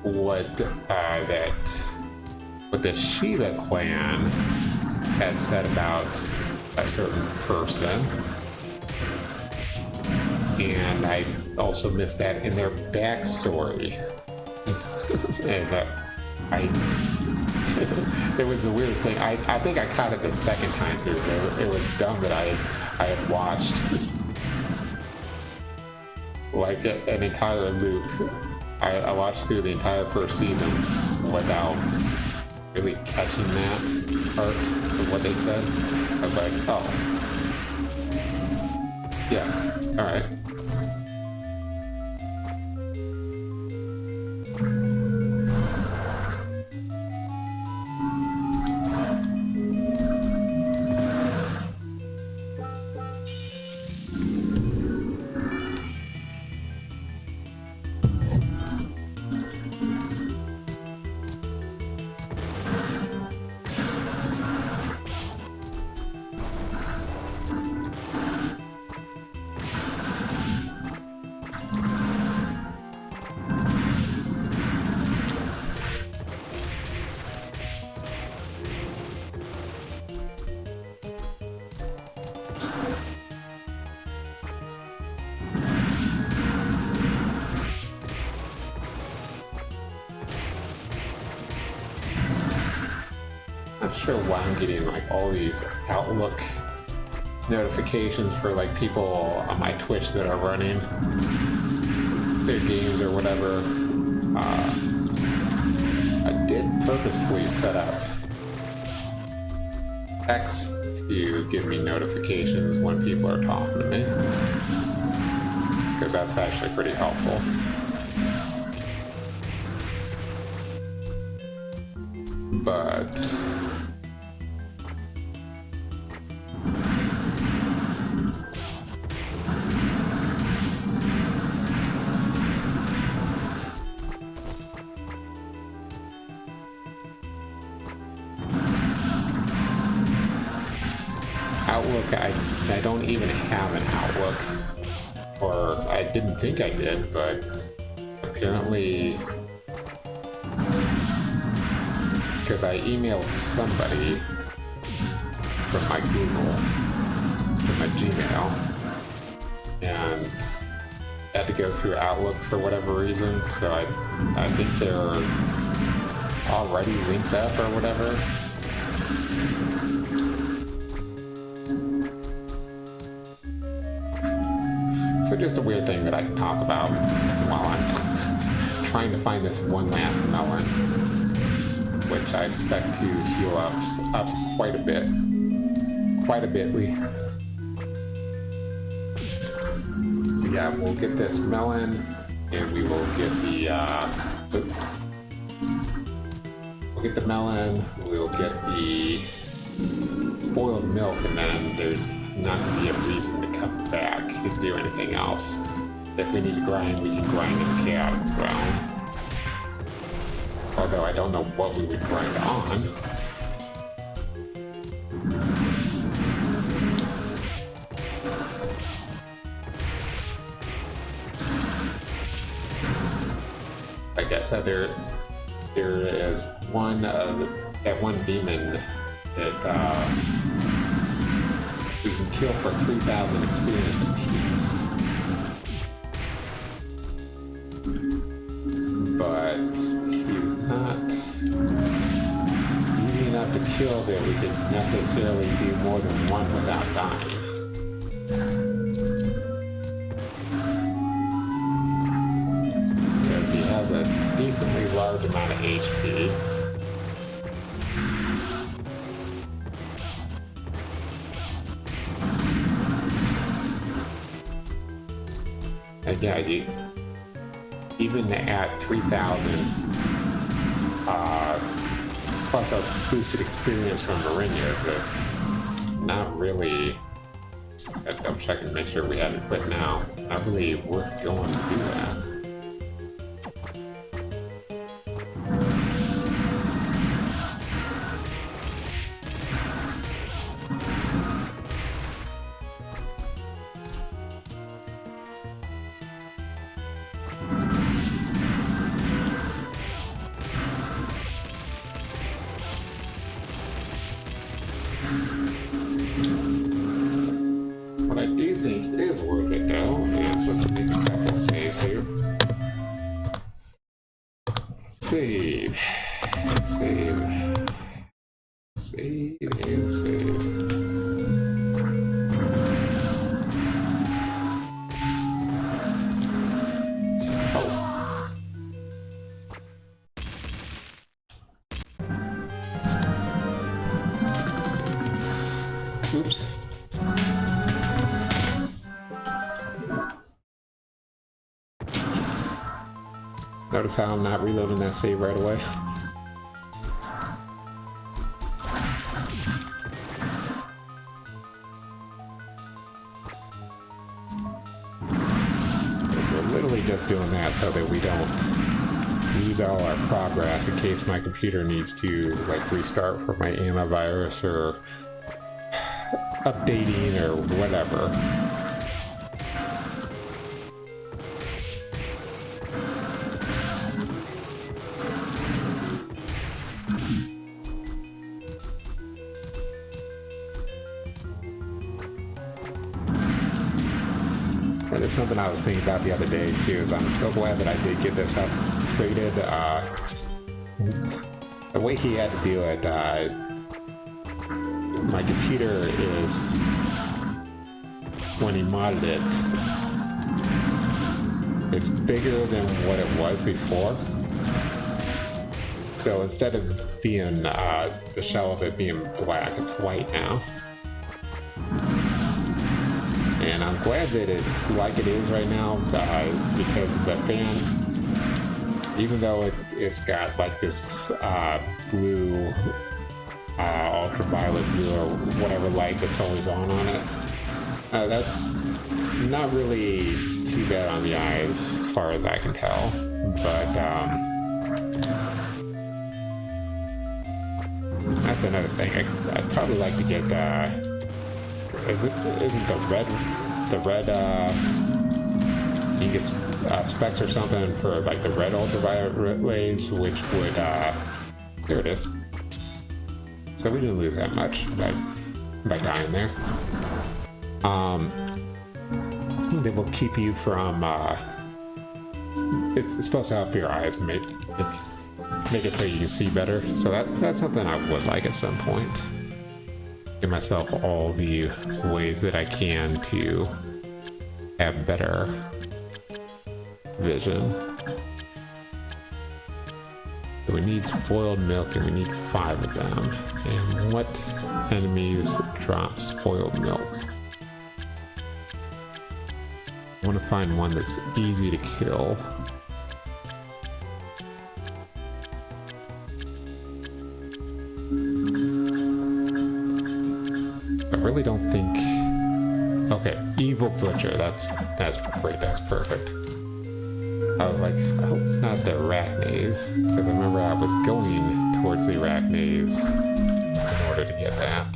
what the Sheila clan had said about a certain person, and I also missed that in their backstory. And it was the weirdest thing. I think I caught it the second time through. It was dumb that I had watched like an entire loop. I watched through the entire first season without really catching that part of what they said. I was like, oh, yeah, all right. Not sure why I'm getting like all these Outlook notifications for like people on my Twitch that are running their games or whatever. I did purposefully set up X to give me notifications when people are talking to me, because that's actually pretty helpful. But Outlook, I don't even have an Outlook, or I didn't think I did, but apparently, because I emailed somebody from my Google, from my Gmail, and had to go through Outlook for whatever reason, so I think they're already linked up or whatever. So just a weird thing that I can talk about while I'm trying to find this one last melon, which I expect to heal up quite a bit. Quite a bitly. Yeah, we'll get this melon, and we will get we'll get the melon, we'll get the spoiled milk, and then there's not going to be a reason to come back and do anything else. If we need to grind, we can grind in the chaotic realm. Although I don't know what we would grind on. Like I said, there is that one demon that we can kill for 3,000 experience apiece. But he's not easy enough to kill that we could necessarily do more than one without dying. Because he has a decently large amount of HP. And yeah, even at 3,000, plus a boosted experience from Marinas, it's not really, I'm checking to make sure we haven't quit now, not really worth going to do that. worth it though is let's make a couple saves here. Save. Save. Save and save. Oops. Notice how I'm not reloading that save right away. We're literally just doing that so that we don't lose all our progress in case my computer needs to like restart for my antivirus or updating or whatever. That is something I was thinking about the other day too, is I'm so glad that I did get this upgraded. The way he had to do it, my computer is, when he modded it, it's bigger than what it was before. So instead of being the shell of it being black, it's white now. And I'm glad that it's like it is right now, because the fan, even though it's got like this blue, ultraviolet blue or whatever light that's always on it, that's not really too bad on the eyes as far as I can tell. But that's another thing. I'd probably like to get isn't the red you can get specs or something for like the red ultraviolet rays, which would there it is. So we didn't lose that much by dying there. They will keep you from it's supposed to help your eyes make it so you can see better. So that's something I would like at some point. Give myself all the ways that I can to have better vision. So we need spoiled milk, and we need 5 of them. And what enemies drop spoiled milk? I want to find one that's easy to kill. I really don't think... Okay, Evil Butcher, that's great, that's perfect. I was like, I hope it's not the Arachnes, because I remember I was going towards the Arachnes in order to get that.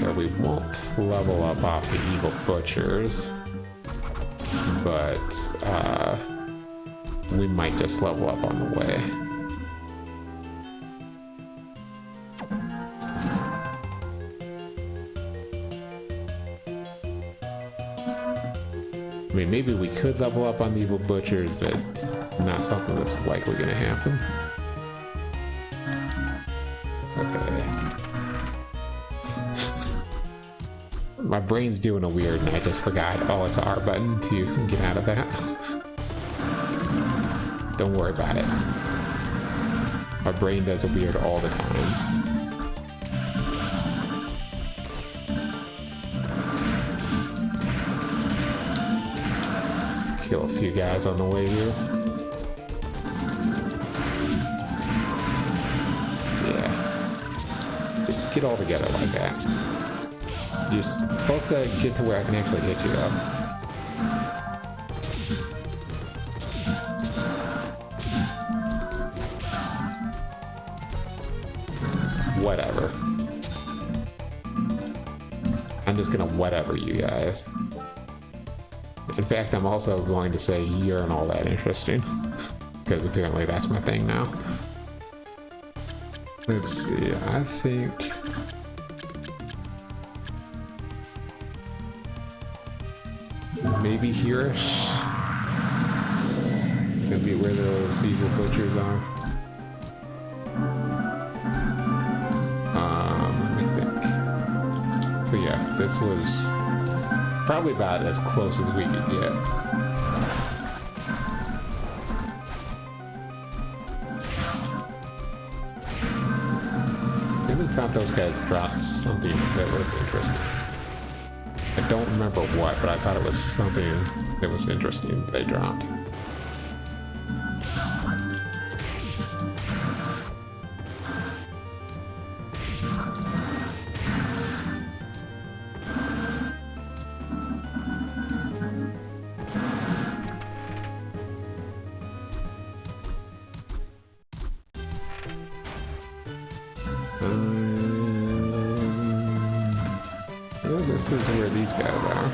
So we won't level up off the Evil Butchers, but we might just level up on the way. I mean, maybe we could level up on the Evil Butchers, but not something that's likely going to happen. Okay. My brain's doing a weird, and I just forgot. Oh, it's the R button to get out of that. Don't worry about it. My brain does a weird all the times. Let's kill a few guys on the way here. Yeah. Just get all together like that. You're supposed to get to where I can actually hit you though. Whatever. I'm just gonna whatever you guys. In fact, I'm also going to say you aren't all that interesting. Because apparently that's my thing now. Let's see, I think... maybe here-ish. It's gonna be where those evil butchers are. Let me think. So yeah, this was probably about as close as we could get. I really thought those guys dropped something that was interesting. I don't remember what, but I thought it was something that was interesting they dropped. This is where these guys are.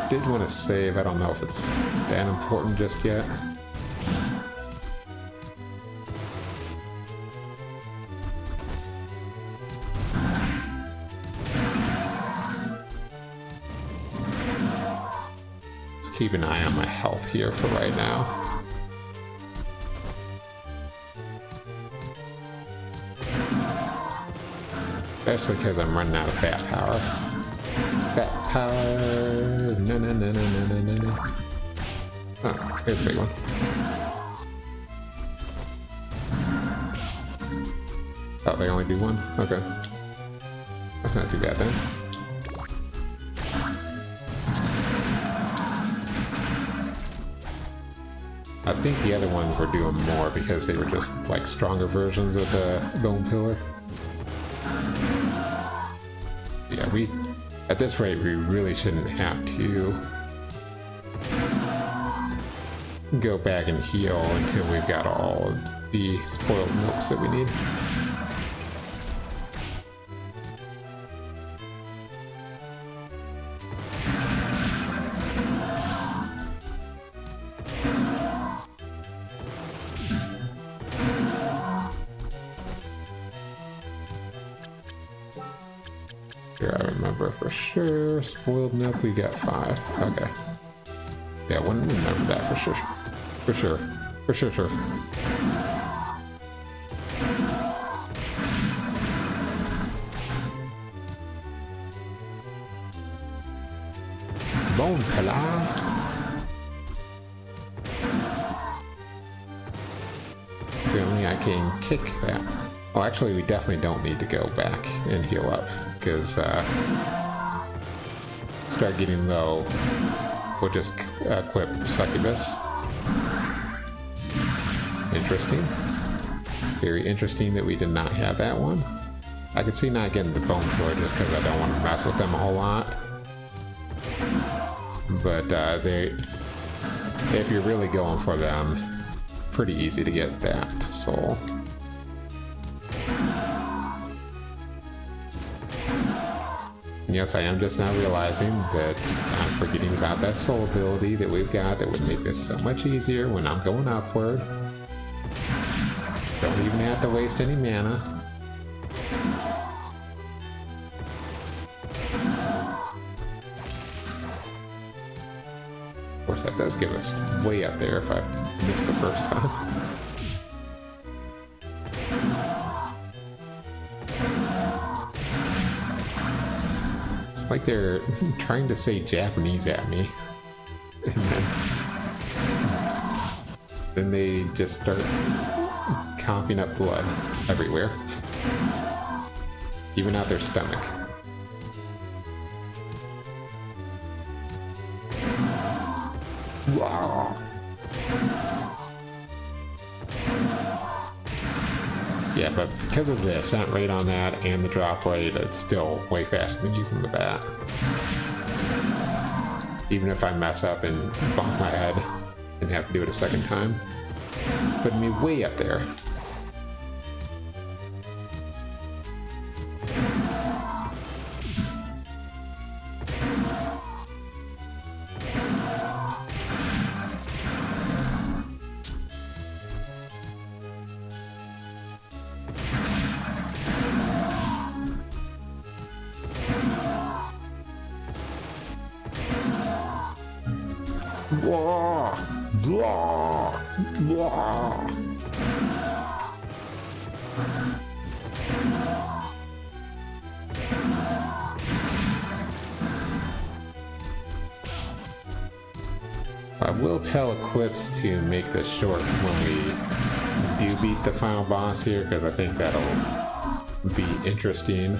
Did want to save, I don't know if it's that important just yet. Just keep an eye on my health here for right now. Especially because I'm running out of bat power. Bat power. No, no, no, no, no, no, no, no. Oh, here's a big one. Oh, they only do one? Okay. That's not too bad then. I think the other ones were doing more because they were just like stronger versions of the bone pillar. Yeah, at this rate, we really shouldn't have to go back and heal until we've got all of the spoiled milks that we need. I remember for sure. Spoiled milk, we got 5. Okay. Yeah, I wouldn't remember that for sure. For sure. For sure, sure. Bone pillar. Apparently I can kick that. Oh, actually, we definitely don't need to go back and heal up, because start getting low, we'll just equip Succubus. Interesting. Very interesting that we did not have that one. I could see not getting the Bone Pillar just because I don't want to mess with them a whole lot. But if you're really going for them, pretty easy to get that soul. Yes, I am just now realizing that I'm forgetting about that soul ability that we've got that would make this so much easier when I'm going upward. Don't even have to waste any mana. Of course, that does give us way up there if I missed the first time. Like they're trying to say Japanese at me, and then they just start coughing up blood everywhere, even out their stomach. Wow. Yeah, but because of the ascent rate on that and the drop rate, it's still way faster than using the bat. Even if I mess up and bonk my head and have to do it a second time, putting me way up there. Blah, blah, blah. I will tell Eclipse to make this short when we do beat the final boss here, because I think that'll be interesting.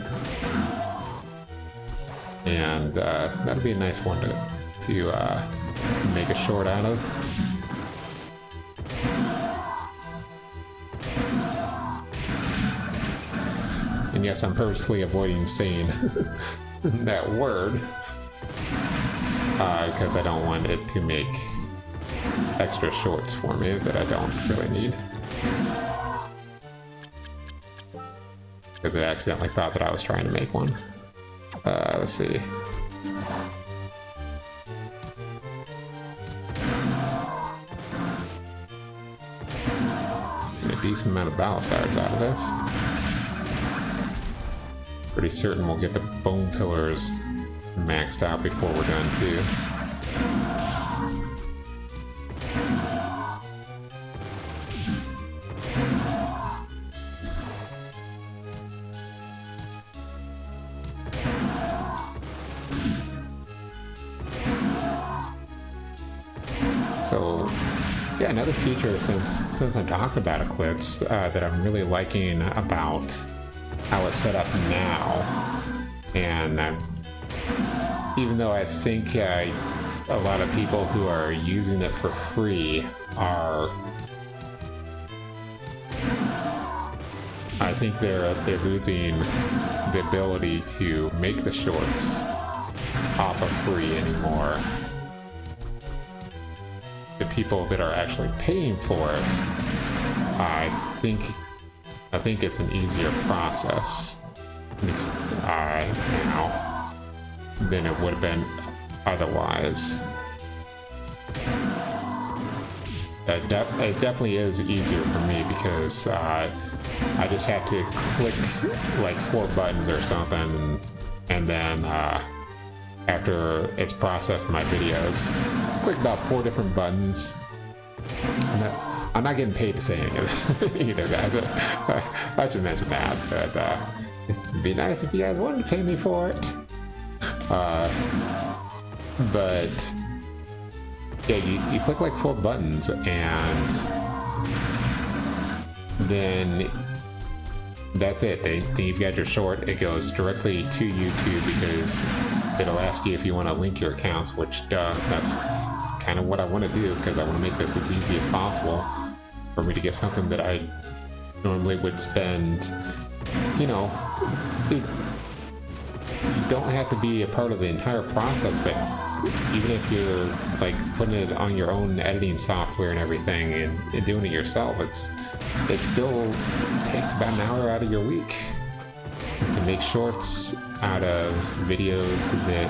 And that'll be a nice one to make a short out of. And yes, I'm purposely avoiding saying that word because I don't want it to make extra shorts for me that I don't really need. Because it accidentally thought that I was trying to make one. Let's see. Get a decent amount of battle shards out of this. Pretty certain we'll get the bone pillars maxed out before we're done too. So, yeah, another feature since I talked about Eclipse that I'm really liking about how it's set up now, and even though I think a lot of people who are using it for free are, I think they're losing the ability to make the shorts off of free anymore. The people that are actually paying for it, I think it's an easier process now than it would have been otherwise. It definitely is easier for me because I just have to click like 4 buttons or something, and then after it's processed my videos, click about 4 different buttons. I'm not getting paid to say any of this either, guys. I should mention that, but it'd be nice if you guys wanted to pay me for it. But yeah, you click like 4 buttons, and then that's it. Then you've got your short. It goes directly to YouTube because it'll ask you if you want to link your accounts, which that's kind of what I want to do, because I want to make this as easy as possible for me to get something that I normally would spend, you don't have to be a part of the entire process, but even if you're like putting it on your own editing software and everything and doing it yourself, it still takes about an hour out of your week to make shorts out of videos that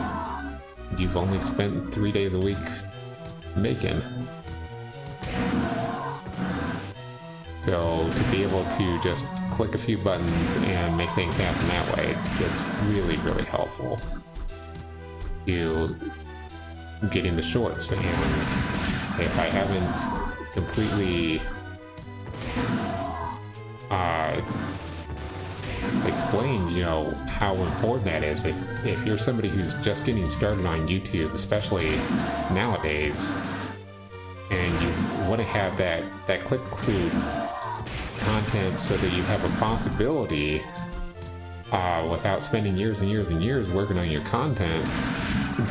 you've only spent 3 days a week making. So to be able to just click a few buttons and make things happen that way, it's really, really helpful to getting the shorts. And if I haven't completely explained, how important that is, if you're somebody who's just getting started on YouTube, especially nowadays, and you want to have that click-through content so that you have a possibility without spending years and years and years working on your content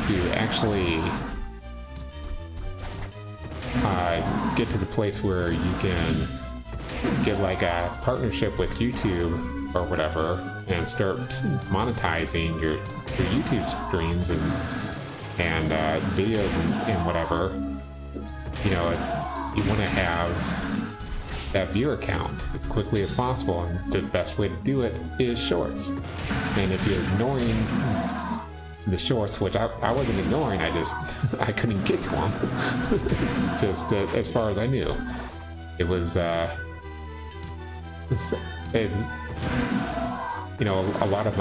to actually get to the place where you can get like a partnership with YouTube or whatever and start monetizing your YouTube streams and videos and whatever. You want to have that viewer count as quickly as possible, and the best way to do it is shorts. And if you're ignoring the shorts, which I wasn't ignoring, I couldn't get to them just as far as I knew. It was a lot of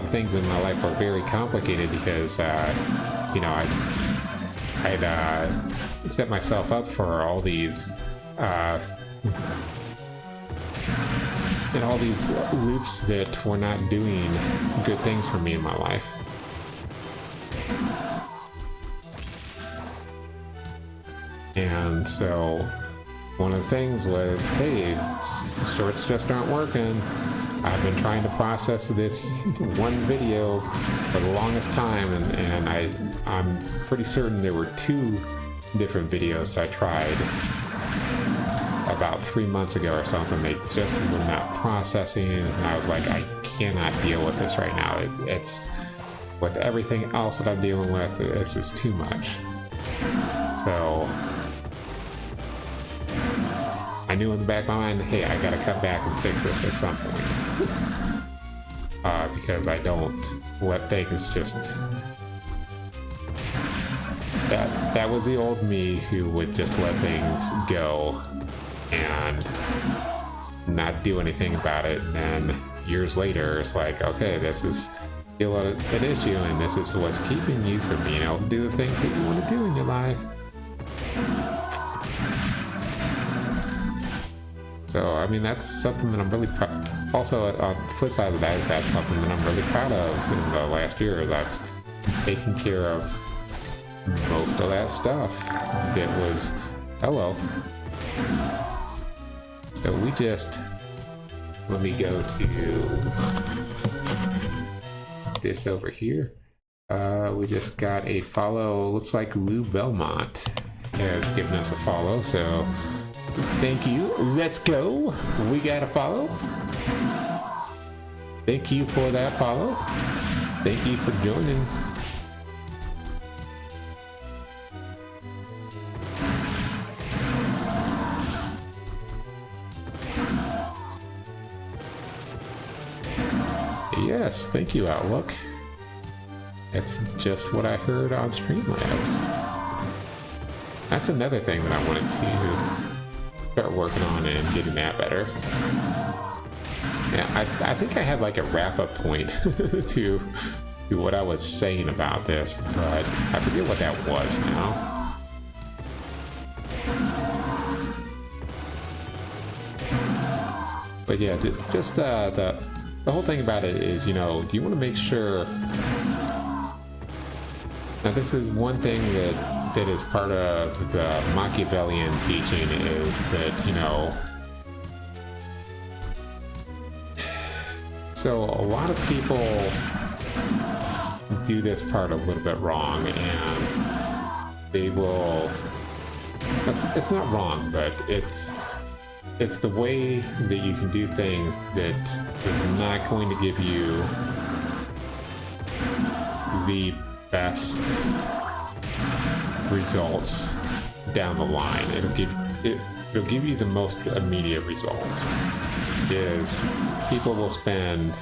things in my life are very complicated because I'd set myself up for all these and all these loops that were not doing good things for me in my life. And so one of the things was, hey, shorts just aren't working. I've been trying to process this one video for the longest time, and I'm pretty certain there were 2 different videos that I tried about 3 months ago or something. They just were not processing, and I was like, I cannot deal with this right now. It's with everything else that I'm dealing with, it's just too much. So I knew in the back of my mind, hey, I gotta cut back and fix this at some point. Because I don't let things just... That was the old me who would just let things go and not do anything about it. And then years later, it's like, okay, this is still an issue, and this is what's keeping you from being able to do the things that you want to do in your life. So, I mean, that's something that I'm really proud. Also, on the flip side of that is that's something that I'm really proud of in the last year, is I've taken care of most of that stuff that was, hello. So we just, let me go to this over here. We just got a follow. Looks like Lou Belmont has given us a follow, so thank you. Let's go. We got a follow. Thank you for that follow. Thank you for joining. Yes, thank you, Outlook. That's just what I heard on Streamlabs. That's another thing that I wanted to start working on and getting that better. Yeah, I think I had like a wrap-up point to what I was saying about this, but I forget what that was now. But yeah, just the whole thing about it is, you know, do you want to make sure... Now this is one thing that is part of the Machiavellian teaching, is that, you know... So a lot of people do this part a little bit wrong, and they will... It's not wrong, but it's the way that you can do things that is not going to give you the best results down the line. It'll give you the most immediate results. Is people will spend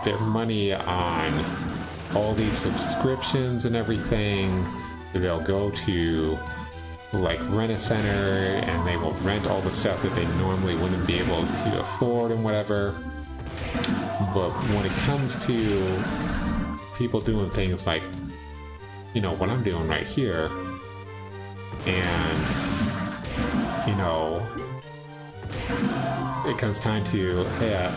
their money on all these subscriptions and everything. They'll go to like rent a center, and they will rent all the stuff that they normally wouldn't be able to afford and whatever. But when it comes to people doing things like, you know, what I'm doing right here, and, you know, it comes time to, hey,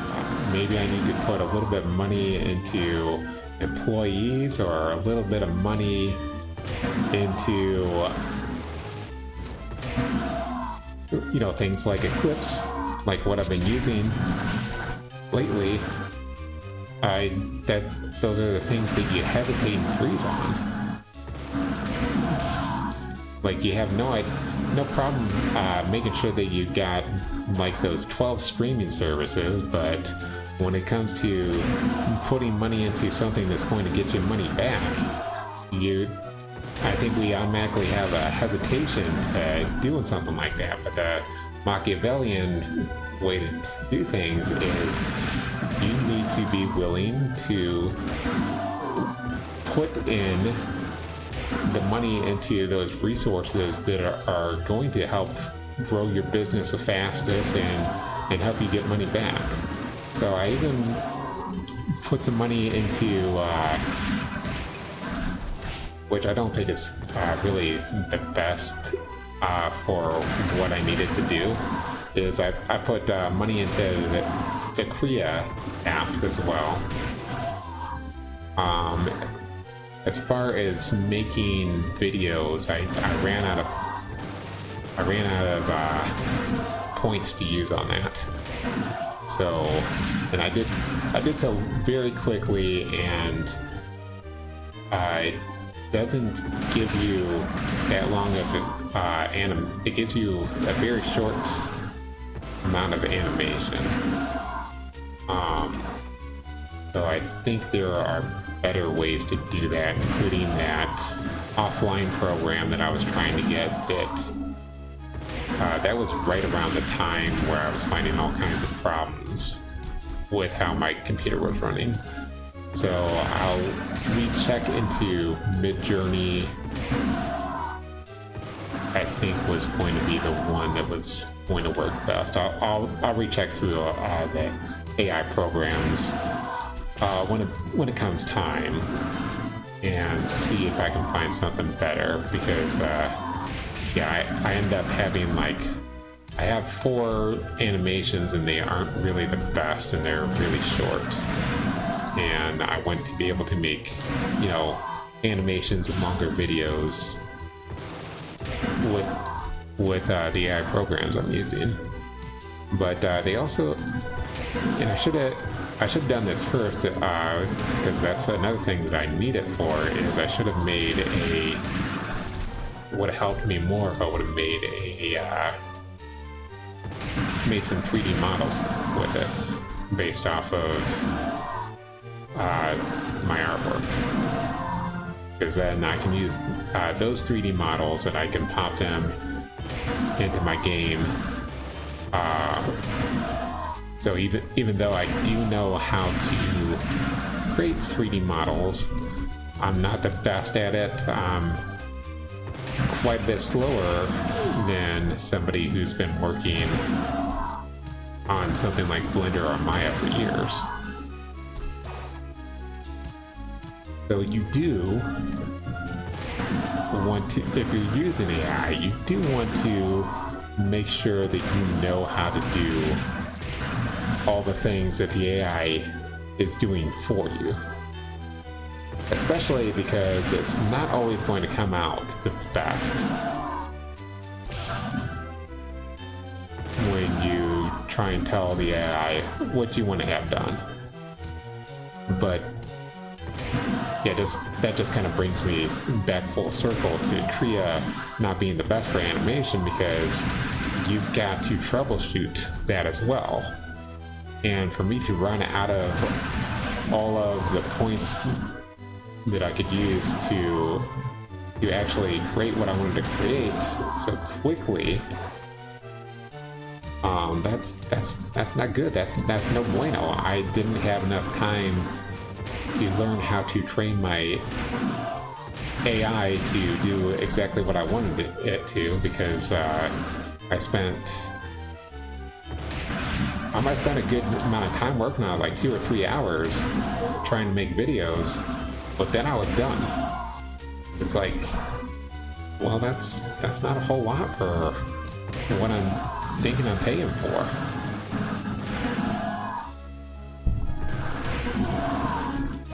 maybe I need to put a little bit of money into employees, or a little bit of money into, you know, things like Eclipse, like what I've been using lately. Those are the things that you hesitate and freeze on. Like, you have no problem making sure that you've got like those 12 streaming services, but when it comes to putting money into something that's going to get you money back, I think we automatically have a hesitation to doing something like that. But the Machiavellian way to do things is you need to be willing to put in the money into those resources that are going to help grow your business the fastest and help you get money back. So I even put some money into which I don't think is really the best for what I needed to do, is I put money into the Kriya app as well. As far as making videos, I ran out of points to use on that. So, and I did so very quickly, and it doesn't give you that long of it gives you a very short amount of animation. So I think there are better ways to do that, including that offline program that I was trying to get. That was right around the time where I was finding all kinds of problems with how my computer was running. So I'll recheck into Midjourney. I think was going to be the one that was going to work best. I'll recheck through the AI programs when it comes time, and see if I can find something better, because I end up having I have 4 animations and they aren't really the best, and they're really short, and I want to be able to make animations and longer videos with the AI programs I'm using. But they also, and I should have done this first, because that's another thing that I need it for, is I should have made would have helped me more if I would have made made some 3D models with it based off of my artwork, because then I can use those 3D models and I can pop them into my game. So even though I do know how to create 3D models, I'm not the best at it. Quite a bit slower than somebody who's been working on something like Blender or Maya for years. So you do want to, if you're using AI, you do want to make sure that you know how to do all the things that the AI is doing for you. Especially because it's not always going to come out the best when you try and tell the AI what you want to have done. But yeah, that just kind of brings me back full circle to Kriya not being the best for animation, because you've got to troubleshoot that as well. And for me to run out of all of the points that I could use to actually create what I wanted to create so quickly, that's not good. That's no bueno. I didn't have enough time to learn how to train my AI to do exactly what I wanted it to, because I might spend a good amount of time working on it, like 2 or 3 hours trying to make videos, but then I was done. It's like, well, that's not a whole lot for what I'm thinking I'm paying for.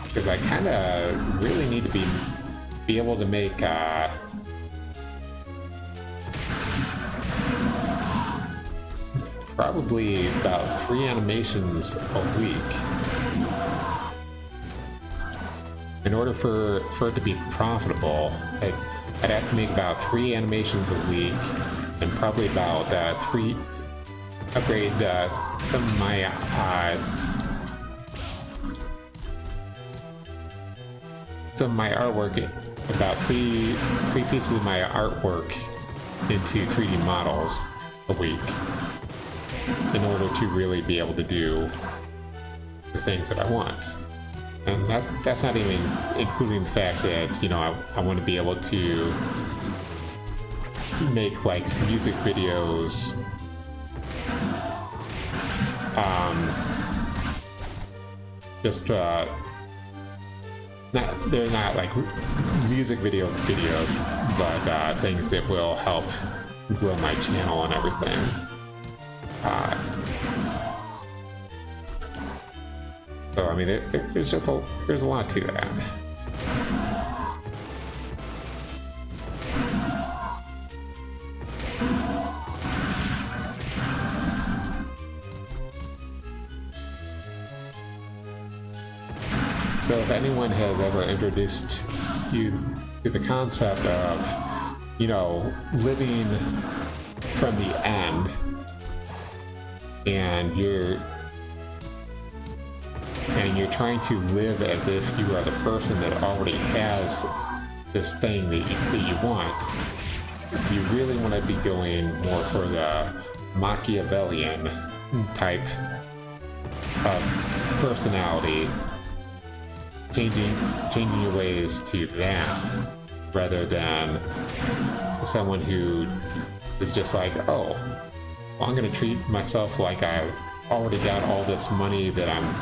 Because I kind of really need to be able to make probably about 3 animations a week. In order for it to be profitable, I'd have to make about 3 animations a week, and probably about upgrade some of my artwork, about three pieces of my artwork into 3D models a week, in order to really be able to do the things that I want. And that's not even including the fact that, I want to be able to make like music videos, they're not like music videos, but things that will help grow my channel and everything. So I mean, there's a lot to that. So if anyone has ever introduced you to the concept of, you know, living from the end, and you're trying to live as if you are the person that already has this thing that you want, you really want to be going more for the Machiavellian type of personality, changing your ways to that, rather than someone who is just like, oh, well, I'm going to treat myself like I've already got all this money that I'm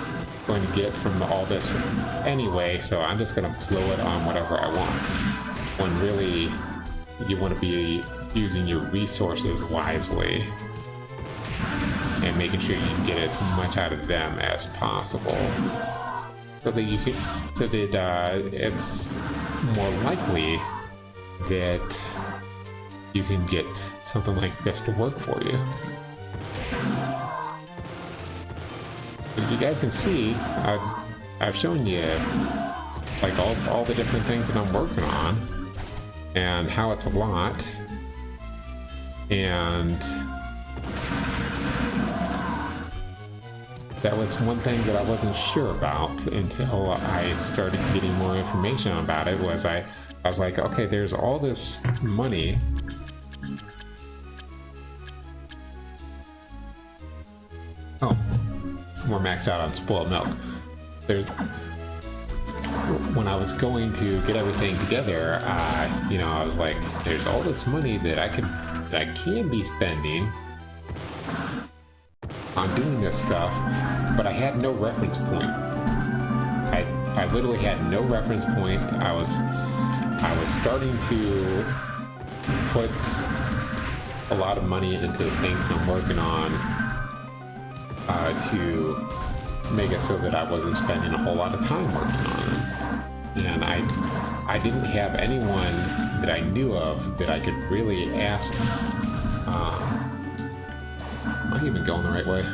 going to get from all this anyway, so I'm just going to blow it on whatever I want. When really, you want to be using your resources wisely and making sure you can get as much out of them as possible, so that it's more likely that you can get something like this to work for you. As you guys can see, I've shown you like all the different things that I'm working on and how it's a lot, and that was one thing that I wasn't sure about until I started getting more information about it. I was like, okay, there's all this money. Oh, we're maxed out on spoiled milk. When I was going to get everything together, you know, I was like, there's all this money that I can be spending on doing this stuff, but I had no reference point. I literally had no reference point. I was starting to put a lot of money into the things that I'm working on to make it so that I wasn't spending a whole lot of time working on them. And I didn't have anyone that I knew of that I could really ask. Am I even going the right way?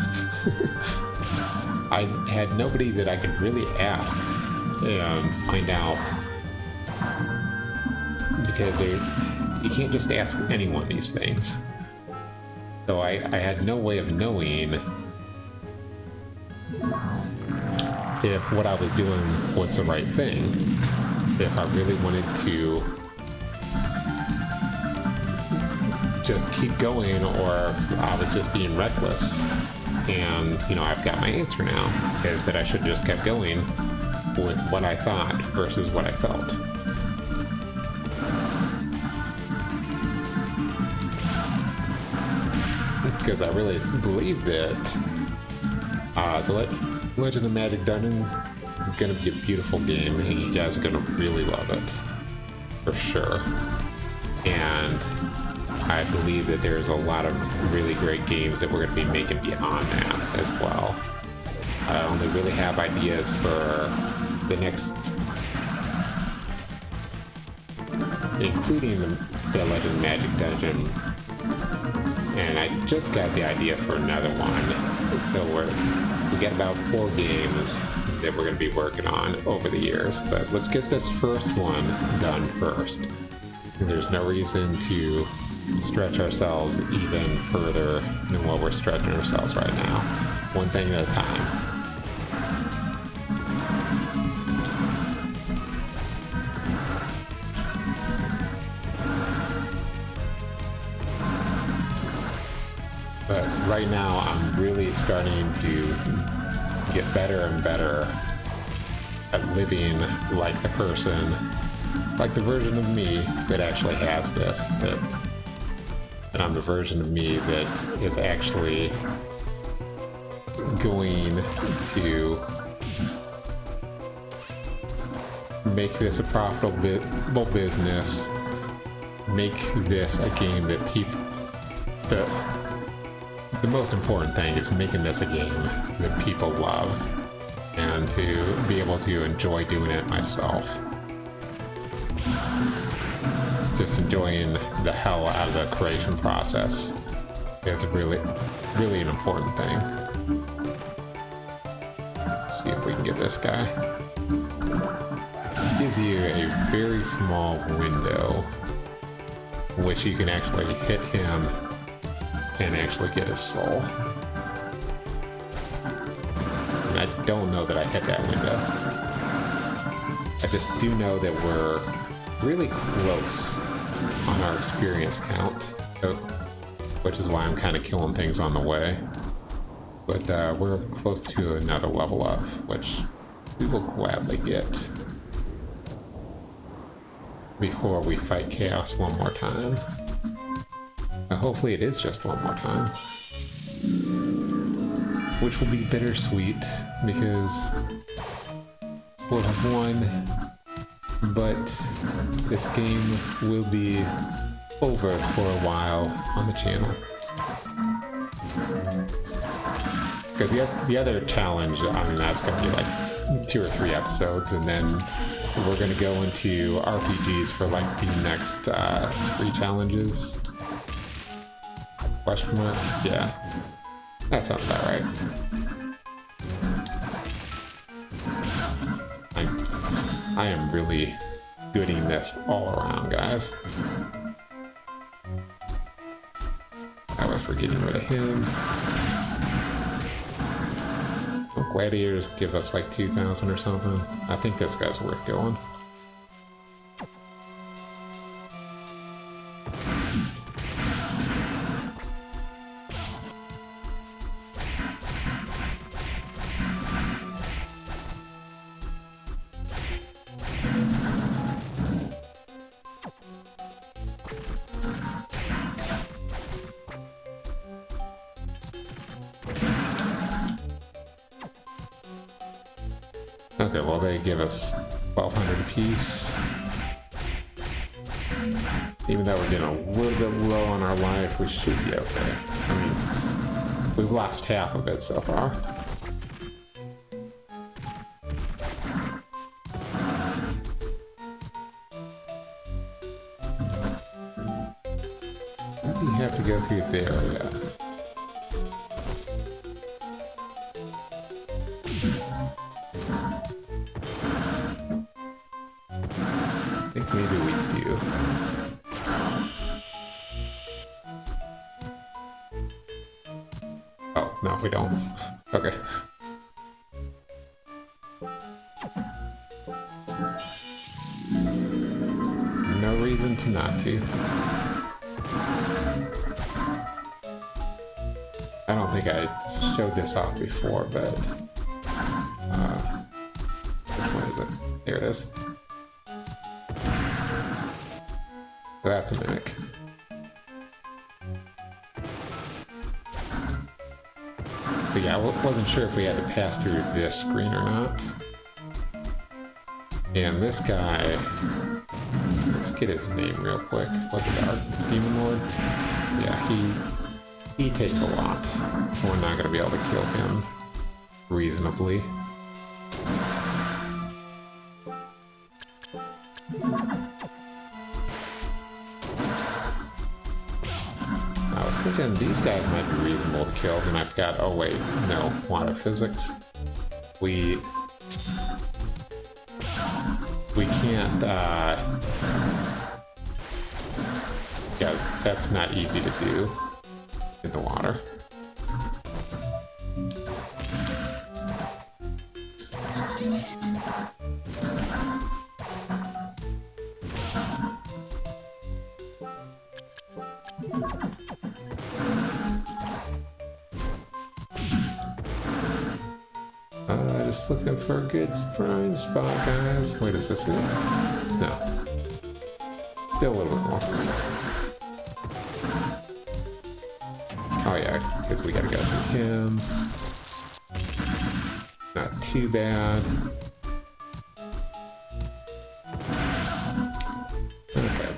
I had nobody that I could really ask and find out, because you can't just ask anyone these things. So I had no way of knowing if what I was doing was the right thing, if I really wanted to just keep going, or if I was just being reckless. And, you know, I've got my answer now, is that I should have just kept going with what I thought versus what I felt. Because I really believe that the Legend of Magic Dungeon is going to be a beautiful game, and you guys are going to really love it, for sure. And I believe that there's a lot of really great games that we're going to be making beyond that as well. I only really have ideas for the next, including the Legend of Magic Dungeon, and I just got the idea for another one. So we got about 4 games that we're going to be working on over the years, but let's get this first one done first. There's no reason to stretch ourselves even further than what we're stretching ourselves right now. One thing at a time. But right now I'm really starting to get better and better at living like the version of me that actually has this, that I'm the version of me that is actually going to make this a profitable business, make this a game that people... The most important thing is making this a game that people love, and to be able to enjoy doing it myself. Just enjoying the hell out of the creation process is really an important thing. Let's see if we can get this guy. It gives you a very small window which you can actually hit him and actually get his soul. And I don't know that I hit that window. I just do know that we're really close on our experience count, which is why I'm kind of killing things on the way. But we're close to another level up, which we will gladly get before we fight Chaos one more time. Hopefully it is just one more time. Which will be bittersweet, because we'll have won, but this game will be over for a while on the channel. Because the other challenge, I mean, that's going to be like 2 or 3 episodes, and then we're going to go into RPGs for like the next 3 challenges. Question mark? Yeah. That sounds about right. I am really gooding this all around, guys. That was for getting rid of him. Don't gladiators give us like 2,000 or something? I think this guy's worth going. Okay, well they give us 1,200 apiece. Even though we're getting a little bit low on our life, we should be okay. I mean, we've lost half of it so far. We have to go through there yet. I think maybe we do. Oh, no, we don't. Okay. No reason to not to. I don't think I showed this off before, but which one is it? There it is. So that's a mimic. So yeah, I wasn't sure if we had to pass through this screen or not. And this guy, let's get his name real quick. Was it our Demon Lord? Yeah, he takes a lot. We're not gonna be able to kill him reasonably. I was thinking these guys might be reasonable to kill, then I forgot, oh wait, no, water physics. We can't, yeah, that's not easy to do in the water. Just looking for a good sprine spot, guys. Wait, is this it? No. Still a little bit more. Oh yeah, because we gotta go through him. Not too bad.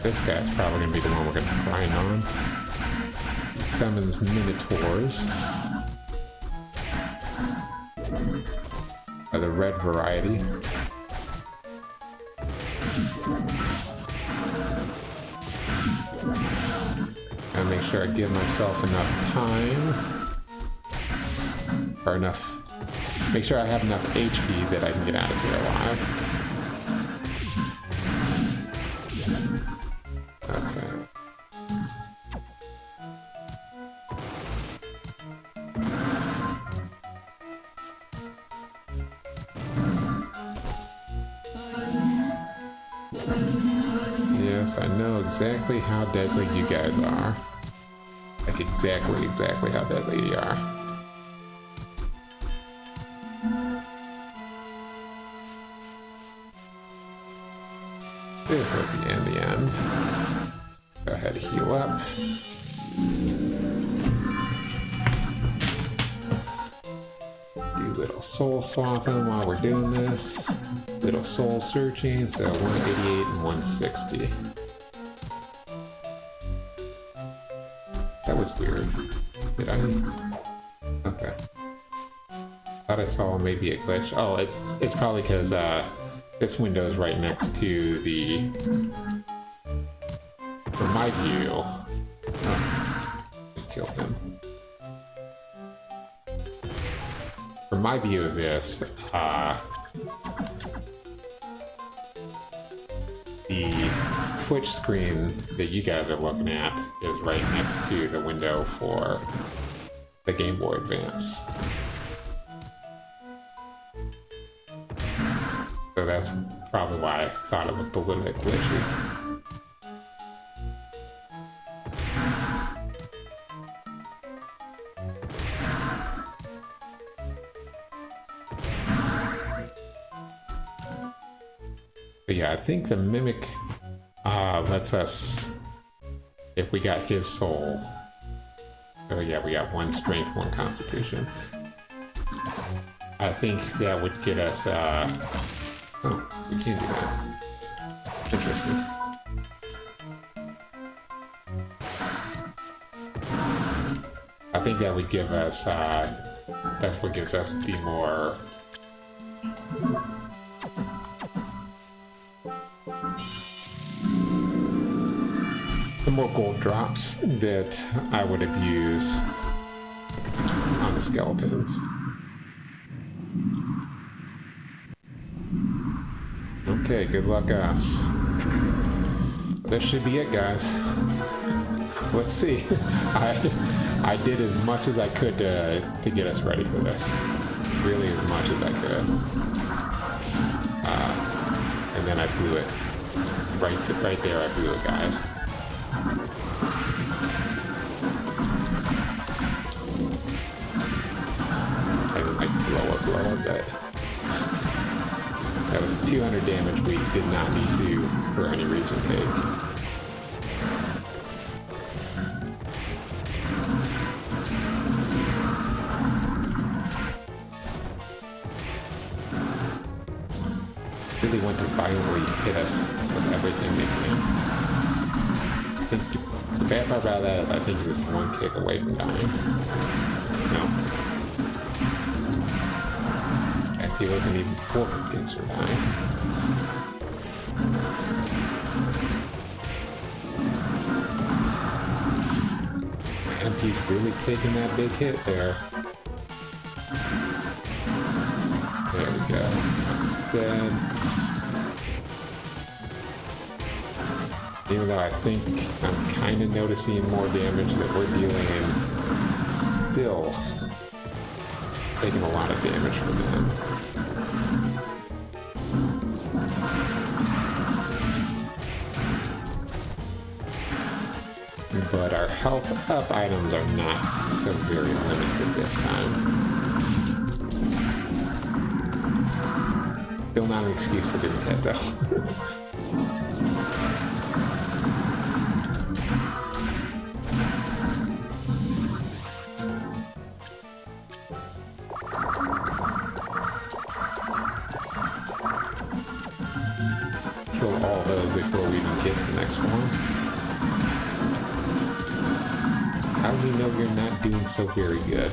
This guy's probably gonna be the one we're gonna grind on. He summons minotaurs. The red variety. And make sure I give myself enough time. Or enough. Make sure I have enough HP that I can get out of here alive. Okay. Yes, I know exactly how deadly you guys are. Like exactly how deadly you are. This was the end. Go ahead and heal up. Do a little soul swapping while we're doing this. Little soul searching, so 188 and 160. That was weird. Did I? Okay. Thought I saw maybe a glitch. Oh, it's probably because this window is right next to the. From my view. Oh, just killed him. From my view of this, the Twitch screen that you guys are looking at is right next to the window for the Game Boy Advance. So that's probably why I thought it looked a little bit glitchy. But yeah, I think the Mimic lets us, if we got his soul. Oh yeah, we got 1 strength, 1 constitution. I think that would get us, oh, we can't do that. Interesting. I think that would give us, that's what gives us the more gold drops that I would have used on the skeletons. Okay, good luck us. This should be it, guys. Let's see. I did as much as I could to get us ready for this. Really as much as I could. And then I blew it. Right there I blew it, guys. I didn't like blow up that was 200 damage we did not need to for any reason take. Really want to violently hit us with everything they can. I think the bad part about that is I think he was 1 kick away from dying. No. And he wasn't even 4 kicks from dying. And he's really taking that big hit there. There we go. It's dead. Even though I think I'm kind of noticing more damage that we're dealing, still taking a lot of damage from them. But our health up items are not so very limited this time. Still not an excuse for getting hit though. kill all those before we even get to the next form. How do you know you're not doing so very good?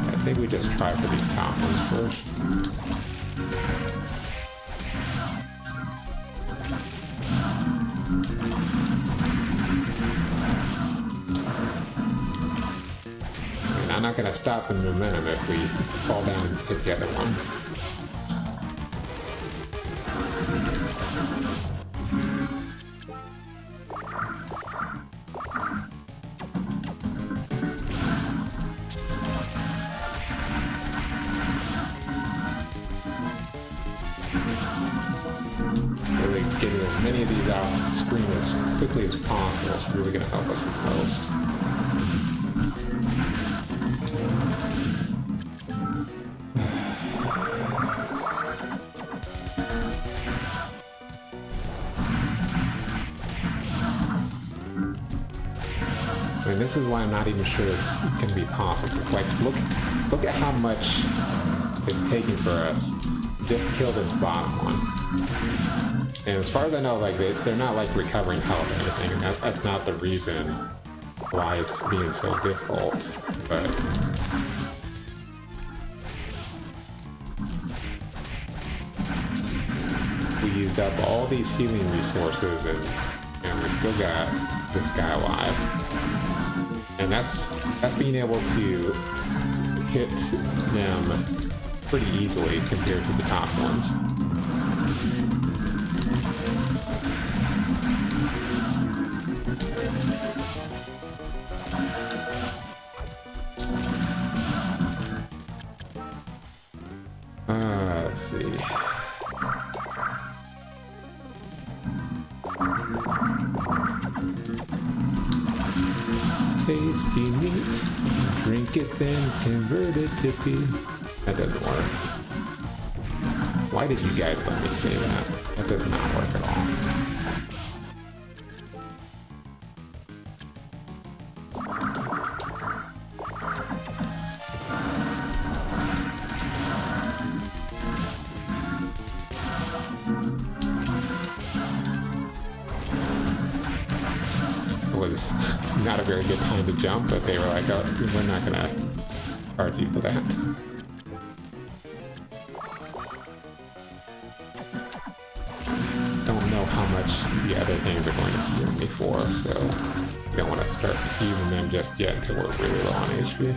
I think we just try for these top ones first. I'm not going to stop the momentum if we fall down and hit the other one. Really getting as many of these off the screen as quickly as possible is really going to help us the most. I mean, this is why I'm not even sure it's going to be possible. It's like, look at how much it's taking for us just to kill this bottom one. And as far as I know, like they're not like recovering health or anything. That's not the reason why it's being so difficult. But we used up all these healing resources, and we still got this guy alive. And that's being able to hit them pretty easily compared to the top ones. Let's see. Tasty meat, drink it then convert it to pee. That doesn't work. Why did you guys let me say that? That does not work at all. Was not a very good time to jump, but they were like, oh, we're not gonna charge you for that. Don't know how much the other things are going to heal me for, so we don't want to start using them just yet until we're really low on HP.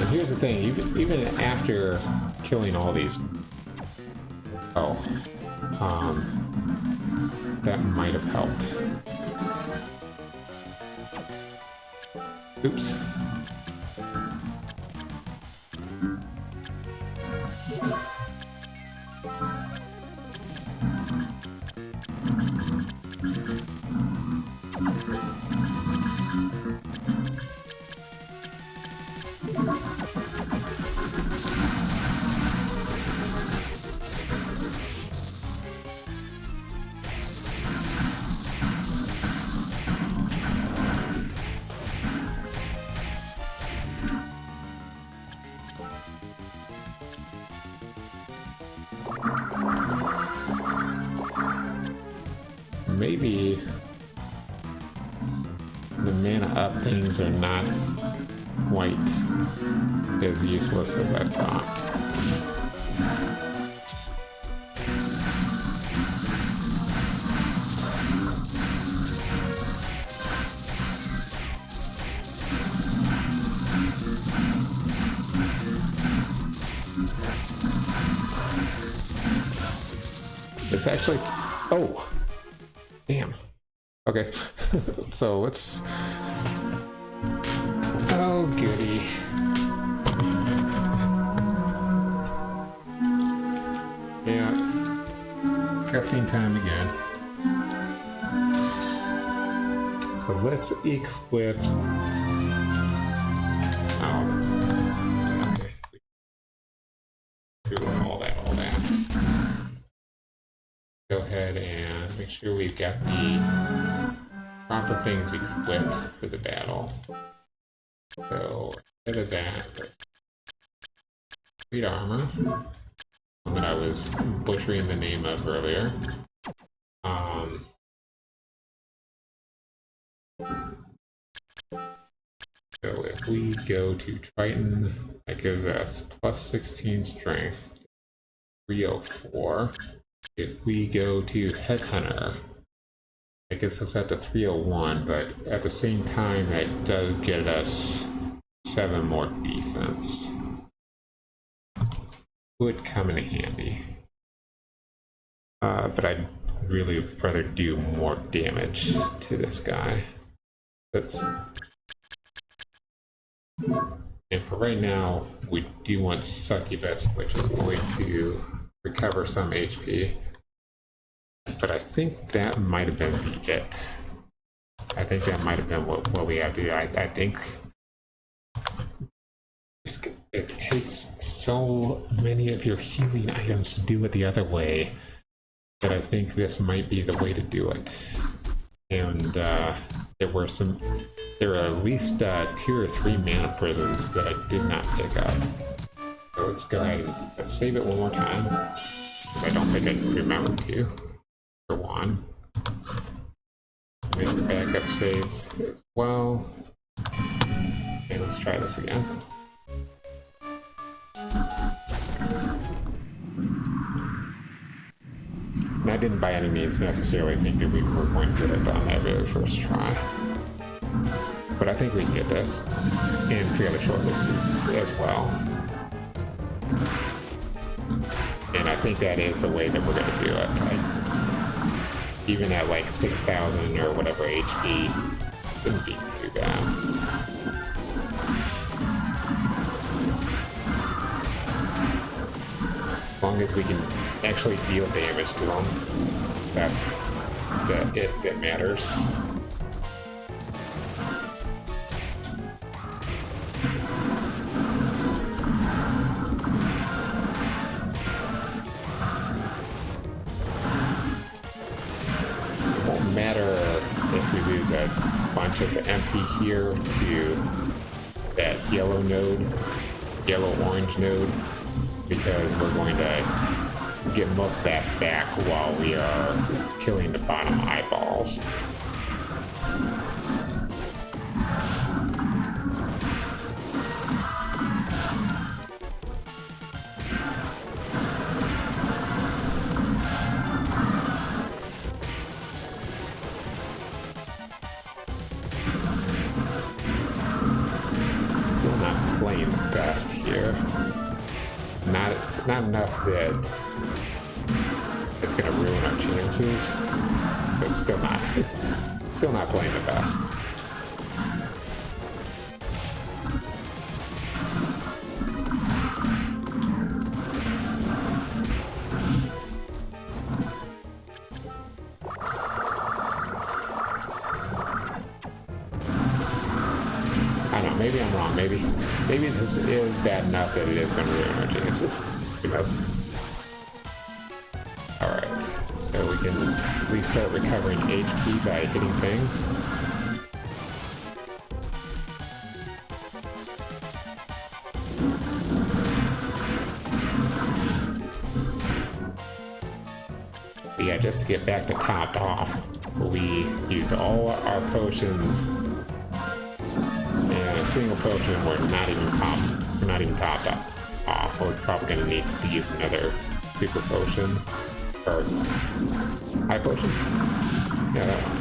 Here's the thing, even after killing all these... Oh. That might have helped. Oops. Maybe the mana up things are not quite as useless as I thought. This actually... Oh! Damn. Okay. So let's... Oh, goody. Yeah. Cutscene time again. So let's equip... Oh, let's... Okay. Through all that. Go ahead and make sure we've got the proper things equipped for the battle. So, instead of that, let's complete armor, one that I was butchering the name of earlier. So if we go to Triton, that gives us plus 16 strength, 304. If we go to Headhunter, that gets us up to 301, but at the same time, that does get us 7 more defense. Would come in handy. But I'd really rather do more damage to this guy. And for right now, we do want Succubus, which is going to recover some HP. But I think that might have been it. I think that might have been what we have to do. I think it takes so many of your healing items to do it the other way that I think this might be the way to do it. And there were at least 2 or 3 Mana Prisms that I did not pick up. So let's go ahead and let's save it one more time, because I don't think I remember to. For one. Make the backup saves as well. Okay, let's try this again. And I didn't by any means necessarily think that we were going to get it on that very first try. But I think we can get this in fairly shortly as well. And I think that is the way that we're going to do it. Even at like 6,000 or whatever HP, wouldn't be too bad. As long as we can actually deal damage to them, that's it that matters. Matter if we lose a bunch of MP here to that yellow-orange node, because we're going to get most of that back while we are killing the bottom eyeballs. Still not playing the best here. Not enough that it's going to ruin our chances, but still not playing the best. I don't know, maybe I'm wrong. Maybe this is bad enough that it is going to ruin our chances. Who knows? Alright, so we can at least start recovering HP by hitting things. But yeah, just to get back to topped off, we used all our potions. A single potion, we're not even topped off. We're probably going to need to use another super potion or high potion. Yeah, that one.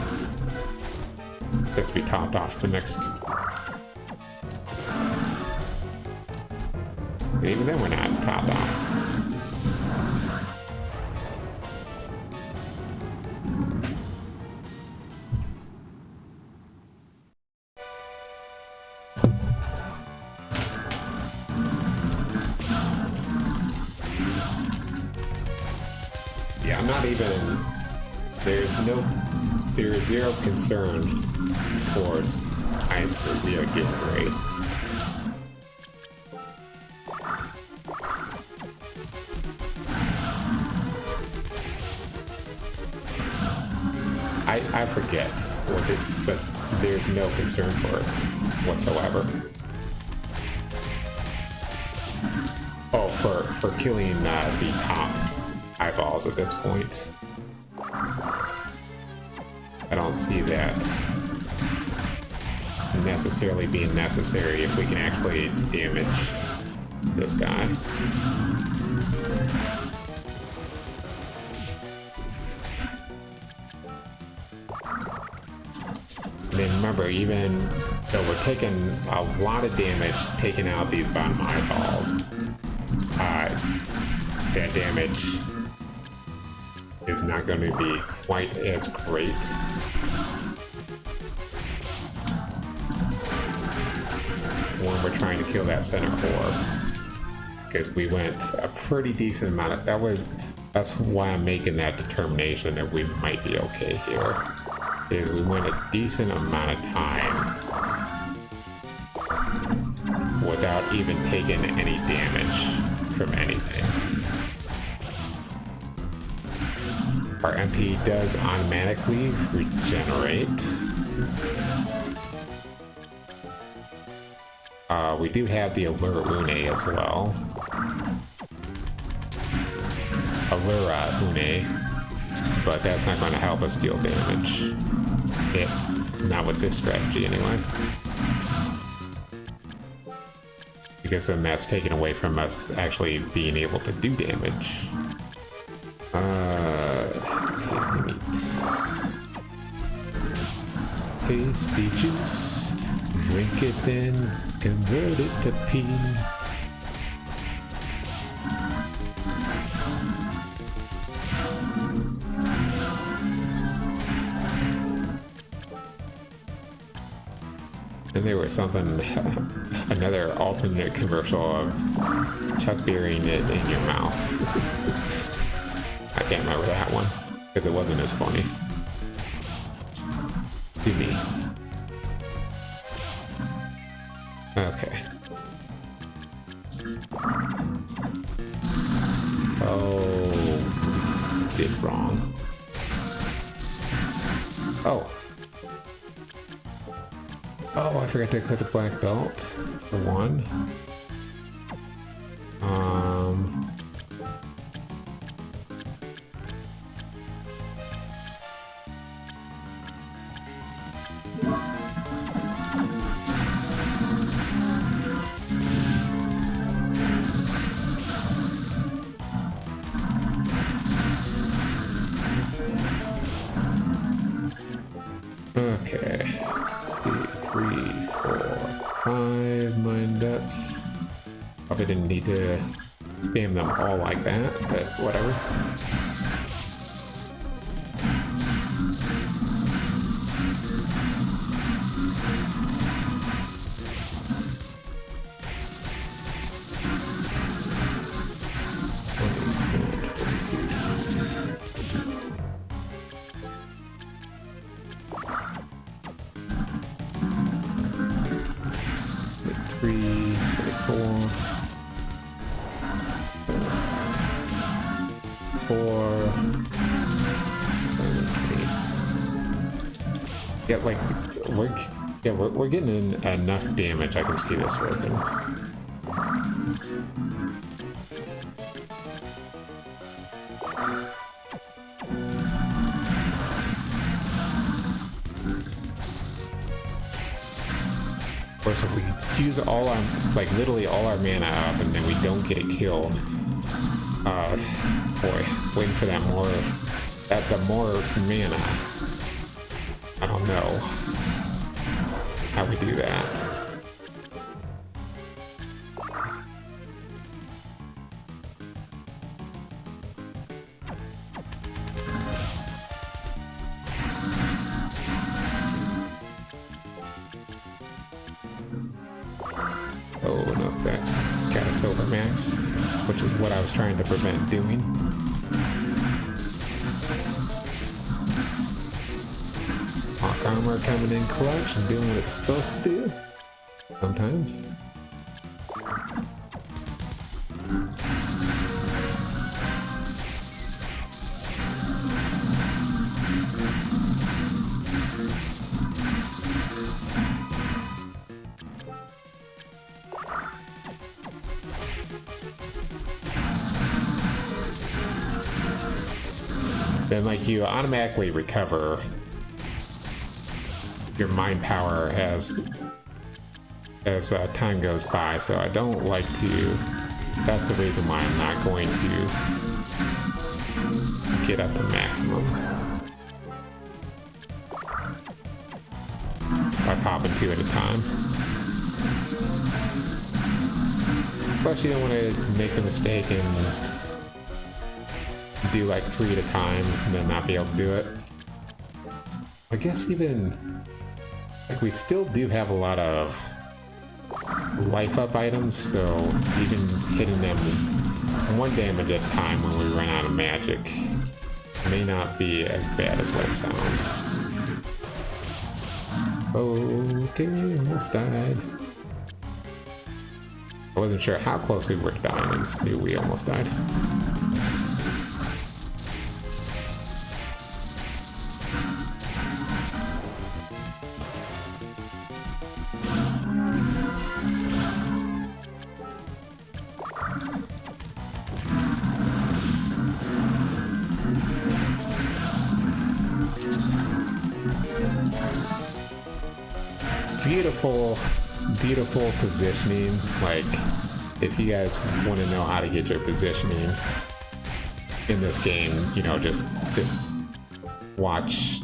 Just to be topped off the next. And even then, we're not topped off. not even, there's zero concern towards we are getting great. I forget but there's no concern for it whatsoever. Oh, for killing the top eyeballs at this point. I don't see that necessarily being necessary if we can actually damage this guy. And then remember, even though we're taking a lot of damage taking out these bottom eyeballs, that damage is not going to be quite as great. When we're trying to kill that center orb, because we went a pretty decent amount of that's why I'm making that determination that we might be okay here, is we went a decent amount of time without even taking any damage from anything. Our MP does automatically regenerate. We do have the Allure Une as well. Allura Une, but that's not going to help us deal damage. Not with this strategy anyway. Because then that's taken away from us actually being able to do damage. Tasty meat. Tasty juice. Drink it then convert it to pee. And there was something, another alternate commercial of Chuck burying it in your mouth. I can't remember that one, because it wasn't as funny. To me. Okay. Oh, did wrong. Oh. Oh, I forgot to equip the black belt for one. Okay. 3, 4, 5 mind depths. Probably didn't need to spam them all like that, but whatever. We're getting in enough damage. I can see this working. Of course, if we use all our, literally all our mana up, and then we don't get it killed, boy, waiting for that the more mana. I don't know how we do that. Oh, nope, that got us over max, which is what I was trying to prevent doing. armor coming in clutch and doing what it's supposed to do. Sometimes. Then, like, you automatically recover your mind power as time goes by, so I don't like to. That's the reason why I'm not going to get up to maximum by popping 2 at a time. Plus, you don't want to make the mistake and do like 3 at a time and then not be able to do it. I guess even like we still do have a lot of life up items, so even hitting them 1 damage at a time when we run out of magic may not be as bad as what it sounds. Okay, almost died. I wasn't sure how close we were to dying, I just knew we almost died. Beautiful positioning. Like, if you guys want to know how to get your positioning in this game, you know, just watch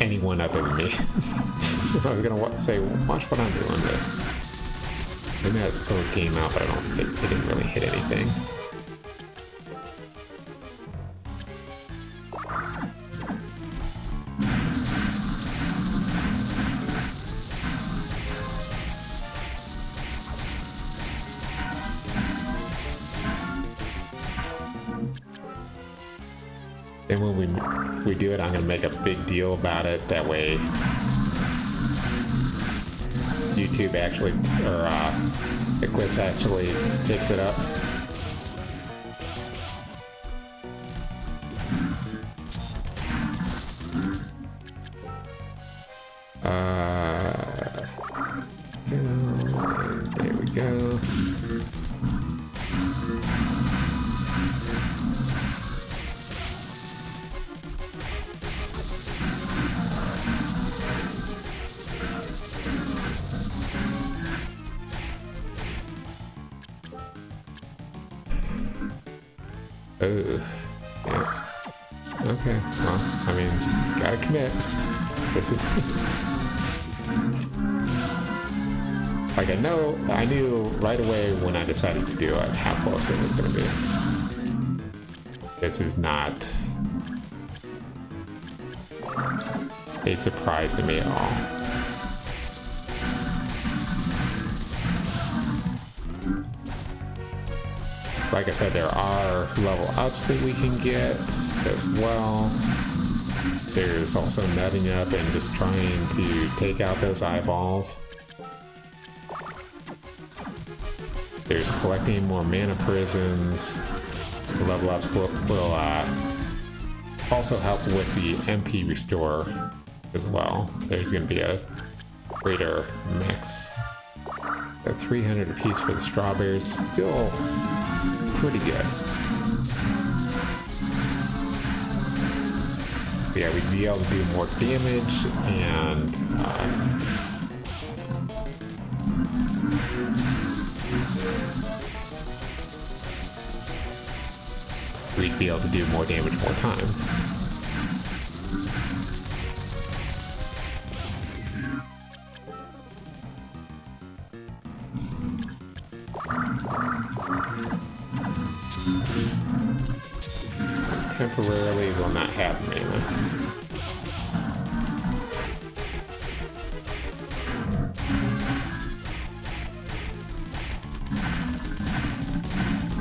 anyone other than me. I was gonna say watch what I'm doing, but maybe that sword came out, but I don't think it didn't really hit anything. And when we do it, I'm gonna make a big deal about it. That way, YouTube actually, or Eclipse actually picks it up. There we go. Oh, yeah. Okay, well, I mean, gotta commit. This is... like, I knew right away when I decided to do it how close it was gonna be. This is not a surprise to me at all. Like I said, there are level ups that we can get as well. There's also nutting up and just trying to take out those eyeballs. There's collecting more Mana Prisms. Level ups will also help with the MP restore as well. There's going to be a greater mix. So 300 apiece for the strawberries. Still pretty good. So yeah, we'd be able to do more damage and we'd be able to do more damage more times. Temporarily will not have mana.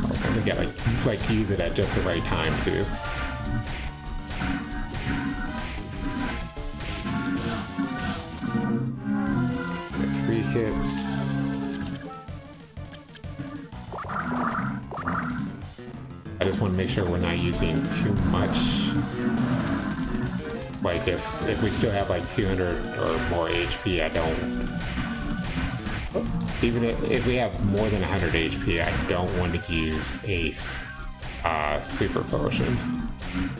Oh, we gotta like use it at just the right time too. hits. I just want to make sure we're not using too much. Like if we still have like 200 or more HP, I don't. Even if we have more than 100 HP, I don't want to use a super potion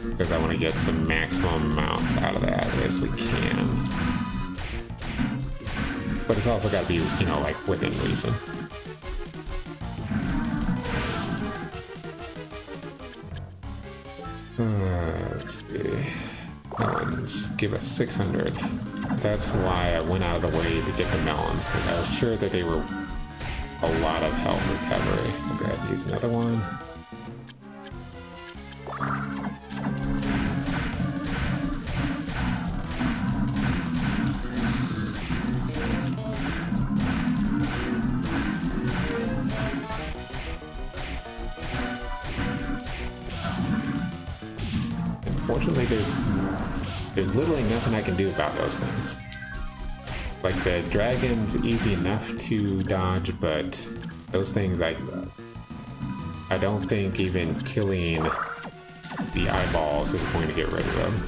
because I want to get the maximum amount out of that as we can. But it's also got to be, you know, like within reason. Let's see. Melons give us 600. That's why I went out of the way to get the melons, because I was sure that they were a lot of health recovery. I'll go ahead and use another one. Unfortunately, there's literally nothing I can do about those things. Like the dragon's easy enough to dodge, but those things I don't think even killing the eyeballs is going to get rid of them.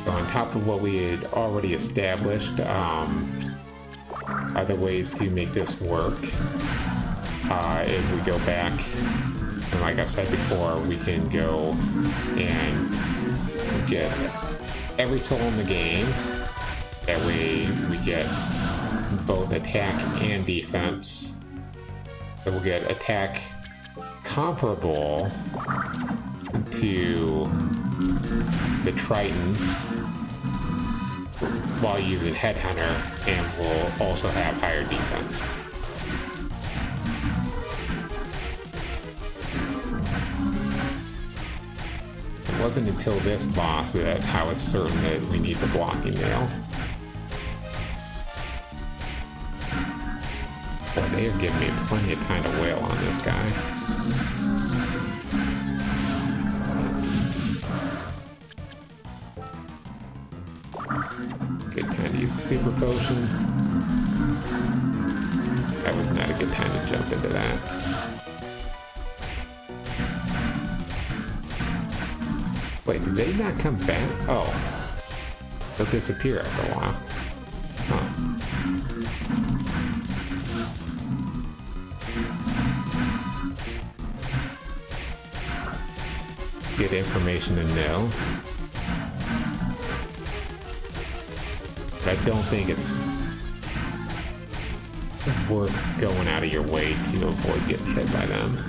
On top of what we had already established, other ways to make this work is we go back, and like I said before, we can go and get every soul in the game. That way we get both attack and defense. So we'll get attack comparable to the Triton while using Headhunter, and will also have higher defense. It wasn't until this boss that I was certain that we need the blocking nail. Boy, they are giving me plenty of time to wail on this guy. Good time to use super potion. That was not a good time to jump into that. Wait, did they not come back? Oh. They'll disappear after a while. Huh. Good information to know. I don't think it's worth going out of your way to avoid getting hit by them.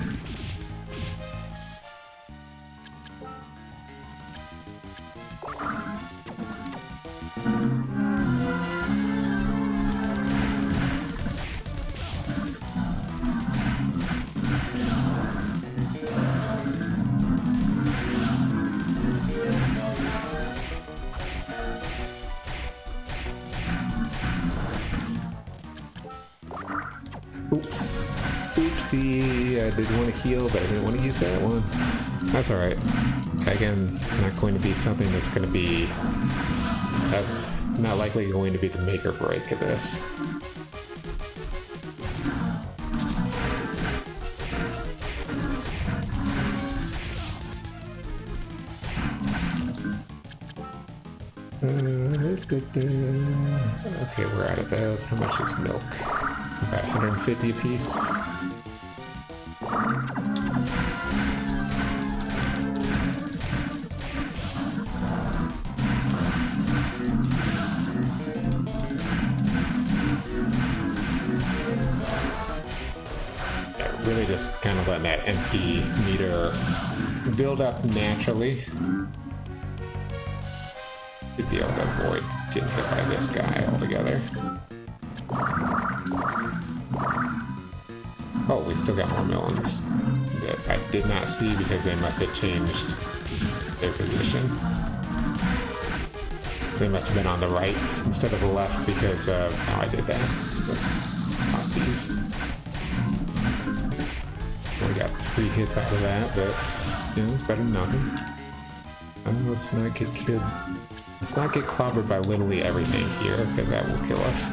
Oops. Oopsie. I did want to heal, but I didn't want to use that one. That's alright. Again, not going to be something that's going to be... That's not likely going to be the make or break of this. Okay, we're out of those. How much is milk? About 150 a piece. Yeah, really just kind of letting that MP meter build up naturally. Should be able to avoid getting hit by this guy altogether. Oh, we still got more melons that I did not see because they must have changed their position. They must have been on the right instead of the left because of how I did that. Let's pop these. We got 3 hits out of that, but you know, it's better than nothing. Let's not get clobbered by literally everything here, because that will kill us.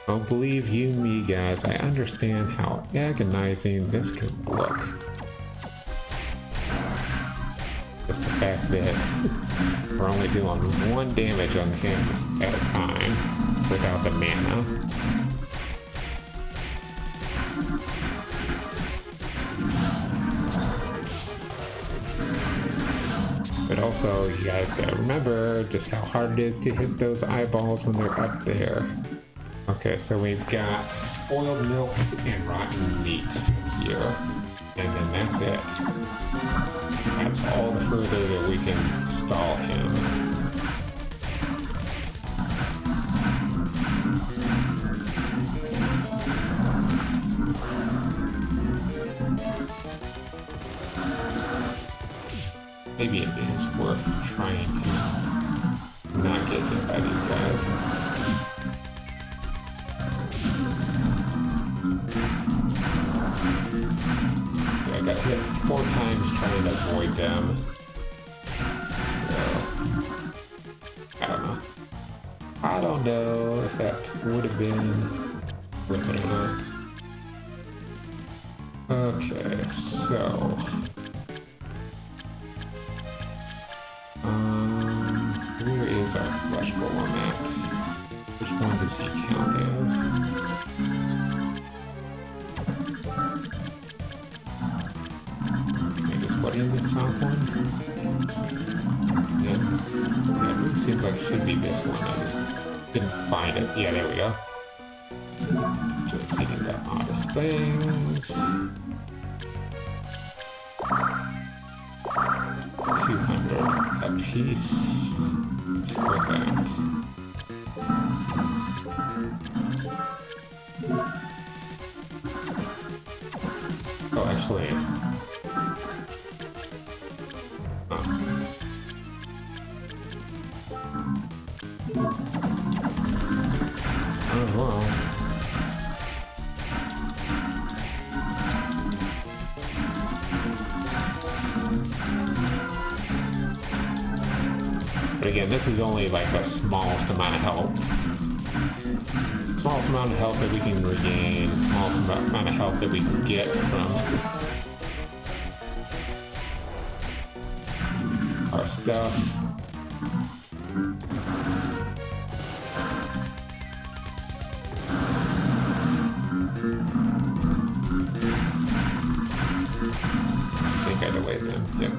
Oh, believe you me, guys, I understand how agonizing this could look. Just the fact that we're only doing 1 damage on him at a time without the mana. But also, you guys gotta remember just how hard it is to hit those eyeballs when they're up there. Okay, so we've got spoiled milk and rotten meat here. And then that's it. That's all the further that we can stall him. Maybe it is worth trying to not get hit by these guys. I got hit 4 times trying to avoid them. So, I don't know. I don't know if that would have been worth it or not. Okay, so... where is our flesh golem at? Which one does he count as? Put in this top one. Yeah, it really seems like it should be this one. I just didn't find it. Yeah, there we go. Just eating the oddest things. 200 a piece for that. Oh, actually. As well. But again, this is only like the smallest amount of health. Smallest amount of health that we can regain, smallest amount of health that we can get from our stuff. I think I delayed them. Yep.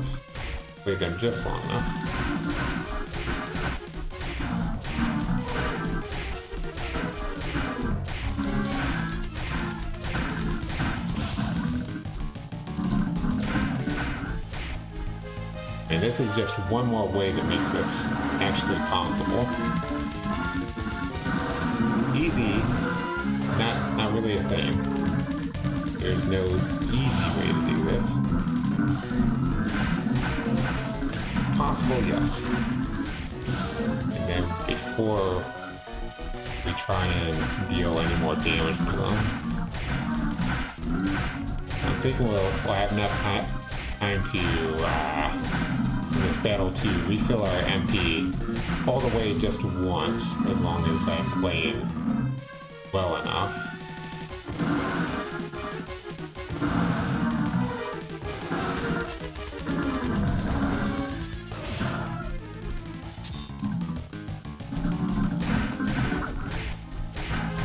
Delayed them just long enough. And this is just one more way that makes this actually possible. Easy, not really a thing. There's no easy way to do this. Possible, yes. And then before we try and deal any more damage to them, I'm thinking we'll have enough time to in this battle to refill our MP all the way just once, as long as I'm playing well enough.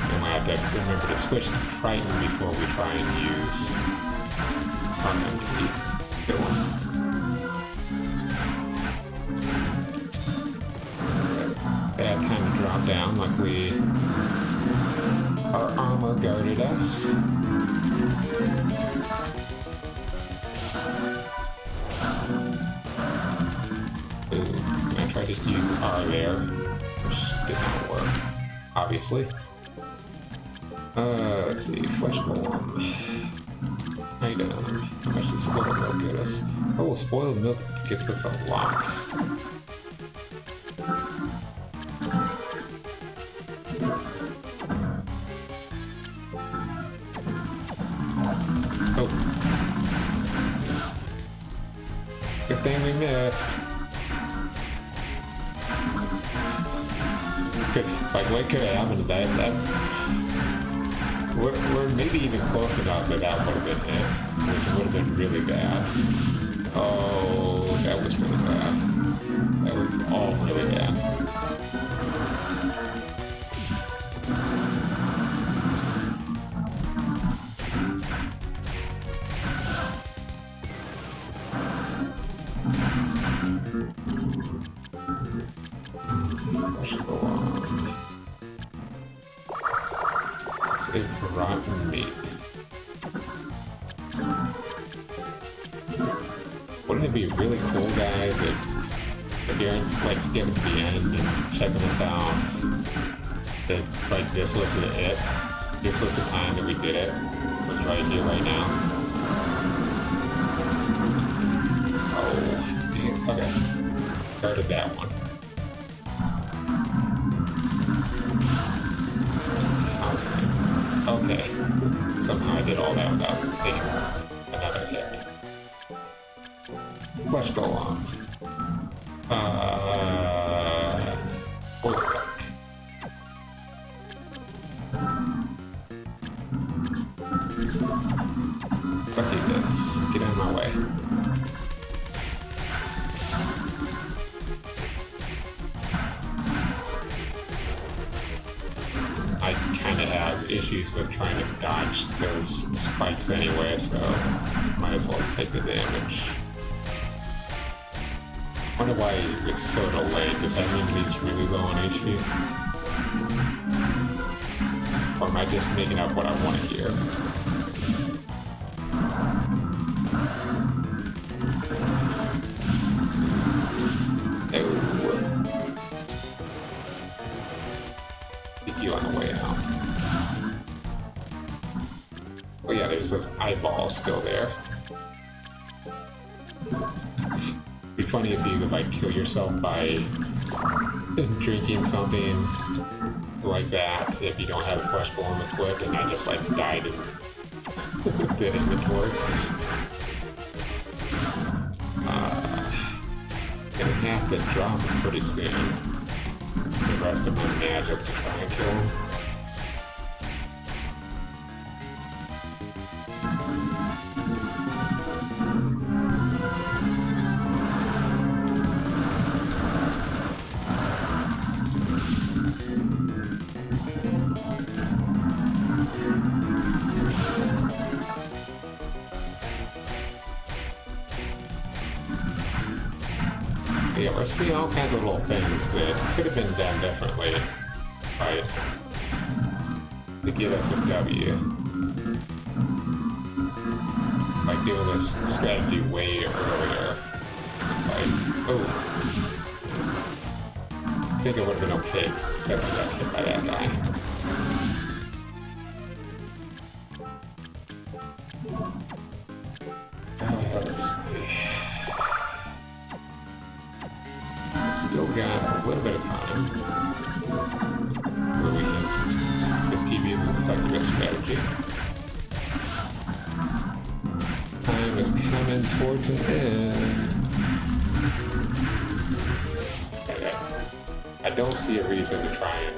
And I have to remember to switch to Triton before we try and use our MP. Good one. Bad time to drop down. Luckily, our armor guarded us. Ooh, I tried to use R there, which did not work, obviously. Let's see, flesh golem. Item. How much does spoiled milk get us? Oh, spoiled milk gets us a lot. Oh. Good thing we missed. Because, like, what could have happened to that we're maybe even close enough that that would have been hit, which would have been really bad. Oh, that was really bad. That was all really bad. Let's go on. Save for rotten meat. Wouldn't it be really cool, guys, if you're like skipping the end and checking us out? If like this was it, this was the time that we did it. We're right here, right now. Oh, damn. Okay. Started that one. Okay. Somehow I did all that without taking another hit. Flesh golem. Spoiled. Stucky this. Get out of my way. I kind of have issues with trying to dodge those spikes anyway, so might as well take the damage. I wonder why it's so delayed. Does that mean he's really low on HP? Or am I just making up what I want to hear? You on the way out. Oh yeah, there's those eyeballs still there. Be funny if you would like kill yourself by drinking something like that if you don't have a flesh golem equipped, and I just like died in the inventory. Gonna have to drop him pretty soon. The rest of my magic to try and kill him. Yeah, we're seeing all kinds of little things that could have been done differently, right? To get us a W. Like doing this strategy way earlier in the fight. Oh. I think it would have been okay except I got hit by that guy. Let's see. Still got a little bit of time where we can just keep using the succubus strategy. Time is coming towards an end. I don't see a reason to try and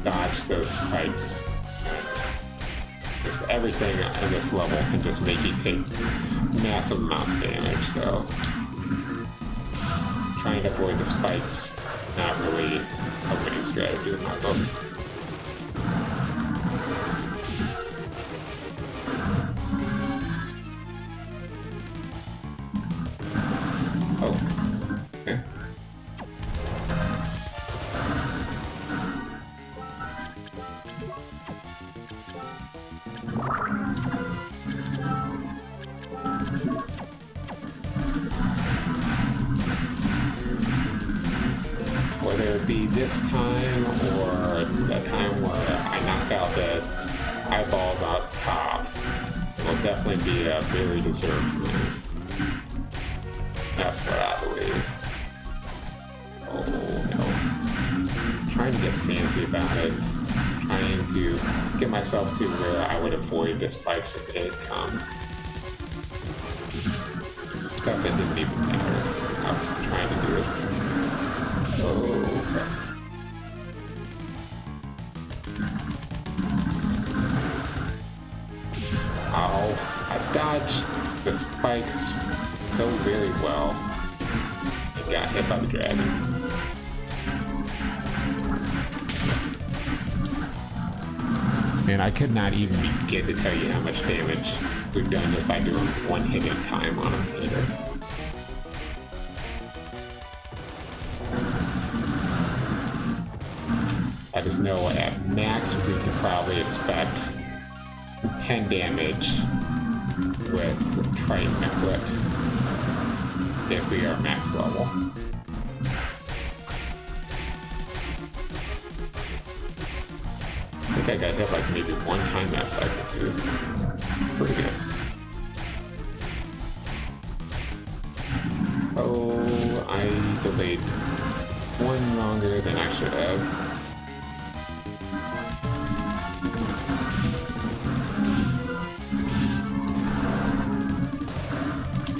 dodge those spikes. Just everything in this level can just make you take massive amounts of damage, so trying to avoid the spikes, not really a winning strategy in my book. Oh, okay. be this time or the time where I knock out the eyeballs out top. It will definitely be a very deserved winner. That's what I believe. Oh no. Trying to get fancy about it. Trying to get myself to where I would avoid the spikes if they had come. Stuff that didn't even matter. I was trying to do it. Oh crap. Oh, I dodged the spikes so very well and got hit by the dragon. Man, I could not even begin to tell you how much damage we've done just by doing one hit at a time on a meter. I just know at max we could probably expect 10 damage with Triton equipped if we are max level. I think I got hit like maybe one time that cycle too. Pretty good. Oh, I delayed one longer than I should have.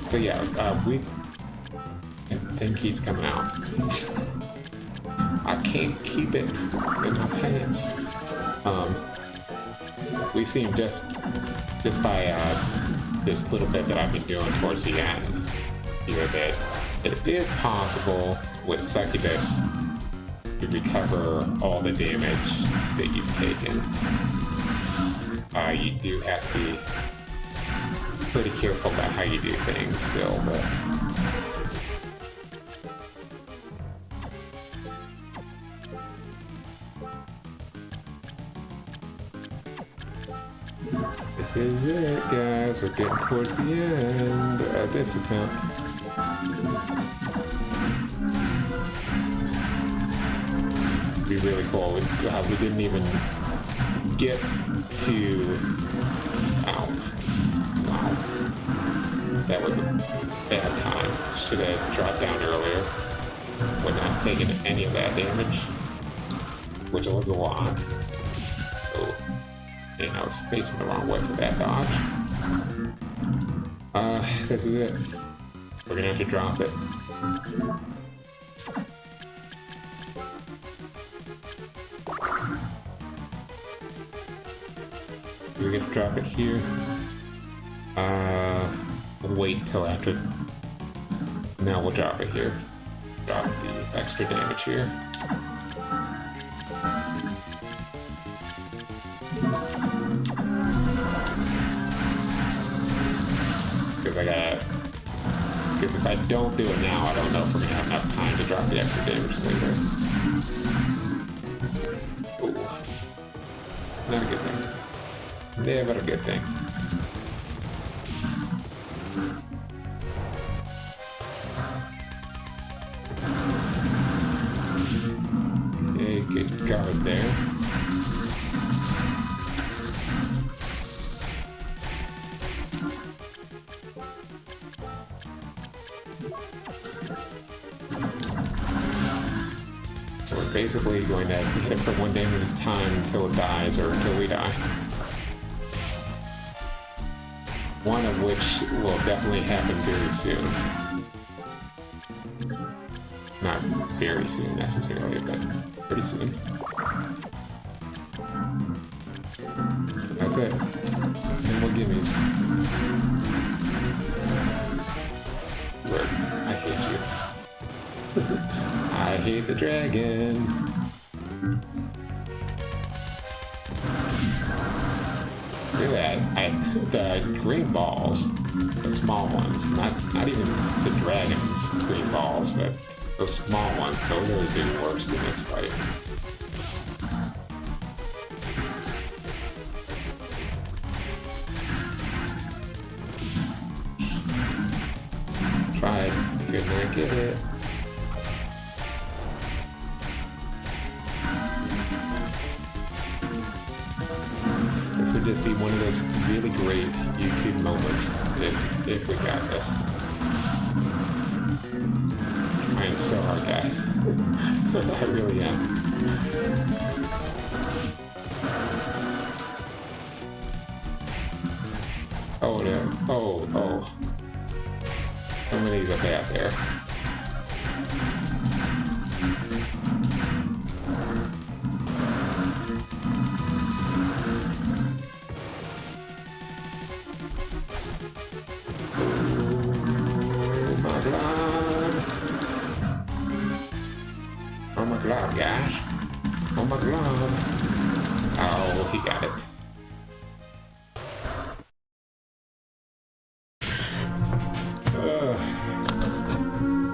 So yeah, thing keeps coming out. I can't keep it in my pants. We've seen just by this little bit that I've been doing towards the end here that it is possible with Succubus to recover all the damage that you've taken. You do have to be pretty careful about how you do things still, but this is it, guys. We're getting towards the end of this attempt. It'd be really cool. We didn't even get to... Ow. Wow. That was a bad time. Should have dropped down earlier. Would not have taken any of that damage. Which was a lot. Oh. And I was facing the wrong way for that dodge. This is it. We're gonna have to drop it. Do we get to drop it here? We'll wait till after. Now we'll drop it here. Drop the extra damage here. Because if I don't do it now, I don't know if we're gonna have enough time to drop the extra damage later. Ooh. Not a good thing. Never a good thing. Okay, good guard there. Basically going to hit it for one damage at a time until it dies or until we die. One of which will definitely happen very soon. Not very soon necessarily, but pretty soon. So that's it. No more gimmies. Look, I hate you. I hate the dragon. Really, the green balls, the small ones, not even the dragon's green balls, but those small ones, those are the worst in this fight. Tried, could not get it. just be one of those really great YouTube moments if we got this. Trying so hard, guys. I really am. Oh no. Oh. Some of these are bad there. Oh my god, guys. Oh my god. Oh, he got it.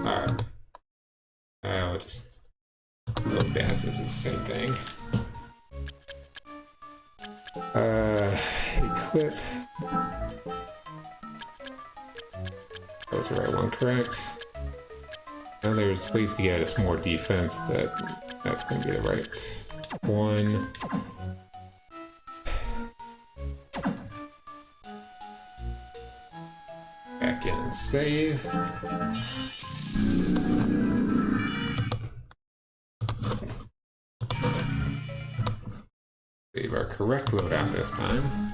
Alright. We'll just... little dances is the same thing. Equip. That's the right one, correct? Now there's ways to get us more defense, but that's going to be the right one. Back in and save. Save our correct loadout this time.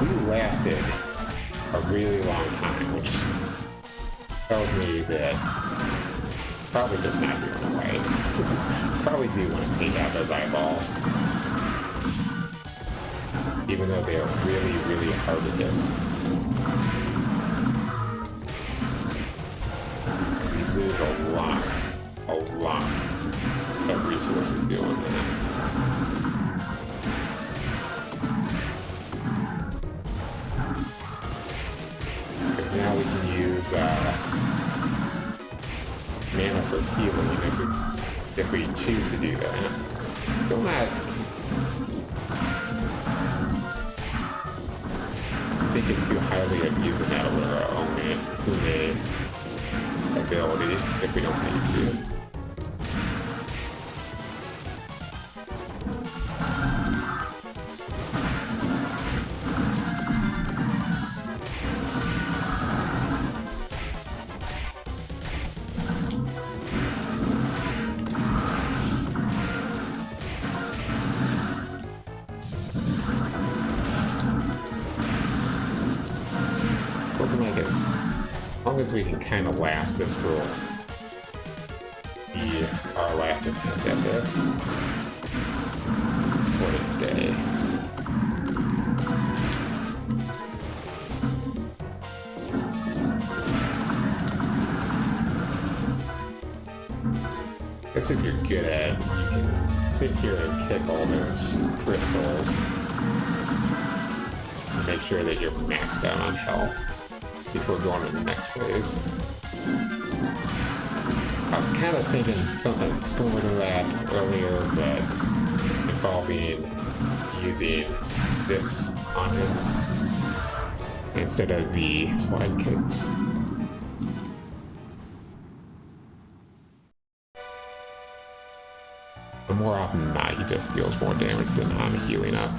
We lasted a really long time, which tells me that probably just not doing it right. Probably do want to take out those eyeballs. Even though they are really, really hard to hit. We lose a lot of resources doing that. Because now we can use mana for healing if we choose to do that. Still not thinking too highly of using that with our own Une ability if we don't need to. As long as we can kind of last this will be our last attempt at this for the day. I guess if you're good at it, you can sit here and kick all those crystals and make sure that you're maxed out on health before going to the next phase. I was kind of thinking something similar to that earlier, but involving using this on him instead of the slide kicks. But more often than not, he just deals more damage than I'm healing up.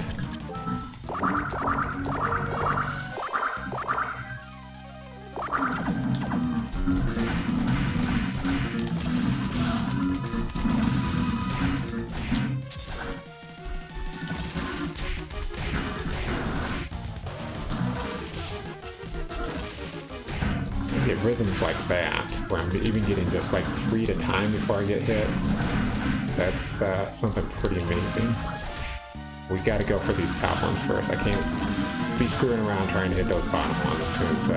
Get rhythms like that, where I'm even getting just like 3 at a time before I get hit. That's something pretty amazing. We got to go for these top ones first. I can't be screwing around trying to hit those bottom ones because,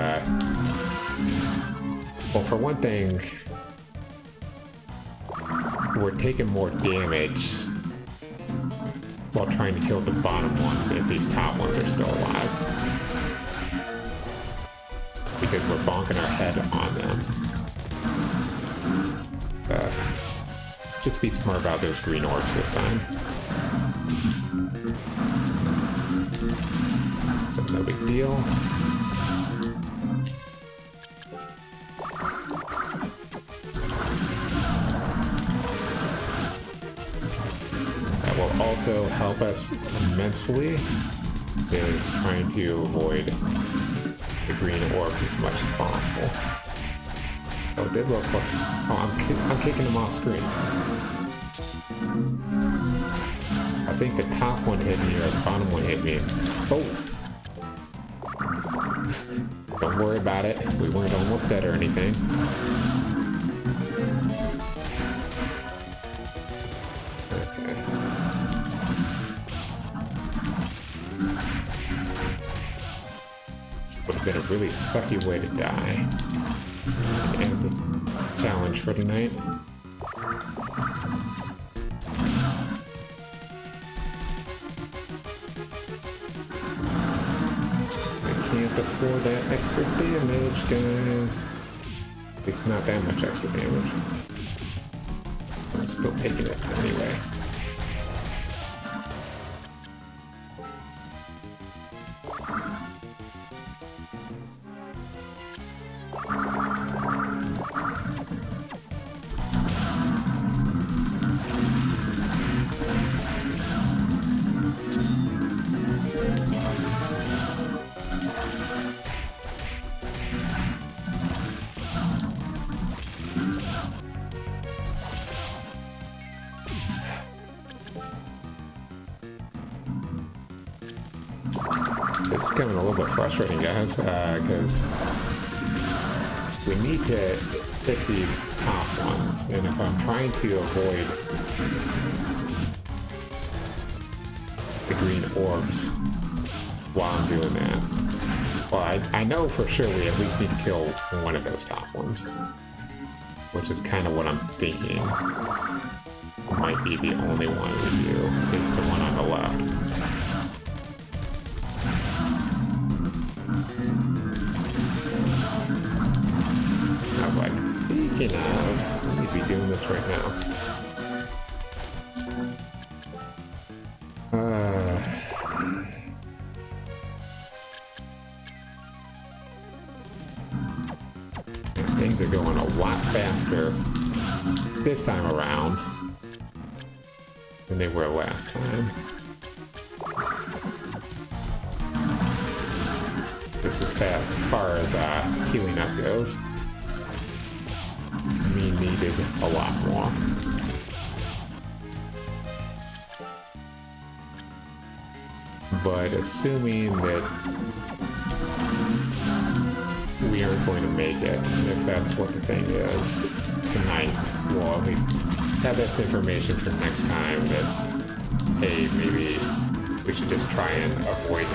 well, for one thing, we're taking more damage while trying to kill the bottom ones if these top ones are still alive. Because we're bonking our head on them. just be smart about those green orbs this time. So no big deal. That will also help us immensely, is trying to avoid the green orbs as much as possible. Oh, it did look like... Oh, I'm kicking them off screen. I think the top one hit me or the bottom one hit me. Oh! Don't worry about it. We weren't almost dead or anything. Okay. Would have been a really sucky way to die. And the challenge for tonight. I can't afford that extra damage, guys. At least not that much extra damage. I'm still taking it anyway. It's becoming a little bit frustrating, guys, because we need to hit these top ones, and if I'm trying to avoid the green orbs while I'm doing that, well, I know for sure we at least need to kill one of those top ones, which is kind of what I'm thinking might be the only one we do, is the one on the left. I was like, speaking of, we need to be doing this right now. And things are going a lot faster this time around than they were last time. Just as far as healing up goes. We needed a lot more. But assuming that we aren't going to make it, if that's what the thing is, tonight, we'll at least have this information for next time that, hey, maybe we should just try and avoid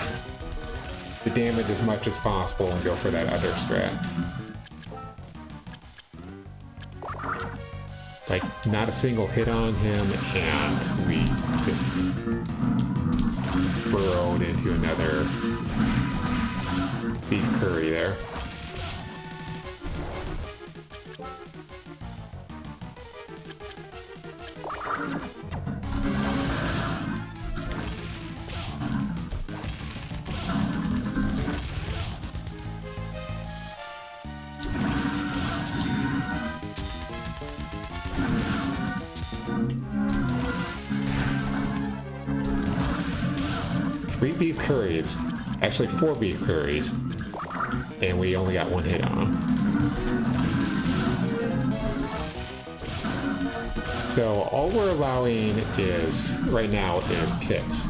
the damage as much as possible and go for that other strat. Like, not a single hit on him, and we just burrowed into another beef curry there. Three beef curries, actually 4 beef curries, and we only got 1 hit on them. So all we're allowing is, right now, is kicks.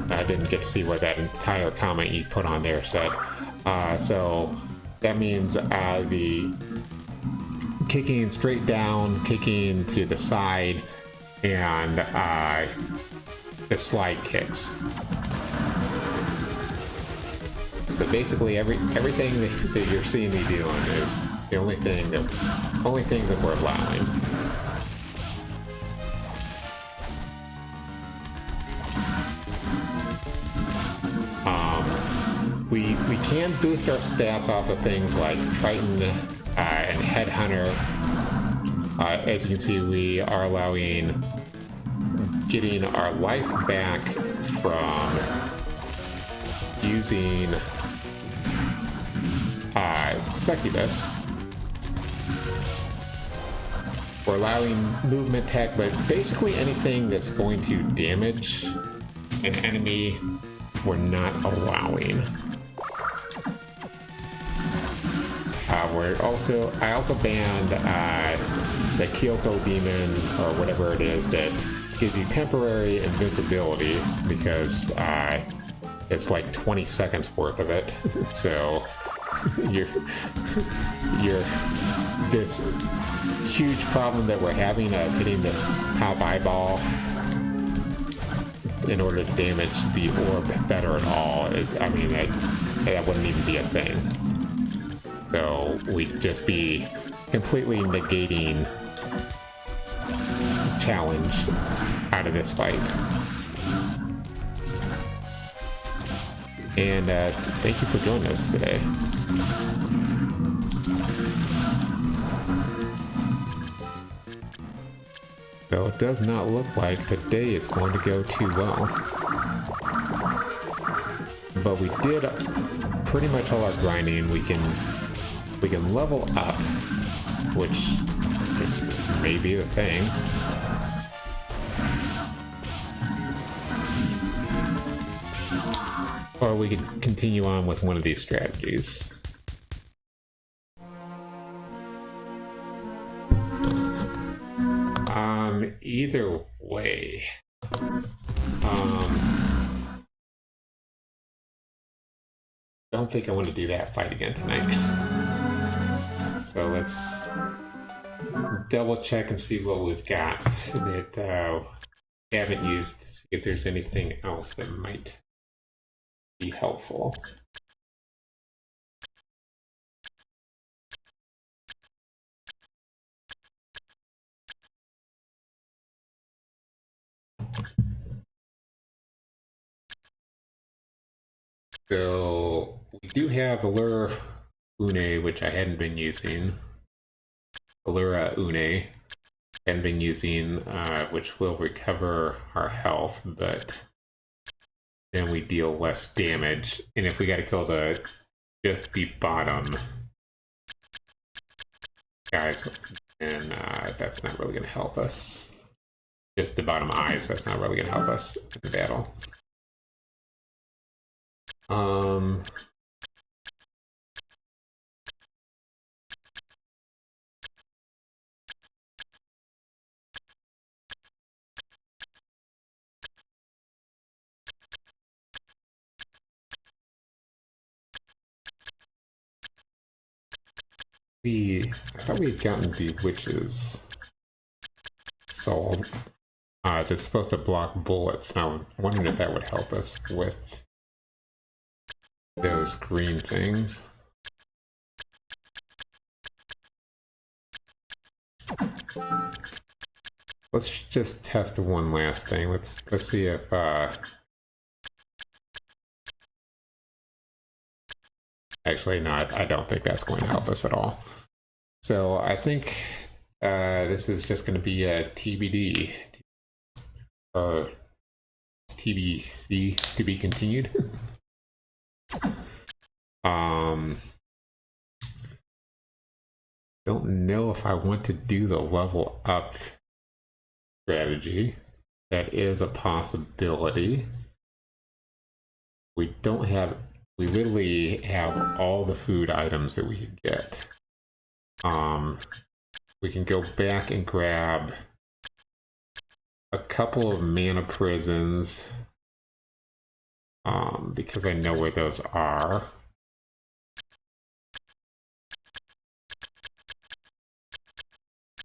I didn't get to see what that entire comment you put on there said. So that means the kicking straight down, kicking to the side, and the slide kicks. So basically, everything that you're seeing me doing is the only things that we're allowing. We can boost our stats off of things like Triton and Headhunter, as you can see, we are allowing getting our life back from using succubus. We're allowing movement tech, but basically anything that's going to damage an enemy, we're not allowing. I also banned the Kyoko demon, or whatever it is, that gives you temporary invincibility, because it's like 20 seconds worth of it. So you're this huge problem that we're having of hitting this top eyeball in order to damage the orb better at all. I mean, that wouldn't even be a thing. So we'd just be completely negating challenge out of this fight. And thank you for joining us today. So it does not look like today it's going to go too well. But we did pretty much all our grinding. We can level up, which may be the thing. Or we could continue on with one of these strategies. Either way. Don't think I want to do that fight again tonight. So let's double check and see what we've got that we haven't used to see if there's anything else that might be helpful. So we do have Allure Une, which I hadn't been using. Allura Une, hadn't been using, which will recover our health, but then we deal less damage. And if we got to kill just the bottom guys, then that's not really going to help us. Just the bottom eyes, that's not really going to help us in the battle. I thought we had gotten the witch's soul. It's supposed to block bullets, and I was wondering if that would help us with those green things. Let's just test one last thing. Let's see if actually, no, I don't think that's going to help us at all. So I think this is just going to be a TBD, or TBC, to be continued. Don't know if I want to do the level up strategy. That is a possibility. We literally have all the food items that we can get. We can go back and grab a couple of Mana Prisms, because I know where those are.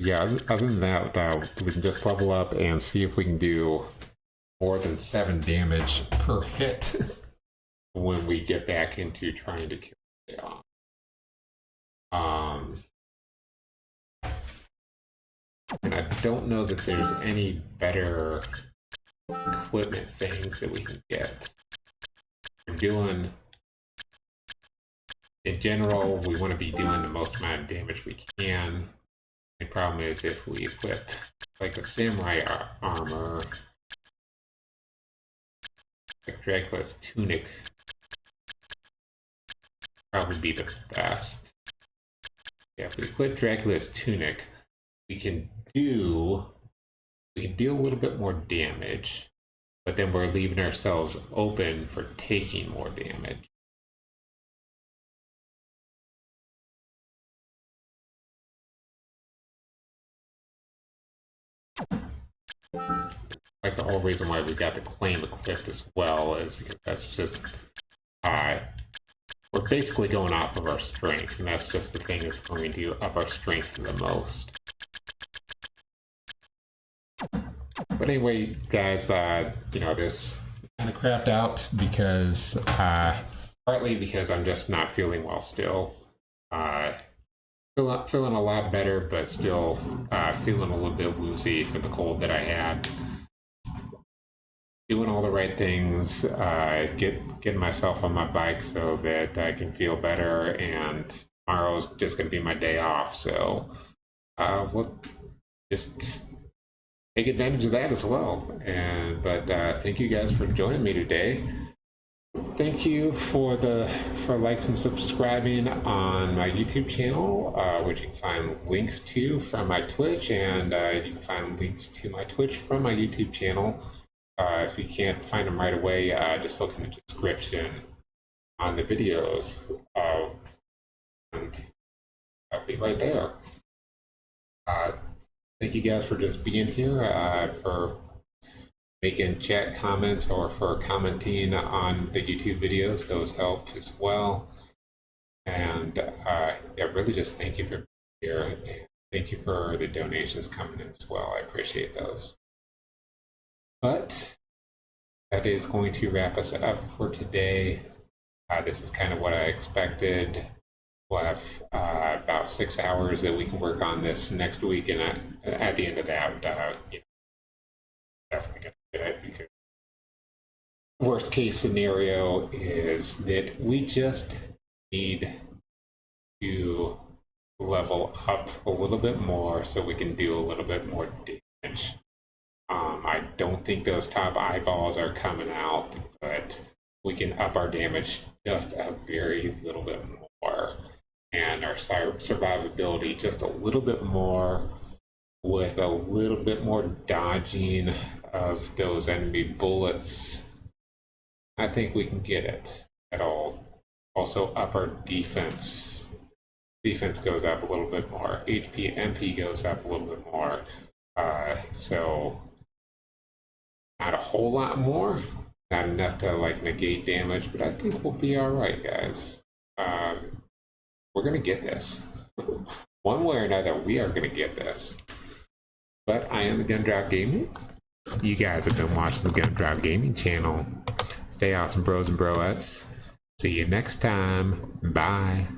Yeah, other than that, we can just level up and see if we can do more than 7 damage per hit when we get back into trying to kill it off. And I don't know that there's any better equipment things that we can get. We're doing, in general, we want to be doing the most amount of damage we can. The problem is if we equip like the samurai armor, like Dracula's tunic, probably be the best. Yeah, if we equip Dracula's tunic, we can deal a little bit more damage, but then we're leaving ourselves open for taking more damage. Like the whole reason why we got the claim equipped as well is because that's just we're basically going off of our strength, and that's just the thing that's going to up our strength the most. But anyway, guys, you know, this kind of crapped out because partly because I'm just not feeling well still. Feeling a lot better, but still feeling a little bit woozy for the cold that I had. Doing all the right things, getting myself on my bike so that I can feel better, and tomorrow's just going to be my day off, so we'll just take advantage of that as well. But thank you guys for joining me today. Thank you for likes and subscribing on my YouTube channel, which you can find links to from my Twitch, and you can find links to my Twitch from my YouTube channel. If you can't find them right away, just look in the description on the videos, and I'll be right there. Thank you guys for just being here, for making chat comments, or for commenting on the YouTube videos. Those help as well. And yeah, really just thank you for being here, and thank you for the donations coming in as well. I appreciate those. But that is going to wrap us up for today. This is kind of what I expected. We'll have about 6 hours that we can work on this next week, and at the end of that, you know, definitely going to get it, because worst case scenario is that we just need to level up a little bit more so we can do a little bit more damage. I don't think those top eyeballs are coming out, but we can up our damage just a very little bit more, and our survivability just a little bit more, with a little bit more dodging of those enemy bullets. I think we can get it. That'll also up our defense. Defense goes up a little bit more. HP, MP goes up a little bit more. So not a whole lot more, not enough to like negate damage, but I think we'll be all right, guys. We're gonna get this. One way or another, we are gonna get this. But I am the Gumdrop Gaming. You guys have been watching the Gumdrop Gaming channel. Stay awesome, bros and broettes. See you next time. Bye.